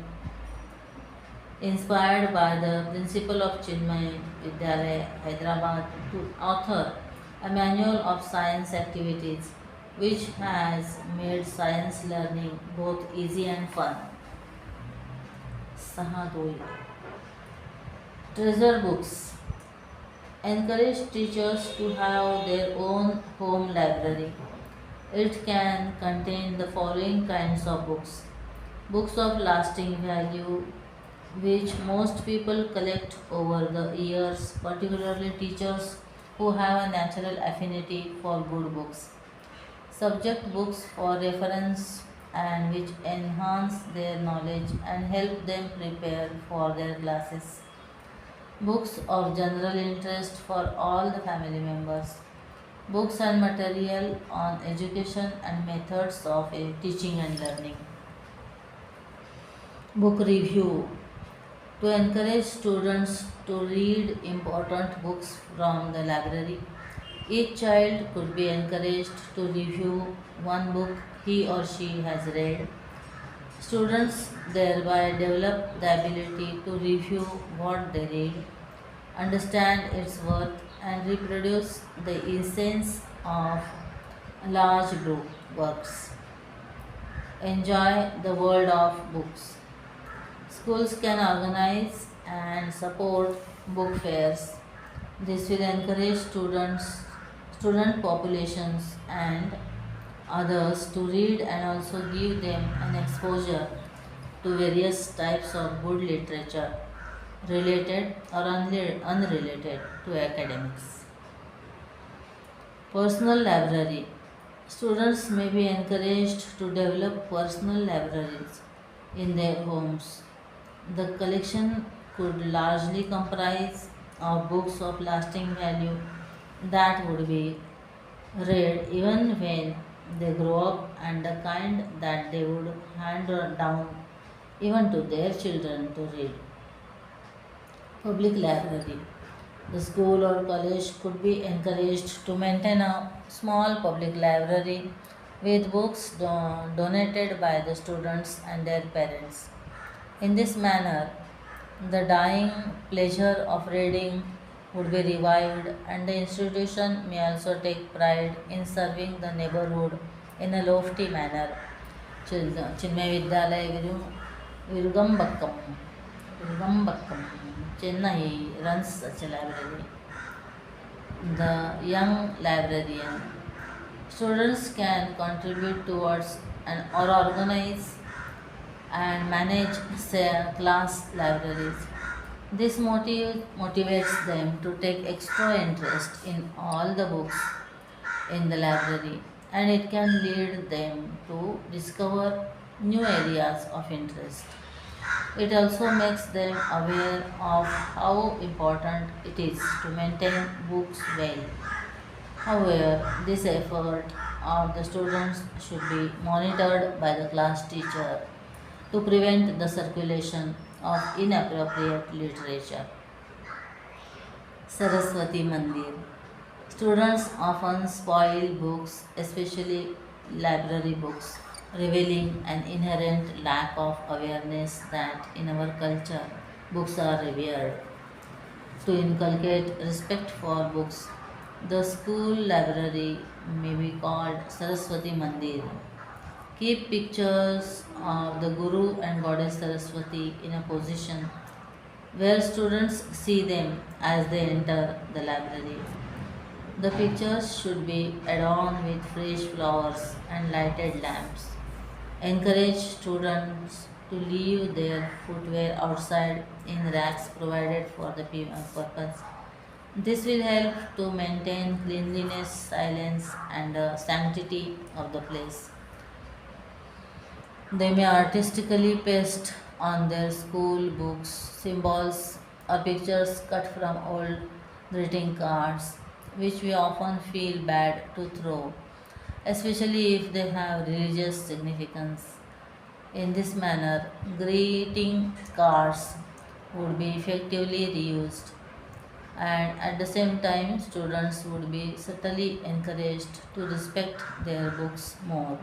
inspired by the principal of Chinmaya Vidyalaya, Hyderabad, to author a manual of science activities which has made science learning both easy and fun. Sahadoi. Treasure books encourage teachers to have their own home library. It can contain the following kinds of books: books of lasting value, which most people collect over the years, particularly teachers who have a natural affinity for good books. Subject books for reference and which enhance their knowledge and help them prepare for their classes. Books of general interest for all the family members. Books and material on education and methods of teaching and learning. Book review to encourage students to read important books from the library. Each child could be encouraged to review one book he or she has read. Students thereby develop the ability to review what they read, understand its worth, and reproduce the essence of large book works. Enjoy the world of books. Schools can organize and support book fairs. This will encourage student populations, and others to read and also give them an exposure to various types of good literature related or unrelated to academics. Personal library. Students may be encouraged to develop personal libraries in their homes. The collection could largely comprise of books of lasting value that would be read even when they grow up, and the kind that they would hand down even to their children to read. Public library. The school or college could be encouraged to maintain a small public library with books donated by the students and their parents. In this manner, the dying pleasure of reading would be revived, and the institution may also take pride in serving the neighborhood in a lofty manner. Chinmaya Vidyalaya Virugambakam, Virugambakam, Chennai runs such a library. The young librarian. Students can contribute towards or organize and manage class libraries. This motivates them to take extra interest in all the books in the library, and it can lead them to discover new areas of interest. It also makes them aware of how important it is to maintain books well. However, this effort of the students should be monitored by the class teacher to prevent the circulation of inappropriate literature. Saraswati Mandir. Students often spoil books, especially library books, revealing an inherent lack of awareness that in our culture books are revered. To inculcate respect for books, the school library may be called Saraswati Mandir. Keep pictures of the Guru and Goddess Saraswati in a position where students see them as they enter the library. The pictures should be adorned with fresh flowers and lighted lamps. Encourage students to leave their footwear outside in racks provided for the purpose. This will help to maintain cleanliness, silence, and sanctity of the place. They may artistically paste on their school books symbols or pictures cut from old greeting cards. which we often feel bad to throw, especially if they have religious significance. In this manner, greeting cards would be effectively reused, and at the same time, students would be subtly encouraged to respect their books more.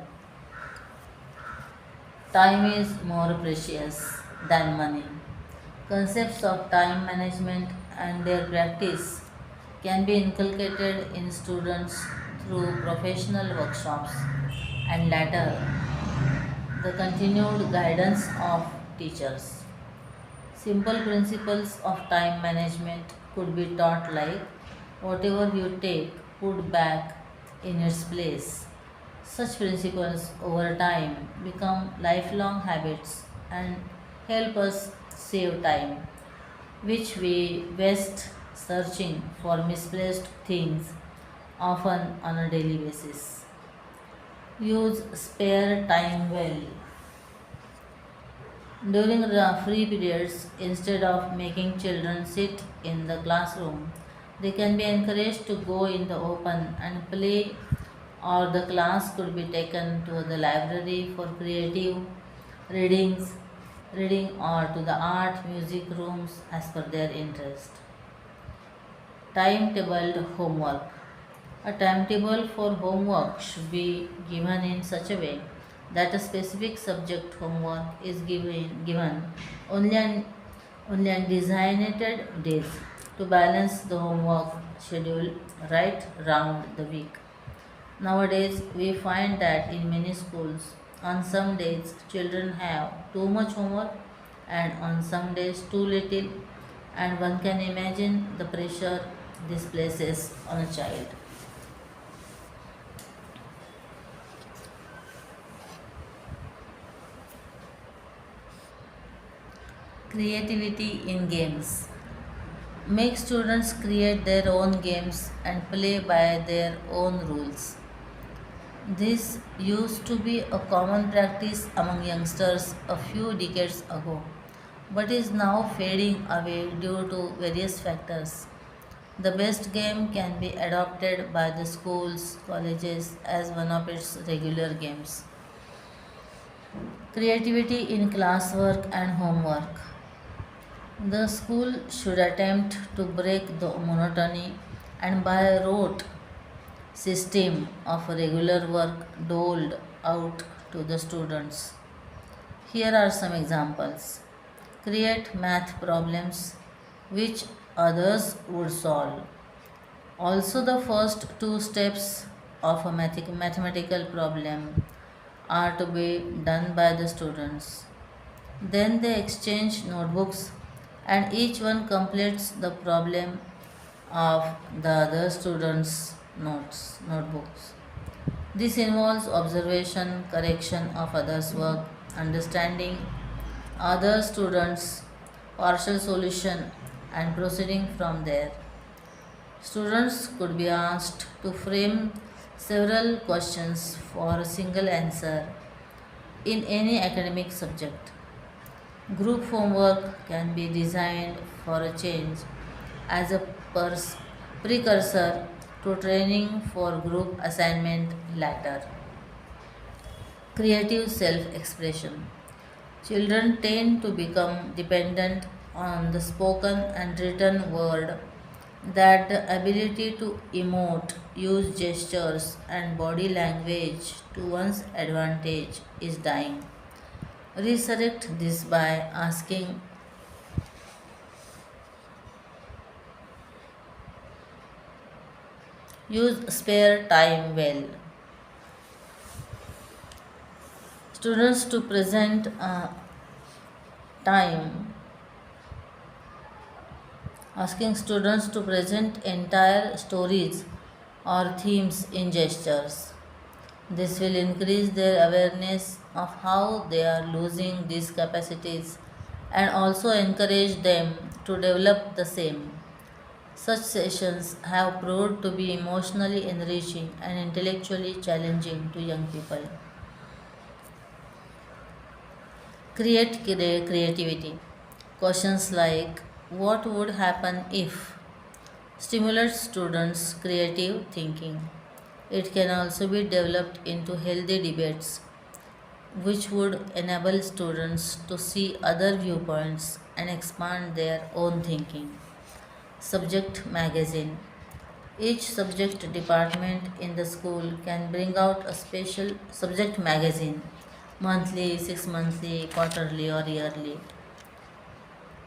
Time is more precious than money. Concepts of time management and their practice can be inculcated in students through professional workshops and later the continued guidance of teachers. Simple principles of time management could be taught like whatever you take, put back in its place. Such principles over time become lifelong habits and help us save time, which we waste searching for misplaced things, often on a daily basis. Use spare time well. During the free periods, instead of making children sit in the classroom, they can be encouraged to go in the open and play, or the class could be taken to the library for creative readings, reading, or to the art music rooms as per their interest. Timetabled homework. A timetable for homework should be given in such a way that a specific subject homework is given only on, only on designated days to balance the homework schedule right round the week. Nowadays, we find that in many schools, on some days, children have too much homework, and on some days, too little, and one can imagine the pressure this places on a child. Creativity in games. Make students create their own games and play by their own rules. This used to be a common practice among youngsters a few decades ago, but is now fading away due to various factors. The best game can be adopted by the schools, colleges as one of its regular games. Creativity in classwork and homework. The school should attempt to break the monotony and by rote system of regular work doled out to the students. Here are some examples. Create math problems which others would solve. Also, the first two steps of a mathematical problem are to be done by the students. Then they exchange notebooks and each one completes the problem of the other students' notebooks. This involves observation, correction of others' work, understanding other students' partial solution, and proceeding from there. Students could be asked to frame several questions for a single answer in any academic subject. Group homework can be designed for a change as a precursor to training for group assignment later. Creative self expression. Children tend to become dependent on the spoken and written word, that the ability to emote, use gestures, and body language to one's advantage is dying. Resurrect this by asking, use spare time well. Students to present time, asking students to present entire stories or themes in gestures. This will increase their awareness of how they are losing these capacities and also encourage them to develop the same. Such sessions have proved to be emotionally enriching and intellectually challenging to young people. Create creativity. Questions like what would happen if, stimulates students' creative thinking. It can also be developed into healthy debates, which would enable students to see other viewpoints and expand their own thinking. Subject magazine. Each subject department in the school can bring out a special subject magazine, monthly, 6 monthly, quarterly, or yearly.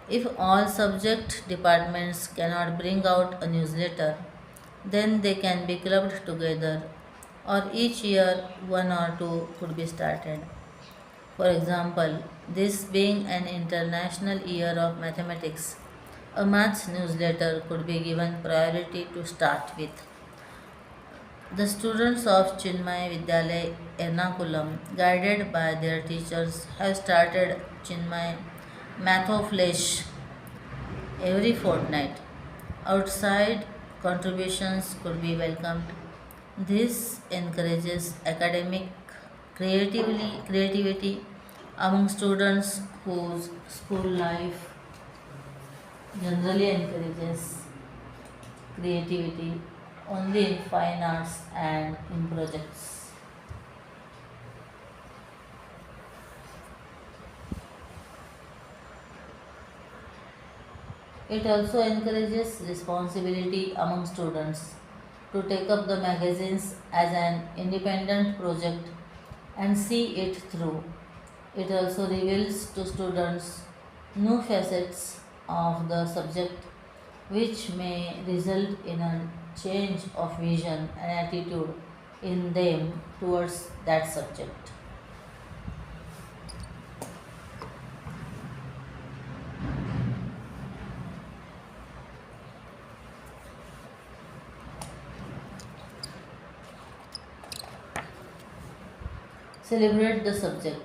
If all subject departments cannot bring out a newsletter, then they can be clubbed together, or each year one or two could be started. For example, this being an international year of mathematics, a maths newsletter could be given priority to start with. The students of Chinmaya Vidyalaya Ernakulam, guided by their teachers, have started Chinmaya Mathoflesh every fortnight. Outside contributions could be welcomed. This encourages academic creativity among students whose school life generally encourages creativity only in fine arts and in projects. It also encourages responsibility among students to take up the magazines as an independent project and see it through. It also reveals to students new facets of the subject, which may result in a change of vision and attitude in them towards that subject. Celebrate the subject.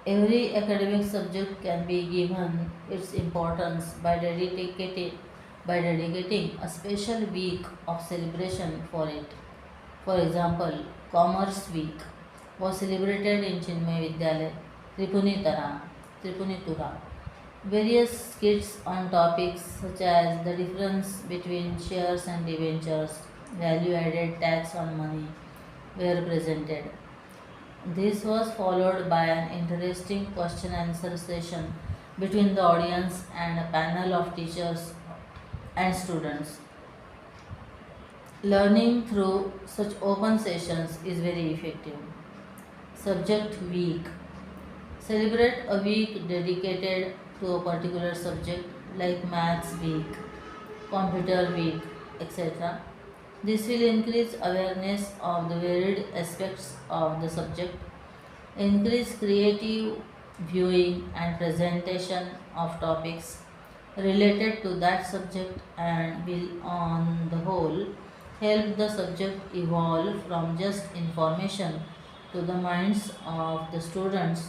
Every academic subject can be given its importance by dedicating a special week of celebration for it. For example, Commerce Week was celebrated in Chinmay Vidyalaya, Tripunitura. Various skits on topics such as the difference between shares and debentures, value added tax on money were presented. This was followed by an interesting question answer session between the audience and a panel of teachers and students. Learning through such open sessions is very effective. Subject Week. Celebrate a week dedicated to a particular subject like Maths Week, Computer Week, etc. This will increase awareness of the varied aspects of the subject, increase creative viewing and presentation of topics related to that subject, and will, on the whole, help the subject evolve from just information to the minds of the students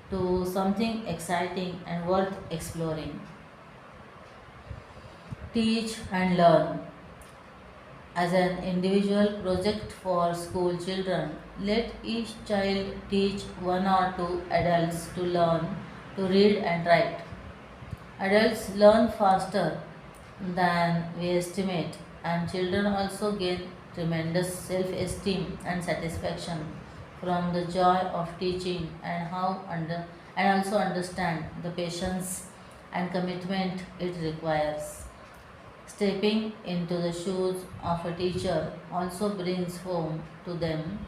to something exciting and worth exploring. Teach and learn. As an individual project for school children, let each child teach one or two adults to learn to read and write. Adults learn faster than we estimate, and children also gain tremendous self esteem and satisfaction from the joy of teaching and also understand the patience and commitment it requires. Stepping into the shoes of a teacher also brings home to them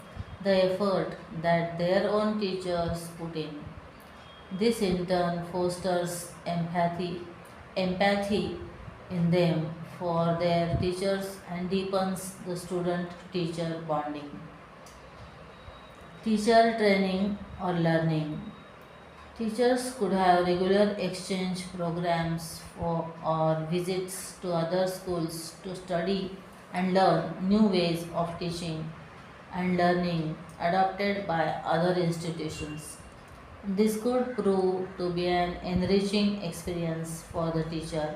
the effort that their own teachers put in. This in turn fosters empathy in them for their teachers and deepens the student teacher bonding. Teacher training or learning. Teachers could have regular exchange programs or visits to other schools to study and learn new ways of teaching and learning adopted by other institutions. This could prove to be an enriching experience for the teacher,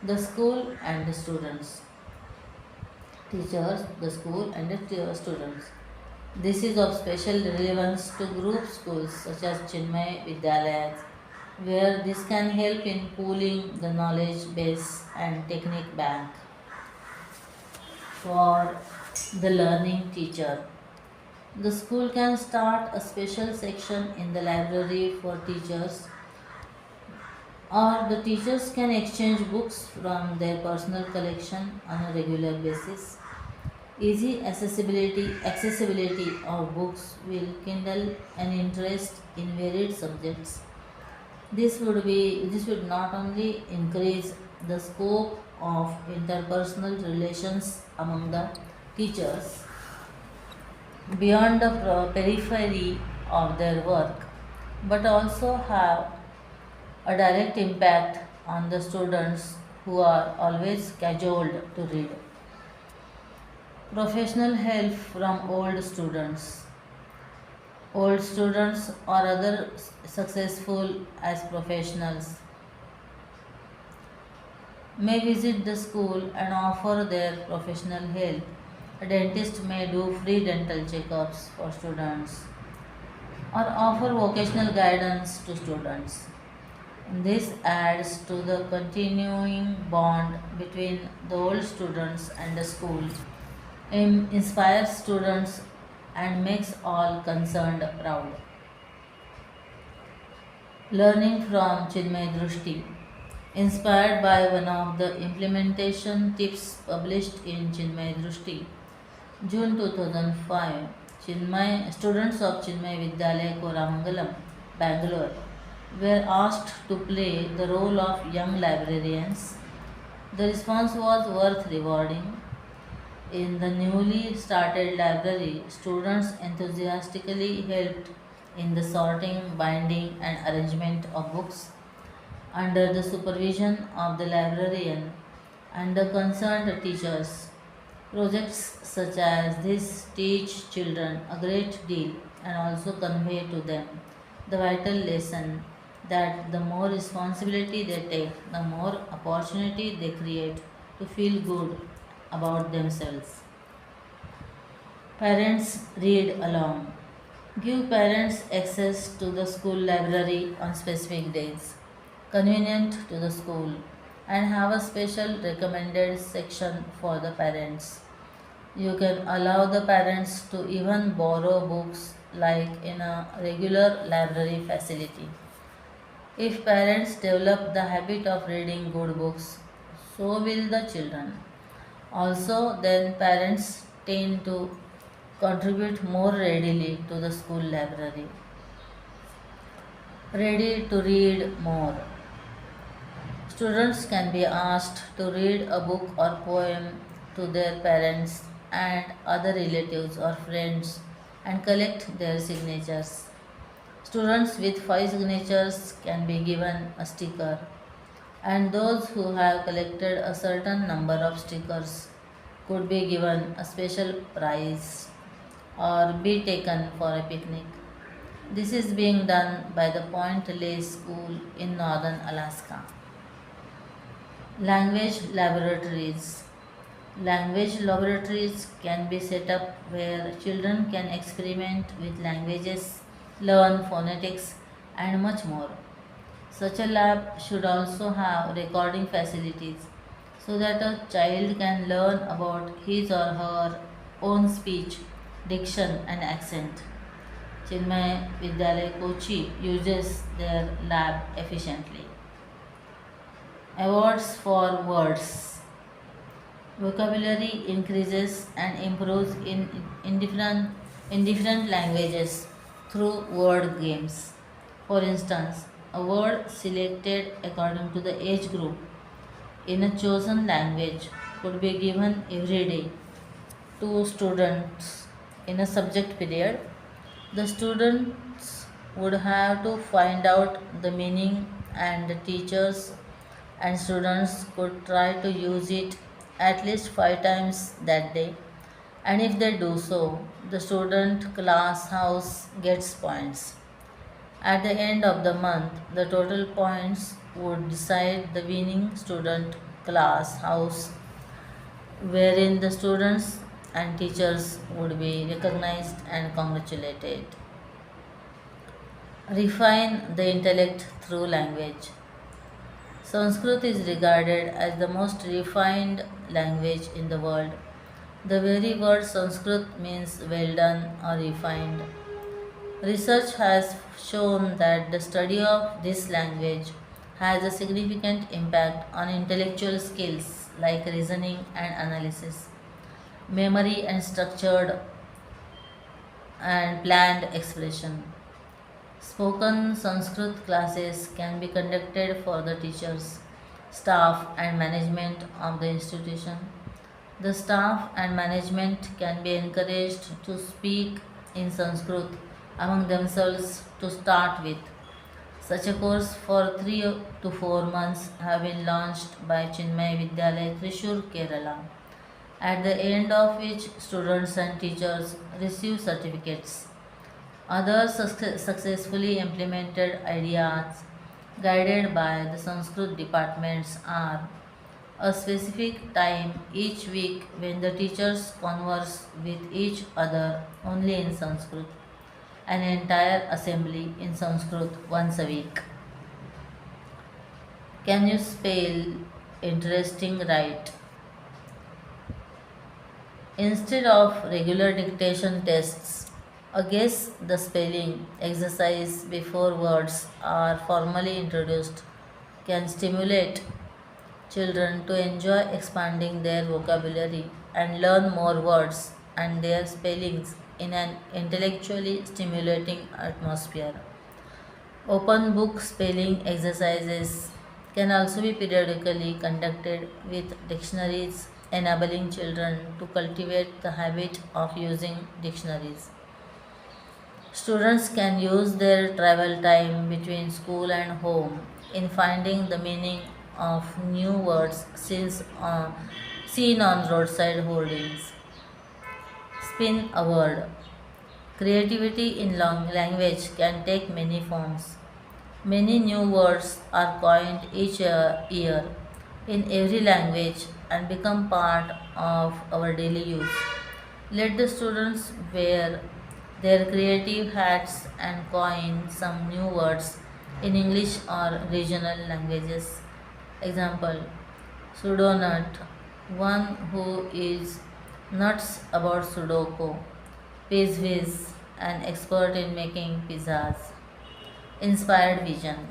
the school, and the students. Teachers, the school, and the students. This is of special relevance to group schools such as Chinmay Vidyalayas, where this can help in pooling the knowledge base and technique bank. for the learning teacher. The school can start a special section in the library for teachers, or the teachers can exchange books from their personal collection on a regular basis. Easy accessibility of books will kindle an interest in varied subjects. This would not only increase the scope of interpersonal relations among the teachers beyond the periphery of their work, but also have a direct impact on the students who are always cajoled to read. Professional help from old students or other successful as professionals may visit the school and offer their professional help. A dentist may do free dental checkups for students or offer vocational guidance to students. This adds to the continuing bond between the old students and the school, inspires students, and makes all concerned proud. Learning from Chinmaya Drushti. Inspired by one of the implementation tips published in Chinmaya Drushti, June 2005, students of Chinmaya Vidyalaya Koramangalam, Bangalore, were asked to play the role of young librarians. The response was worth rewarding. In the newly started library, students enthusiastically helped in the sorting, binding, and arrangement of books under the supervision of the librarian and the concerned teachers. Projects such as this teach children a great deal and also convey to them the vital lesson that the more responsibility they take, the more opportunity they create to feel good about themselves. Parents read along. Give parents access to the school library on specific days, convenient to the school, and have a special recommended section for the parents. You can allow the parents to even borrow books like in a regular library facility. If parents develop the habit of reading good books, so will the children. Also, then parents tend to contribute more readily to the school library. Ready to read more. Students can be asked to read a book or poem to their parents and other relatives or friends and collect their signatures. Students with 5 signatures can be given a sticker, and those who have collected a certain number of stickers could be given a special prize or be taken for a picnic. This is being done by the Point Lay School in northern Alaska. Language laboratories. Language laboratories can be set up where children can experiment with languages, learn phonetics, and much more. Such a lab should also have recording facilities so that a child can learn about his or her own speech, diction, and accent. Chinmay Vidyalaya Kochi uses their lab efficiently. Awards for words. Vocabulary increases and improves in different languages through word games. For instance, a word selected according to the age group in a chosen language could be given every day to students in a subject period. The students would have to find out the meaning, and the teachers and students could try to use it at least 5 times that day. And if they do so, the student class house gets points. At the end of the month, the total points would decide the winning student class house, wherein the students and teachers would be recognized and congratulated. Refine the intellect through language. Sanskrit is regarded as the most refined language in the world. The very word Sanskrit means well done or refined. Research has shown that the study of this language has a significant impact on intellectual skills like reasoning and analysis, memory and structured and planned expression. Spoken Sanskrit classes can be conducted for the teachers, staff, and management of the institution. The staff and management can be encouraged to speak in Sanskrit among themselves to start with. Such a course for 3 to 4 months have been launched by Chinmaya Vidyalaya, Trishur, Kerala, at the end of which students and teachers receive certificates. Other successfully implemented ideas guided by the Sanskrit departments are a specific time each week when the teachers converse with each other only in Sanskrit, an entire assembly in Sanskrit once a week. Can you spell interesting right? Instead of regular dictation tests, a guess the spelling exercise before words are formally introduced can stimulate children to enjoy expanding their vocabulary and learn more words and their spellings in an intellectually stimulating atmosphere. Open book spelling exercises can also be periodically conducted with dictionaries, enabling children to cultivate the habit of using dictionaries. Students can use their travel time between school and home in finding the meaning of new words seen on roadside hoardings. Spin a word. Creativity in language can take many forms. Many new words are coined each year in every language and become part of our daily use. Let the students wear their creative hats and coin some new words in English or regional languages. Example: pseudonut, one who is nuts about Sudoku. Pizwiz, an expert in making pizzas. Inspired vision.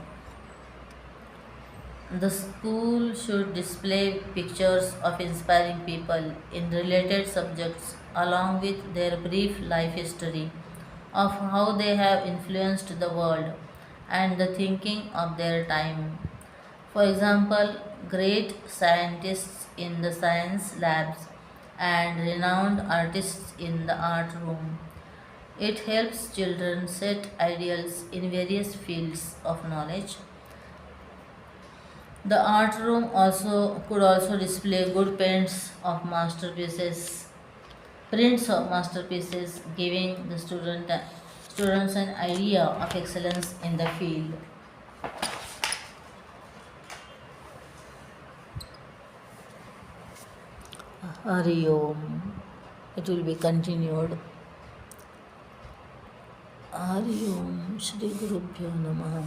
The school should display pictures of inspiring people in related subjects along with their brief life history of how they have influenced the world and the thinking of their time. For example, great scientists in the science labs and renowned artists in the art room. It helps children set ideals in various fields of knowledge. The art room also display good prints of masterpieces, giving the students an idea of excellence in the field. Hari Om. It will be continued. Hari Om Shri Gurubhyo Namaha.